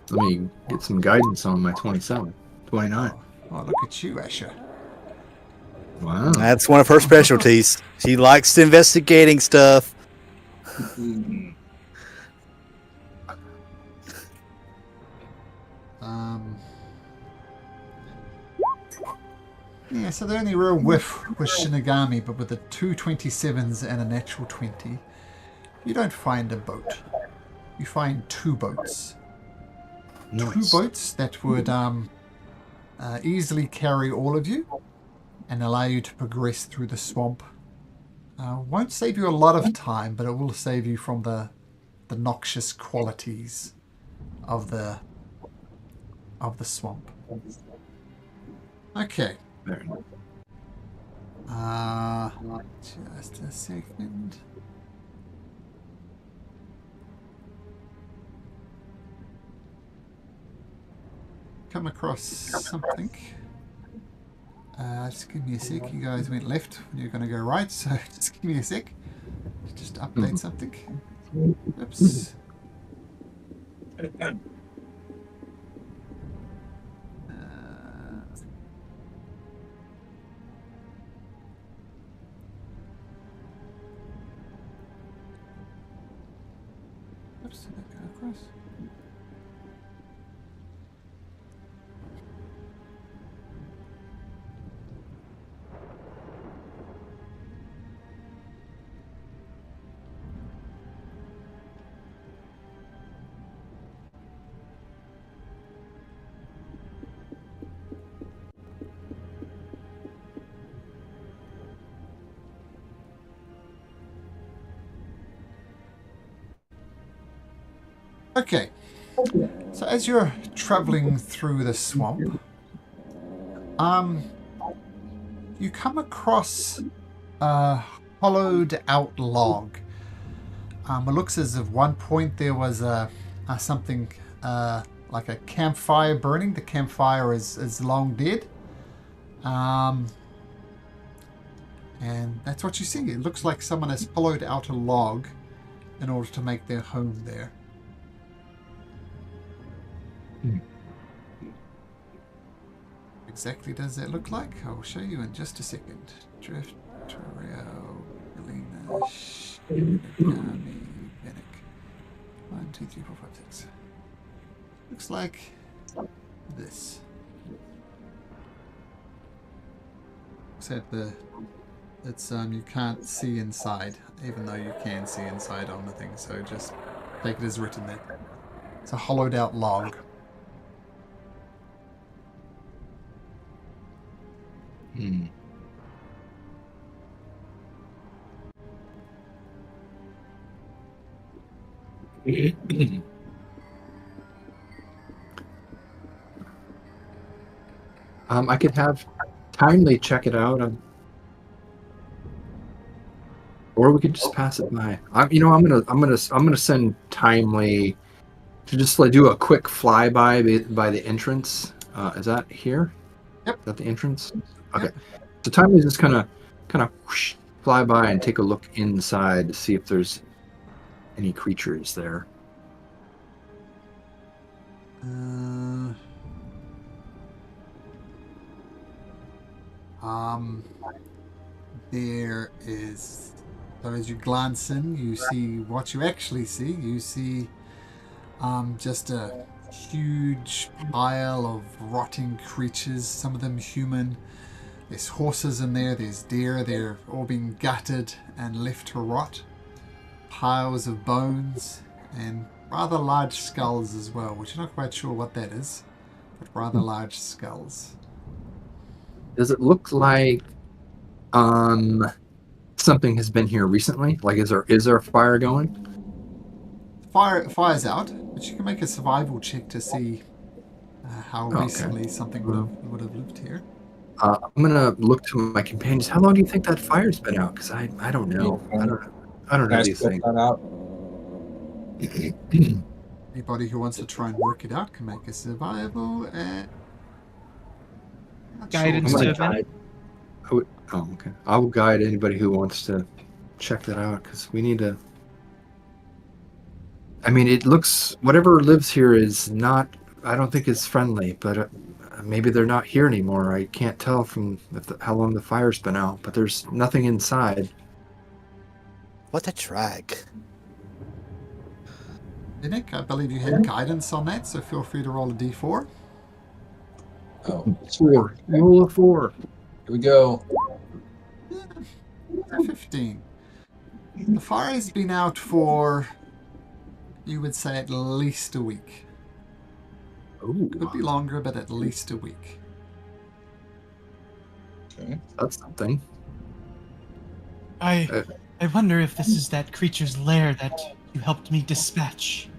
get some guidance on my 27, 29. Oh, look at you, Asher. Wow. That's one of her specialties. She likes investigating stuff. Yeah, so the only real whiff was Shinigami, but with the two 27s and a natural 20, you don't find a boat. You find two boats. Nice. Two boats that would easily carry all of you and allow you to progress through the swamp. Won't save you a lot of time, but it will save you from the noxious qualities of the swamp. Okay. Very nice. Just a second. Come across something. Just give me a sec. You guys went left when you're going to go right, so just give me a sec. Just update something. Oops. Oops, did that go across? Okay, so as you're traveling through the swamp, you come across a hollowed out log. It looks as if one point there was something like a campfire burning. The campfire is long dead. And that's what you see. It looks like someone has hollowed out a log in order to make their home there. Exactly does that look like? I'll show you in just a second. Drift, Toreo, Elena, Shinigami, Venick. 1, 2, 3, 4, 5, 6. Looks like this. Except it's you can't see inside, even though you can see inside on the thing. So just take it as written there. It's a hollowed out log. I could have Timely check it out, or we could just pass it by. I'm gonna send Timely to just like do a quick flyby by the entrance. Is that here? Yep. Is that the entrance? Okay. So Timely's just kind of fly by and take a look inside to see if there's any creatures there. There is. So as you glance in, you see what you actually see. You see just a huge pile of rotting creatures, some of them human. There's horses in there, there's deer, they're all being gutted and left to rot. Piles of bones and rather large skulls as well, which you're not quite sure what that is, but rather large skulls. Does it look like something has been here recently? Like, is there a fire going? Fire's out, but you can make a survival check to see how Okay. recently something would have lived here. I'm gonna look to my companions. How long do you think that fire's been out? Because I don't know. I don't know Guys, these put things. that out. Anybody who wants to try and work it out can make a survival and Guidance I'm to gonna event. guide. Okay. I will guide anybody who wants to check that out because we need to. I mean, it looks whatever lives here is not. I don't think it's friendly, but maybe they're not here anymore. I can't tell from how long the fire's been out, but there's nothing inside. What a drag. Nick, I believe you had guidance on that, so feel free to roll a d4. Oh, 4. Roll a 4. here we go. 15. The fire has been out for, you would say, at least a week. Ooh, Could be longer, but at least a week. Okay. that's something. I wonder if this is that creature's lair that you helped me dispatch.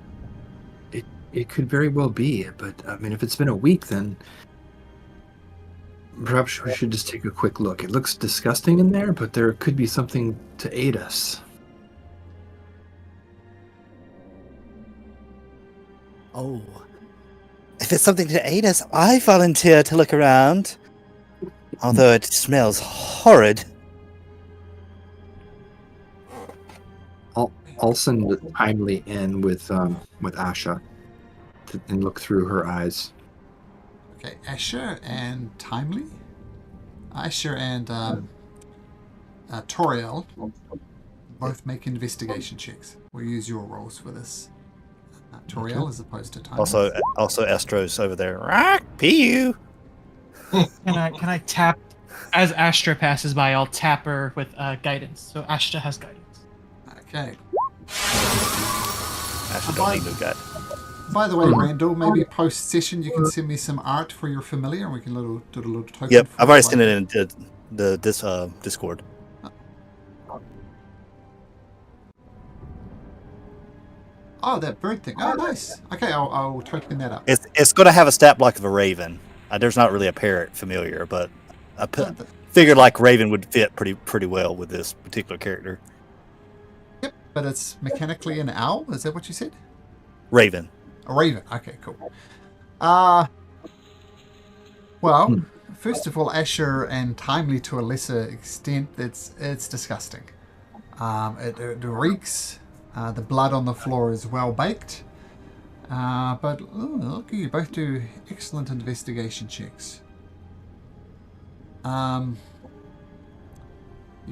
It could very well be, but I mean, if it's been a week, then perhaps we should just take a quick look. It looks disgusting in there, but there could be something to aid us. Oh. If it's something to aid us, I volunteer to look around. Although it smells horrid. I'll send Timely in with Asha and look through her eyes. Okay, Asher and Timely. Asher and Toriel both make investigation checks. We'll use your rolls for this. Toriel as opposed to Timely. Also Estro's over there. Rock, Pu. Can I tap as Astra passes by? I'll tap her with guidance. So Astra has guidance. Okay. Actually, don't need no guide. By the way, Randall, maybe post-session you can send me some art for your familiar, and we can do a little token. Yep, for I've it already like sent it into the Discord. Oh, that bird thing. Oh, nice. Okay, I'll token that up. It's going to have a stat block of a raven. There's not really a parrot familiar, but I figured like raven would fit pretty well with this particular character. Yep, but it's mechanically an owl. Is that what you said? Raven. A raven. Okay, cool. Well, first of all, Asher and Timely to a lesser extent, it's disgusting. It reeks. The blood on the floor is well baked. But look, you both do excellent investigation checks. You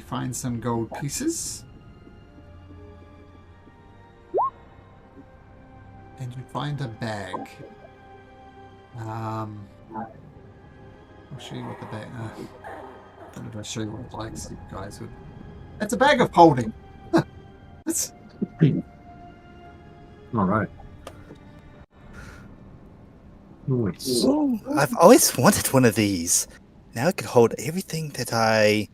find some gold pieces. And you find a bag. I'll show you what the bag. What did I show you what it like? So you guys would. It's a bag of holding. It's. All right. Ooh, I've always wanted one of these. Now it could hold everything that I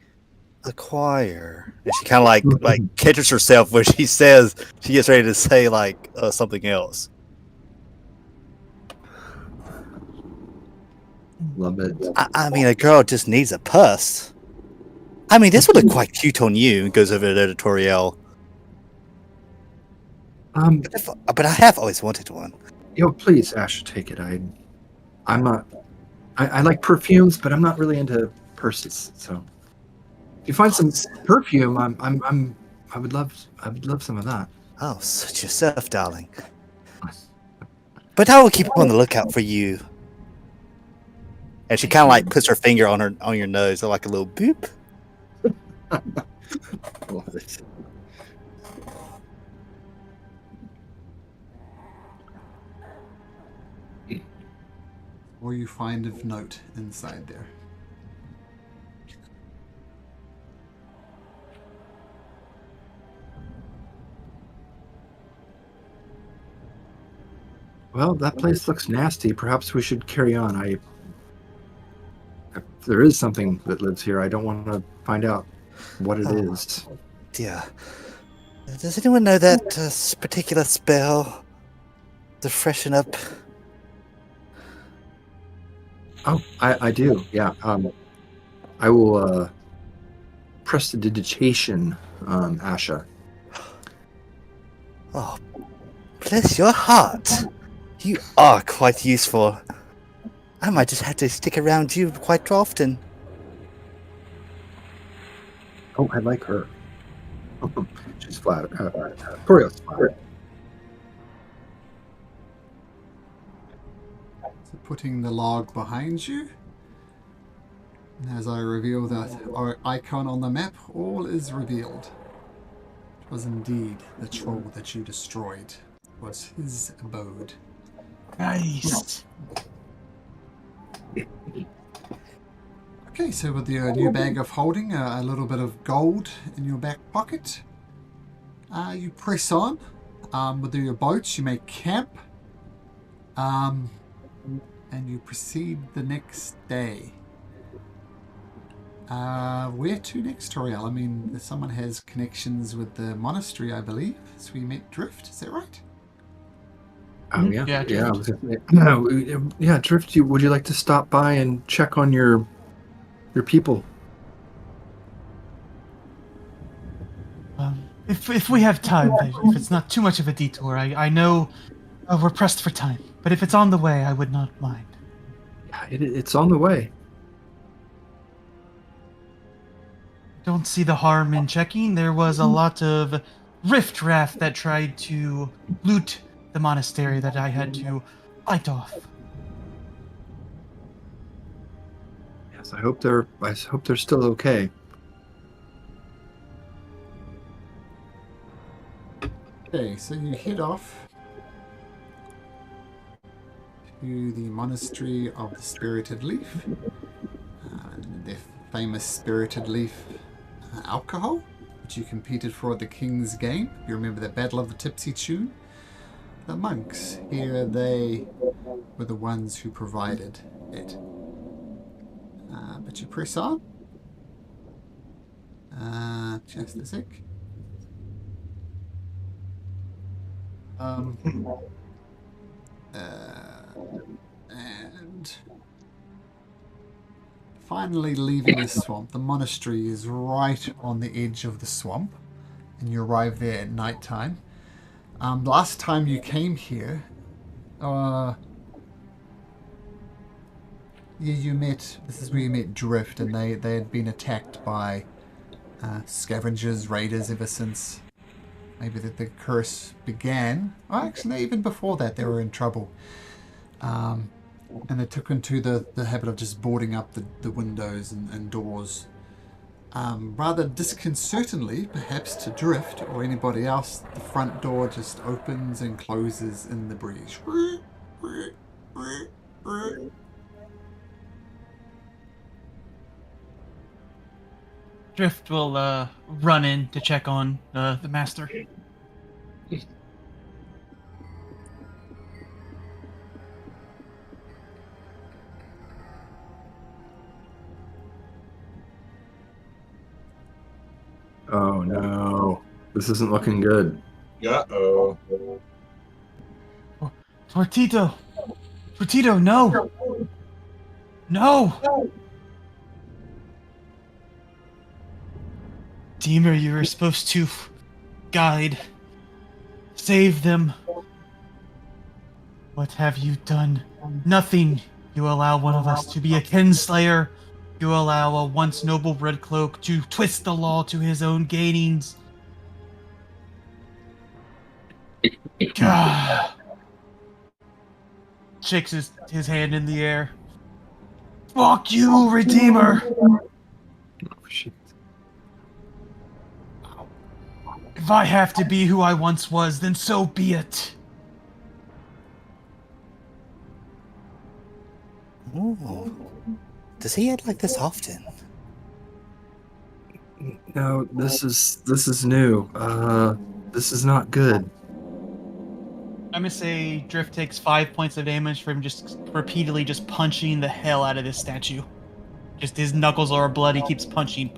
acquire. And she kind of like catches herself when she says she gets ready to say like something else. Love it. I mean, a girl just needs a purse. I mean, this would look quite cute on you. And goes over to editorial. But I have always wanted one. Please, Ash, take it. I'm not. I like perfumes, but I'm not really into purses. So, you find some perfume, I would love some of that. Oh, suit yourself, darling. But I will keep on the lookout for you. And she kind of like puts her finger on your nose, like a little boop. Love it. What you find of note inside there? Well, that place looks nasty. Perhaps we should carry on. If there is something that lives here, I don't want to find out what it is. Dear. Does anyone know that particular spell to freshen up? Oh, I do. Yeah. I will prestidigitation, Asha. Oh, bless your heart. You are quite useful. I might just have to stick around you quite often. Oh, I like her. She's flattered. Toriel's flattered. So putting the log behind you. And as I reveal that our icon on the map, all is revealed. It was indeed the troll that you destroyed. It was his abode. Nice. Okay, so with your new bag of holding, a little bit of gold in your back pocket, you press on. With your boats, you make camp, and you proceed the next day. Where to next, Toriel? I mean, someone has connections with the monastery, I believe. So we met Drift, is that right? Oh yeah, Yeah, yeah. Drift. Yeah, Drift. Would you like to stop by and check on your people? If we have time, if it's not too much of a detour, I know we're pressed for time. But if it's on the way, I would not mind. Yeah, it's on the way. Don't see the harm in checking. There was a lot of riffraff that tried to loot the monastery that I had to fight off. Yes, I hope they're still okay. Okay, so you head off to the monastery of the Spirited Leaf, the famous Spirited Leaf alcohol, which you competed for at the King's Game. You remember the Battle of the Tipsy Tune? The monks here, they were the ones who provided it. But you press on. Just a sec. And finally leaving the swamp. The monastery is right on the edge of the swamp, and you arrive there at night time. Last time you came here, you met. This is where you met Drift, and they had been attacked by scavengers, raiders ever since. Maybe the curse began. Oh, actually, even before that, they were in trouble. And they took into the habit of just boarding up the windows and doors. Rather disconcertingly, perhaps to Drift or anybody else, the front door just opens and closes in the breeze. Drift will run in to check on the master. Oh no, this isn't looking good. Uh-oh. Tortito, no, no. Deemer, you were supposed to guide, save them. What have you done? Nothing. You allow one of us to be a kinslayer. You allow a once noble red cloak to twist the law to his own gainings. God. Shakes his hand in the air. Fuck you, Redeemer! Oh, shit. If I have to be who I once was, then so be it. Ooh. Does he act like this often? No, this is new. This is not good. I'm gonna say Drift takes 5 points of damage from just repeatedly just punching the hell out of this statue. Just his knuckles are blood. He keeps punching.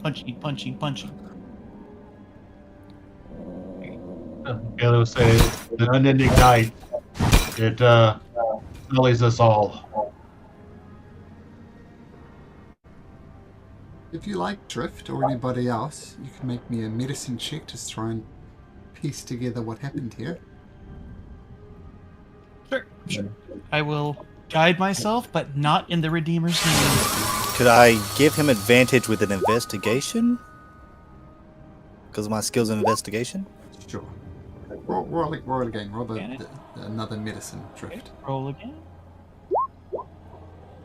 Galen would say, the unending night. It sullies us all. If you like Drift or anybody else, you can make me a medicine check to try and piece together what happened here. Sure. I will guide myself, but not in the Redeemer's name. Could I give him advantage with an investigation? Because of my skills in investigation? Sure. Roll again. Roll another medicine, Drift. Roll again.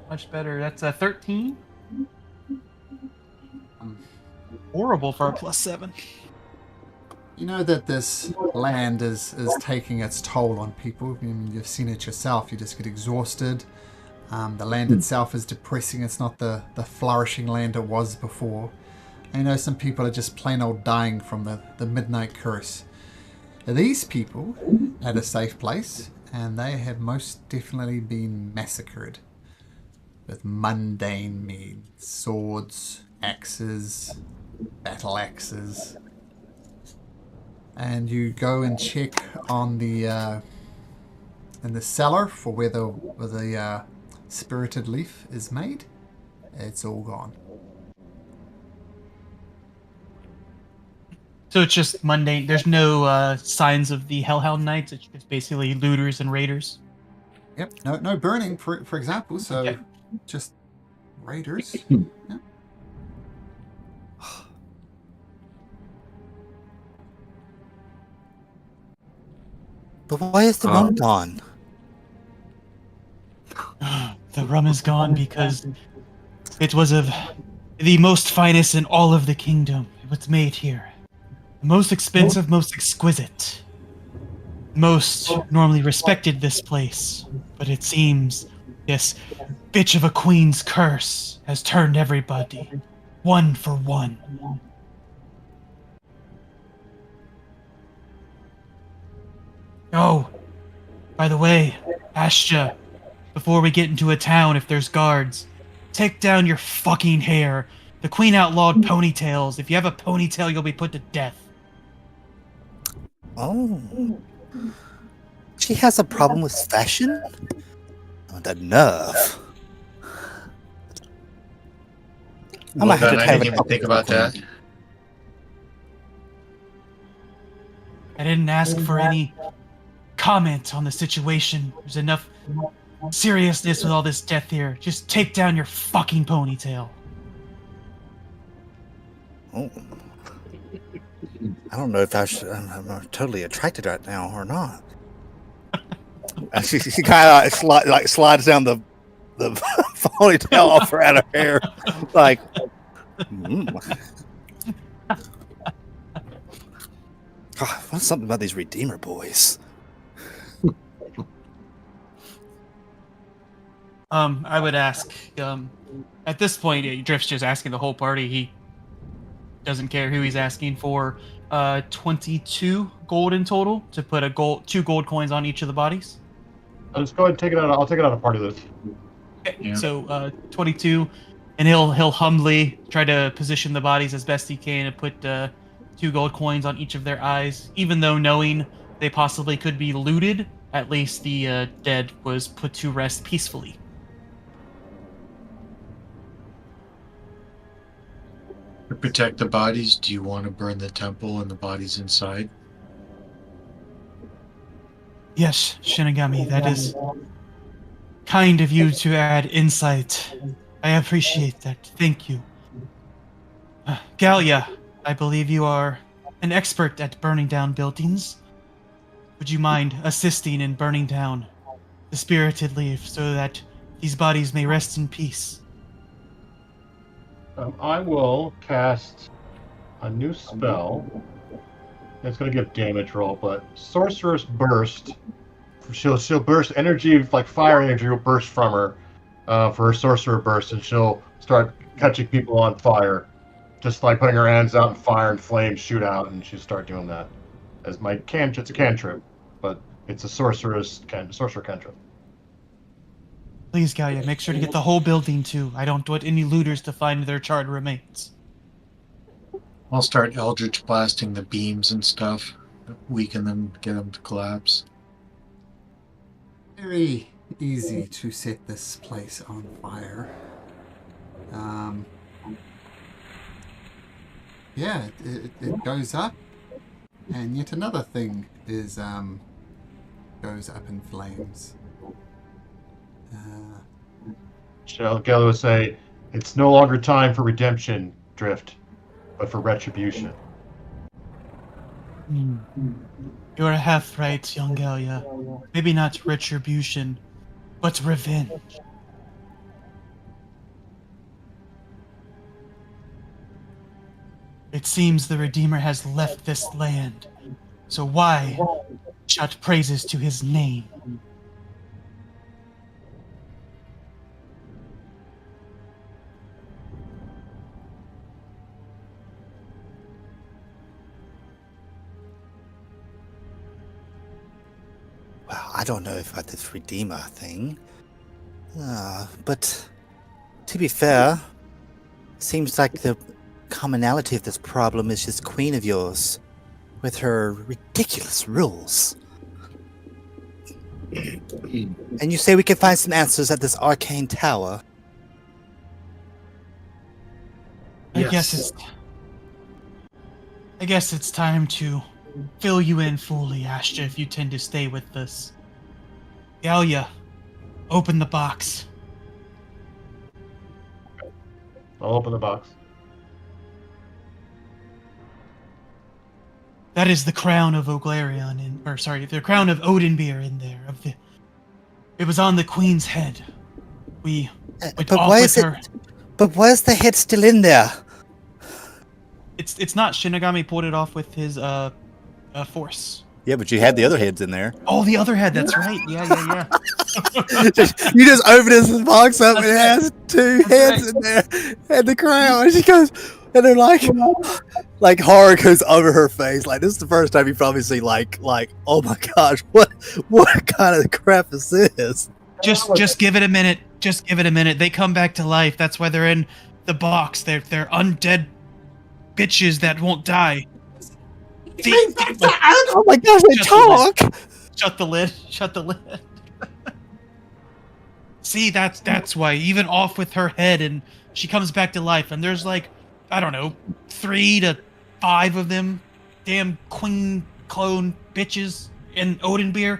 Much better. That's a 13. Horrible for a +7. You know that this land is taking its toll on people. I mean, you've seen it yourself. You just get exhausted. The land itself is depressing. It's not the flourishing land it was before. I know some people are just plain old dying from the midnight curse. These people at a safe place, and they have most definitely been massacred with mundane means: swords, axes, battle axes. And you go and check on the in the cellar for where the spirited leaf is made. It's all gone. So it's just mundane. There's no signs of the Hellhound Knights. It's basically looters and raiders. Yep. No burning, for example. So Okay. just raiders. Yeah. But why is the rum gone? The rum is gone because it was of the most finest in all of the kingdom. It was made here. The most expensive, most exquisite. Most normally respected this place. But it seems this bitch of a queen's curse has turned everybody. One for one. Oh, by the way, Astia, before we get into a town, if there's guards, take down your fucking hair. The queen outlawed ponytails. If you have a ponytail, you'll be put to death. Oh. She has a problem with fashion? Oh, the nerve. I might have to I have didn't even think about that. I didn't ask for any comment on the situation. There's enough seriousness with all this death here. Just take down your fucking ponytail. Oh. I don't know if I'm totally attracted right now or not. And she kind of like slides down the ponytail off her out of hair, like. God, what's something about these Redeemer boys? I would ask, at this point, Drift's just asking the whole party. He doesn't care who he's asking for. 22 gold in total to put 2 gold coins on each of the bodies. I'll just go ahead and take it out. I'll take it out of part of this. Okay, Yeah. so 22, and he'll humbly try to position the bodies as best he can and put 2 gold coins on each of their eyes, even though knowing they possibly could be looted. At least the dead was put to rest peacefully. To protect the bodies, do you want to burn the temple and the bodies inside? Yes, Shinigami, that is kind of you to add insight. I appreciate that. Thank you. Galia, I believe you are an expert at burning down buildings. Would you mind assisting in burning down the spirited leaf so that these bodies may rest in peace? I will cast a new spell. It's going to give damage roll, but Sorcerer's Burst. She'll burst energy, like fire energy will burst from her for her Sorcerer Burst, and she'll start catching people on fire. Just like putting her hands out and fire and flames shoot out, and she'll start doing that. As my it's a cantrip, but it's a sorcerer cantrip. Please, Galia, make sure to get the whole building too. I don't want any looters to find their charred remains. I'll start Eldritch blasting the beams and stuff, weaken them, get them to collapse. Very easy to set this place on fire. Yeah, it goes up, and yet another thing is goes up in flames. Gello would say, "It's no longer time for redemption, Drift, but for retribution." You are half right, young Galia. Maybe not retribution, but revenge. It seems the Redeemer has left this land, so why shout praises to his name? Well, I don't know about this Redeemer thing. But to be fair, seems like the commonality of this problem is this queen of yours with her ridiculous rules. And you say we can find some answers at this arcane tower? I guess it's time to fill you in fully, Astra, if you tend to stay with us. Galia, open the box. I'll open the box. That is the crown of Oglarion, the crown of Odenbeer in there. It was on the queen's head. We went off with her. But why is the head still in there? It's not. Shinigami pulled it off with his force. Yeah, but you had the other heads in there. Oh, the other head. That's right. Yeah. You just open this box up and it has two heads in there and the crown. And she goes, and they're like horror goes over her face. Like, this is the first time you probably see like, oh my gosh, what kind of crap is this? Just give it a minute. Just give it a minute. They come back to life. That's why they're in the box. They're undead bitches that won't die. Oh my gosh, they talk! Shut the lid. Shut the lid. See, that's why. Even off with her head, and she comes back to life, and there's like, I don't know, 3 to 5 of them. Damn queen clone bitches in Odenbeer.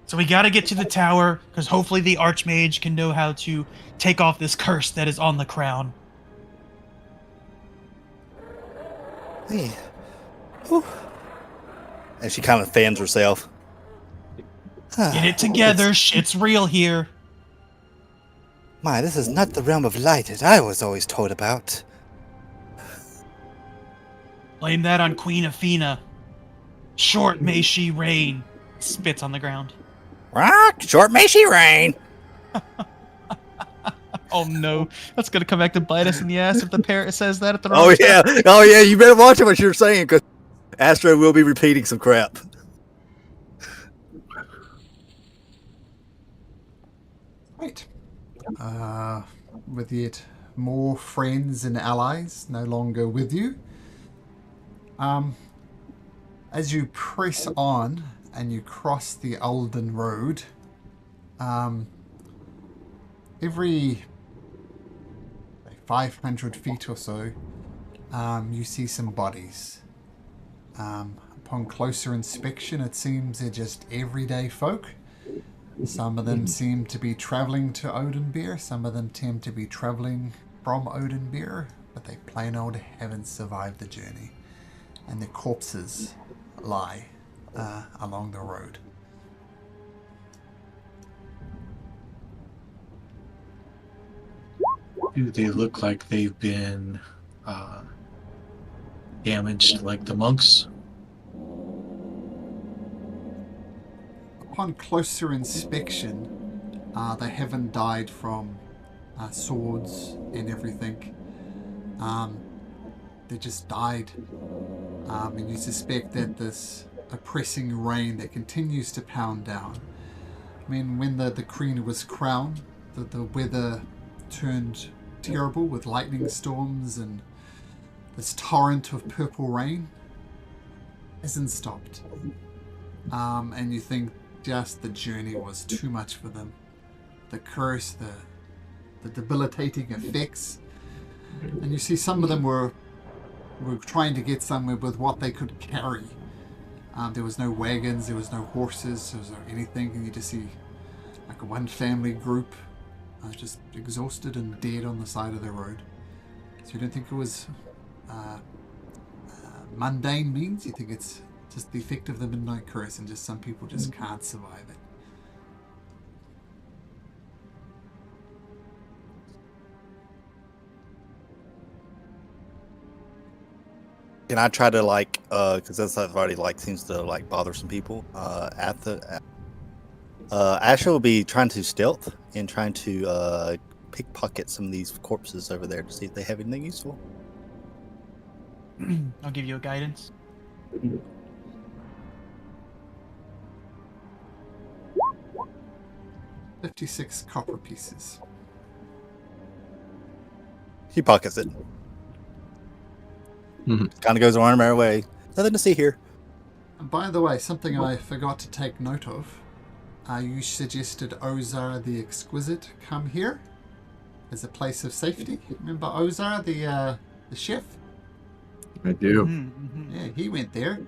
So we gotta get to the tower, because hopefully the Archmage can know how to take off this curse that is on the crown. Hey. Whew. And she kind of fans herself. Get it together, shit's real here. My, this is not the realm of light that I was always told about. Blame that on Queen Athena. Short may she reign. Spits on the ground. Rock, short may she reign. Oh no, that's gonna come back to bite us in the ass if the parrot says that at the wrong Oh yeah, you better watch what you're saying, because Astro will be repeating some crap. Right. With yet more friends and allies no longer with you, as you press on and you cross the Alden Road, every 500 feet or so, you see some bodies. Upon closer inspection, it seems they're just everyday folk. Some of them seem to be traveling to Odenbeer. Some of them seem to be traveling from Odenbeer, but they plain old haven't survived the journey. And their corpses lie along the road. Do they look like they've been damaged like the monks? Upon closer inspection, they haven't died from swords and everything. They just died. And you suspect that this oppressing rain that continues to pound down. I mean, when the queen was crowned, the weather turned terrible with lightning storms and this torrent of purple rain hasn't stopped. And you think just the journey was too much for them. The curse, the debilitating effects. And you see some of them were trying to get somewhere with what they could carry. There was no wagons, there was no horses, there was no anything. And you just see like one family group just exhausted and dead on the side of the road. So you don't think it was mundane means? You think it's just the effect of the midnight curse and just some people just can't survive it. Can I try to because that's already seems to bother some people. Asher will be trying to stealth and trying to pickpocket some of these corpses over there to see if they have anything useful. I'll give you a guidance. $56 copper pieces. He pockets it. Kind of goes on our way. Nothing to see here. And by the way, something I forgot to take note of. You suggested Ozar the Exquisite come here as a place of safety. Remember Ozar, the chef? I do. Yeah, he went there.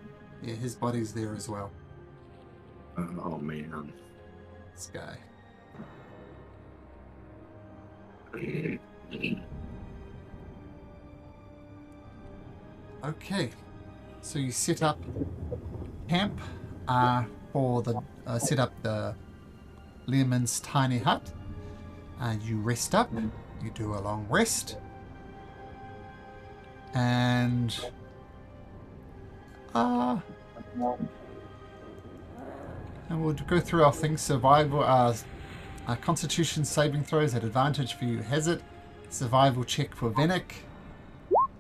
Yeah, his body's there as well. Oh man. This guy. Okay, so you set up camp for the set up the Learman's tiny hut. You rest up. You do a long rest, and we'll go through our things. Survival, Constitution saving throws at advantage for you has it. Survival check for Venick.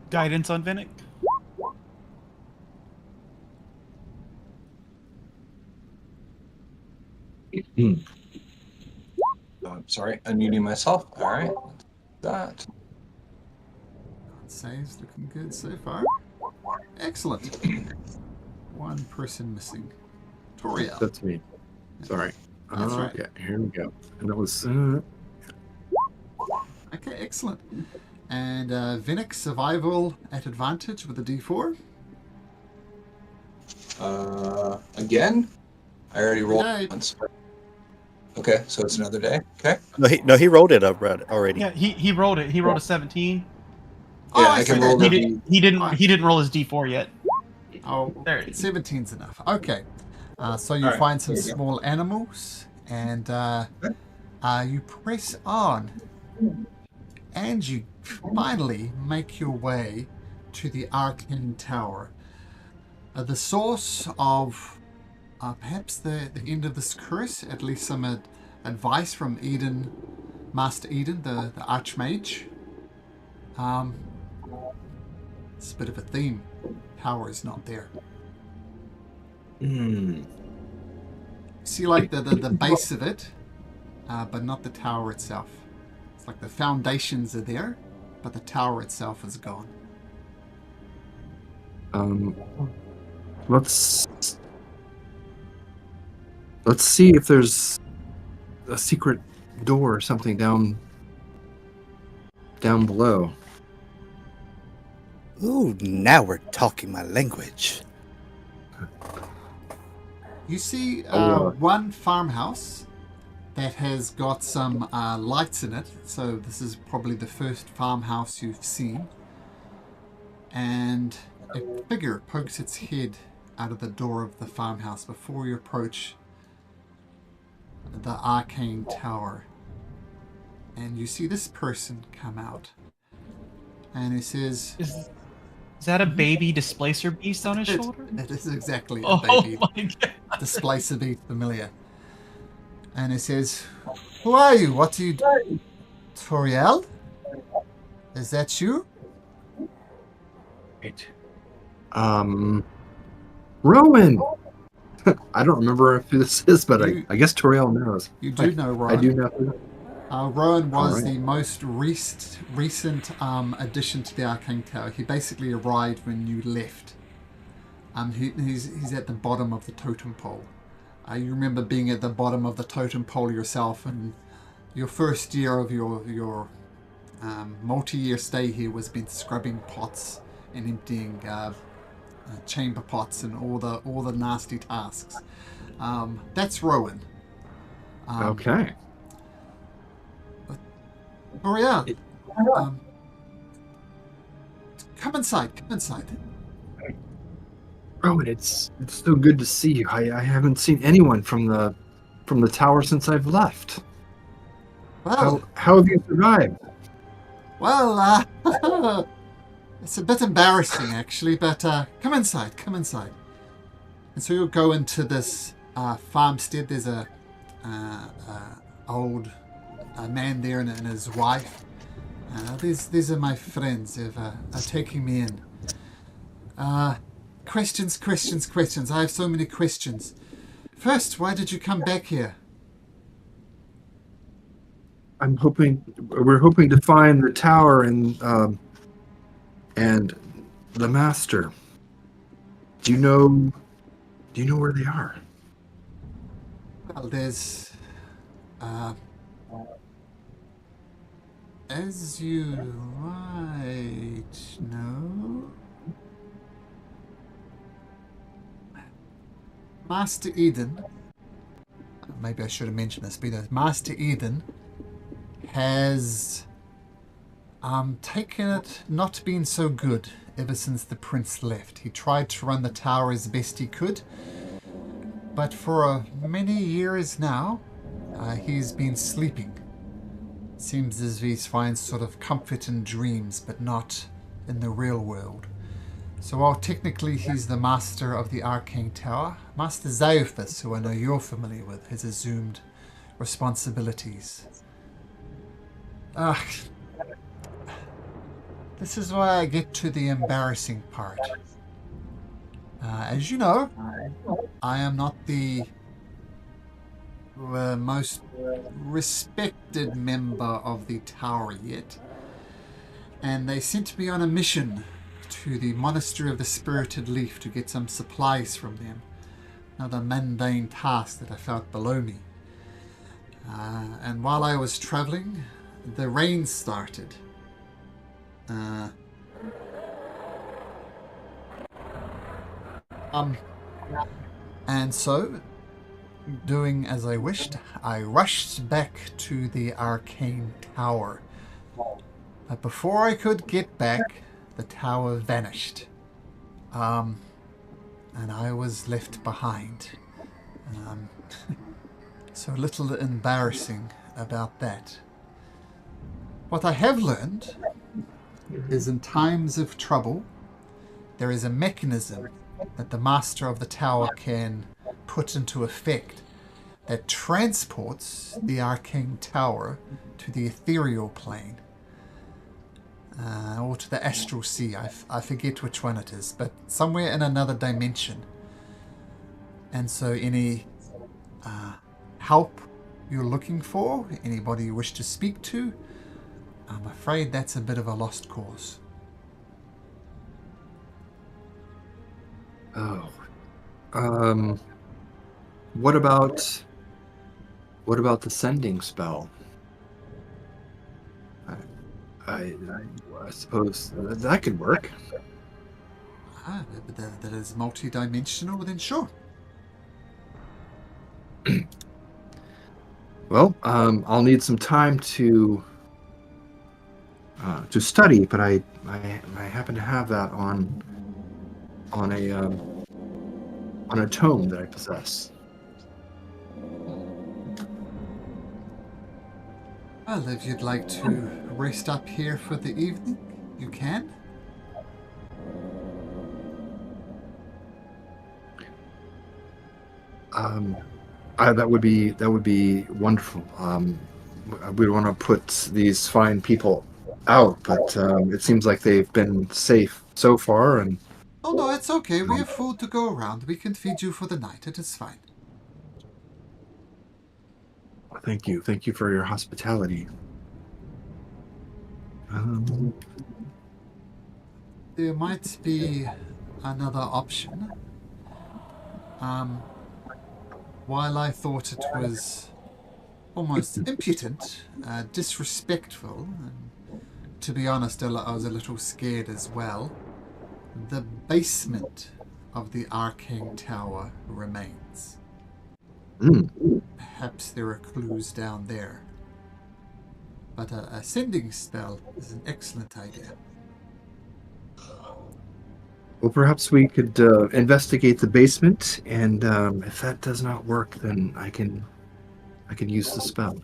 Guidance on Venick. Sorry, unmuting myself. All right. That. Saves looking good so far. Excellent. One person missing. Toriel. That's me. Sorry. That's right. Okay, here we go. And that was. Okay, excellent. And Venick survival at advantage with a D4. Again? I already rolled Day. once. Okay, so it's another day. Okay. No, he rolled it up already. Yeah, he rolled it. He rolled a 17. Oh, Yeah, I I can see roll that. the He didn't roll his D4 yet. Oh, There it is. 17's enough. Okay. So you All right, find some here we go. small animals, and you press on, and you finally make your way to the Arcane Tower. The source of perhaps the end of this curse, at least some advice from Eden, Master Eden, the Archmage. It's a bit of a theme. Power is not there. See, like the base of it, but not the tower itself. It's like the foundations are there, but the tower itself is gone. Let's see if there's a secret door or something down below. Ooh, now we're talking my language. You see Oh, one farmhouse that has got some lights in it. So this is probably the first farmhouse you've seen. And a figure pokes its head out of the door of the farmhouse before you approach the arcane tower. And you see this person come out. And he says... Is that a baby displacer beast on his shoulder? It is exactly a Oh baby my god. displacer beast familiar. And he says, "Who are you? What do you do? Toriel? Is that you?" Right. Rowan. I don't remember who this is, but I guess Toriel knows. You do know Rowan. I do know. Rowan was Alright. the most recent addition to the Arcane Tower. He basically arrived when you left. He's at the bottom of the totem pole. You remember being at the bottom of the totem pole yourself, and your first year of your multi-year stay here was been scrubbing pots and emptying chamber pots and all the nasty tasks. That's Rowan. Okay. Boreal, come inside. Rowan, it's so good to see you. I haven't seen anyone from the tower since I've left. Well, How have you survived? well, it's a bit embarrassing actually, but come inside. And so you'll go into this farmstead. There's a old man there and his wife. These are my friends. They're taking me in. Questions. I have so many questions. First, why did you come back here? We're hoping to find the tower and the master. Do you know where they are? Well, there's as you might know, Master Eden, maybe I should have mentioned this, but Master Eden has taken it not been so good ever since the prince left. He tried to run the tower as best he could, but for many years now, he's been sleeping. Seems as if he finds sort of comfort in dreams, but not in the real world. So while technically he's the master of the Arcane Tower, Master Xaophas, who I know you're familiar with, has assumed responsibilities. This is why I get to the embarrassing part. As you know, I am not the most respected member of the tower yet, and they sent me on a mission to the Monastery of the Spirited Leaf to get some supplies from them. Another mundane task that I felt below me. And while I was traveling, the rain started. And so, doing as I wished, I rushed back to the Arcane Tower. But before I could get back, the tower vanished. And I was left behind. So a little embarrassing about that. What I have learned is in times of trouble, there is a mechanism that the master of the tower can put into effect that transports the arcane tower to the ethereal plane. Or to the astral sea. I forget which one it is, but somewhere in another dimension. And so any help you're looking for, anybody you wish to speak to, I'm afraid that's a bit of a lost cause. Oh. What about the sending spell? I suppose that could work. That is multi-dimensional, then sure. Well, I'll need some time to study, but I happen to have that on a tome that I possess. Well, if you'd like to rest up here for the evening, you can. That would be wonderful. We want to put these fine people out, but it seems like they've been safe so far. And Oh no, it's okay. We have food to go around. We can feed you for the night. It is fine. thank you for your hospitality. There might be another option. While I thought it was almost impudent, disrespectful, and to be honest, I was a little scared as well, the basement of the Arcane Tower remains. Perhaps there are clues down there. But a sending spell is an excellent idea. Well, perhaps we could investigate the basement, and if that does not work, then I can use the spell.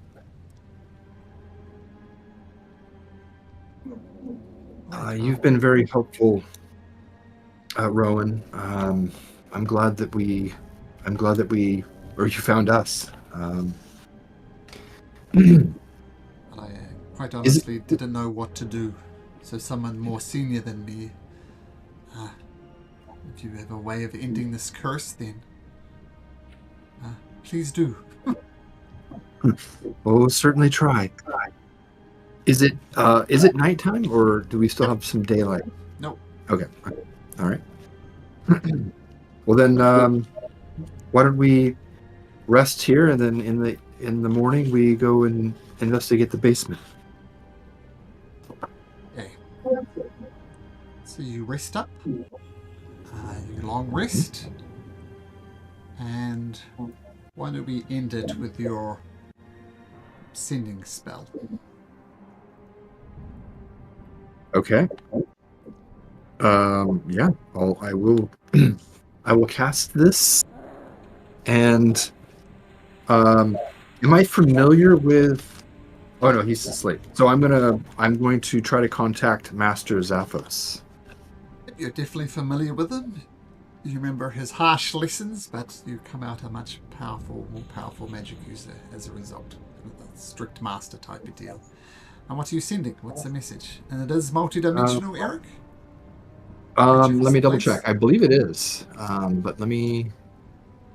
You've been very helpful, Rowan. I'm glad that we, or you found us. I quite honestly didn't know what to do. So someone more senior than me, if you have a way of ending this curse, then please do. We'll certainly try. Is it nighttime, or do we still have some daylight? Nope. Okay. All right. Well then, why don't we rest here, and then in the morning we go and investigate the basement. Okay. So you rest up. You long rest. And why don't we end it with your sending spell? Okay. Yeah. I will. I will cast this. And am I familiar with? Oh no, he's asleep. So I'm going to try to contact Master Zaphos. You're definitely familiar with him. You remember his harsh lessons, but you come out a much more powerful magic user as a result. A strict master type of deal. And what are you sending? What's the message? And it is multidimensional, Eric? Let me double check. I believe it is. But let me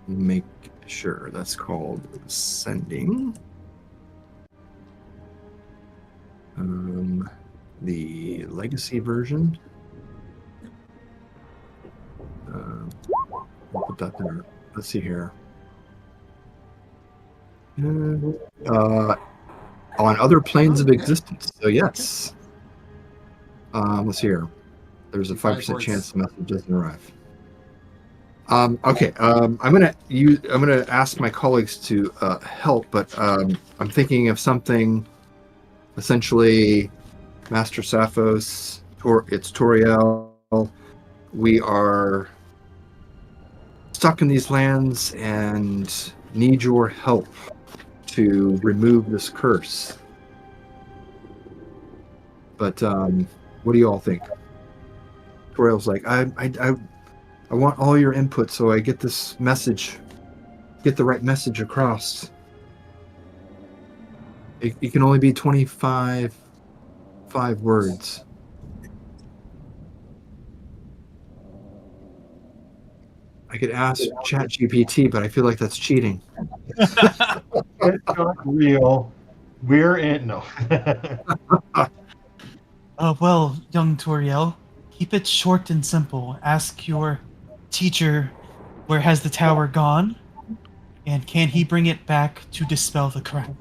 make sure. That's called sending. The legacy version. I'll put that there. Let's see here. On other planes of existence. So yes. Let's see here. There's a 5% chance the message doesn't arrive. Okay. I'm gonna ask my colleagues to help, but I'm thinking of something. Essentially, Master Zaphos, it's Toriel. We are stuck in these lands and need your help to remove this curse. But what do you all think? Toriel's like, I want all your input so I get this message, get the right message across. It can only be 25 words. I could ask ChatGPT, but I feel like that's cheating. It's not real. We're in. No. Well, young Toriel, keep it short and simple. Ask your teacher where has the tower gone, and can he bring it back to dispel the crown?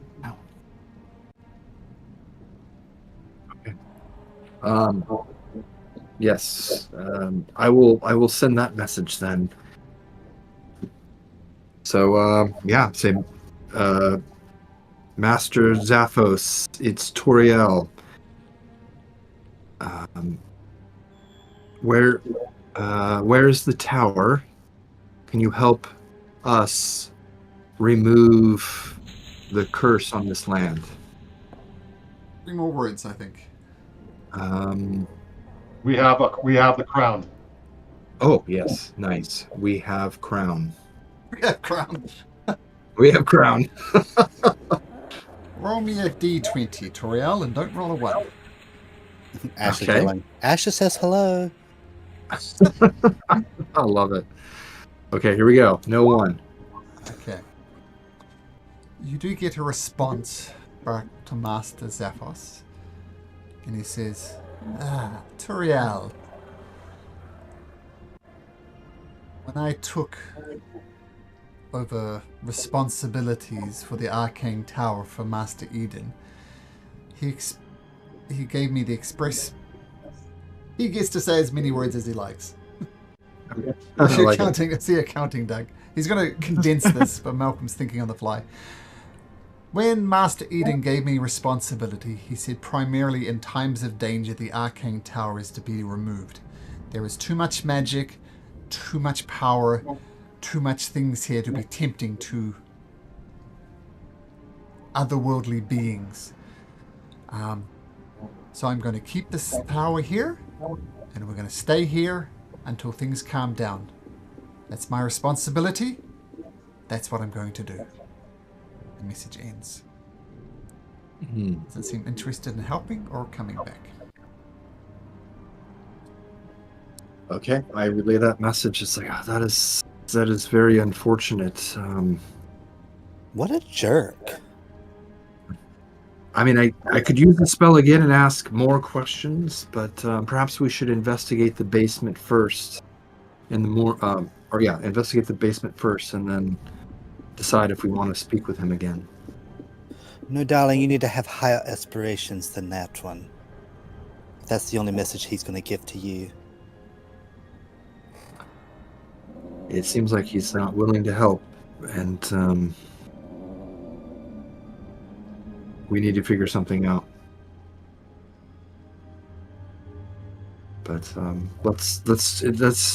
Yes. I will send that message then. So yeah, say Master Zaphos, it's Toriel. Where's the tower? Can you help us remove the curse on this land? 3 more words, I think. We have the crown. Oh, yes. Nice. We have crown. We have crown. We have crown. Roll me a d20, Toriel, and don't roll a 1. Ashley Okay. going, Ashley says hello. I love it. Okay, here we go. No 1. Okay. You do get a response back to Master Zaphos. And he says, Toriel. When I took over responsibilities for the Arcane Tower for Master Eden, he gave me the express... He gets to say as many words as he likes. I like it. I see accounting, Doug. He's going to condense this, but Malcolm's thinking on the fly. When Master Eden gave me responsibility, he said primarily in times of danger the Arcane Tower is to be removed. There is too much magic, too much power, too much things here to be tempting to otherworldly beings. So I'm going to keep this tower here, and we're going to stay here until things calm down. That's my responsibility. That's what I'm going to do. The message ends. Doesn't seem interested in helping or coming back. Okay, I relay that message. It's like, that is very unfortunate. What a jerk. I mean, I could use the spell again and ask more questions, but perhaps we should investigate the basement first, and investigate the basement first, and then decide if we want to speak with him again. No, darling, you need to have higher aspirations than that one. That's the only message he's going to give to you. It seems like he's not willing to help, and we need to figure something out. But let's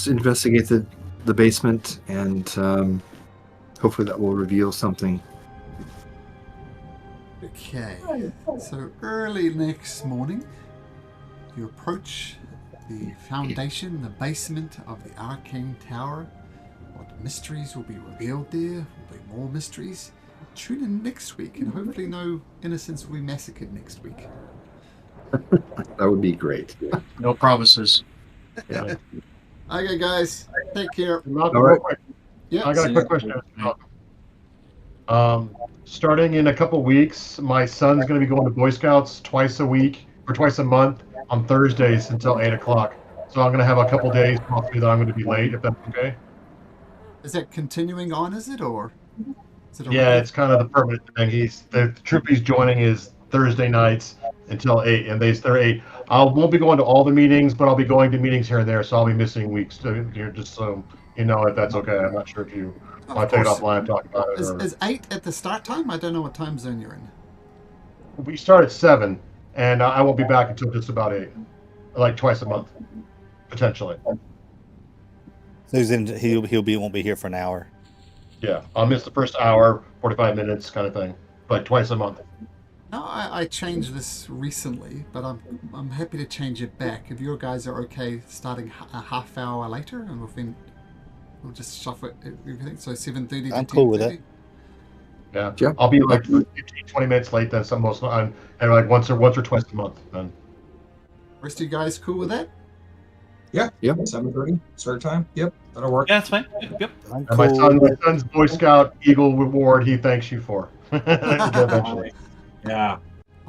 investigate the basement, and hopefully that will reveal something. Okay, so early next morning, you approach the foundation, the basement of the Arcane Tower. What mysteries will be revealed there? Will be more mysteries. Tune in next week, and hopefully no innocents will be massacred next week. That would be great. No promises. Yeah. Okay, guys, take care. Malcolm, All right. real quick. Yeah, I got a quick question. Starting in a couple weeks, my son's going to be going to Boy Scouts twice a week or twice a month on Thursdays until 8 o'clock. So I'm going to have a couple days possibly that I'm going to be late, if that's okay. Is that continuing on? Is it or? Is it a Yeah, it's kind of the permanent thing. The troop he's joining is Thursday nights until 8, and they're 8. I won't be going to all the meetings, but I'll be going to meetings here and there, so I'll be missing weeks. Just so you know if that's okay. I'm not sure if you want to take it offline and talk about it. Is 8 at the start time? I don't know what time zone you're in. We start at 7, and I won't be back until just about 8, like twice a month, potentially. So he won't be here for an hour. Yeah, I'll miss the first hour, 45 minutes kind of thing, but twice a month. No, I changed this recently, but I'm happy to change it back. If you guys are okay starting a half hour later, and we'll just shuffle everything. So 7:30 to I'm cool with 10:30. it. Yeah, Yeah. I'll be like 15, 20 minutes late then, and like once or twice a month then. Rest of you guys cool with that? Yeah. Yep. 7:30 start time. Yep, that'll work. Yeah, that's fine. Yep. I'm And my cool. son's Boy Scout Eagle reward he thanks you for eventually. Yeah.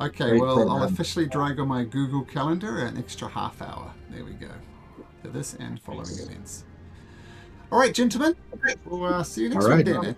Okay, Great well, program. I'll officially drag on my Google Calendar an extra half hour. There we go. For this and following events. All right, gentlemen. We'll see you next All right. week then.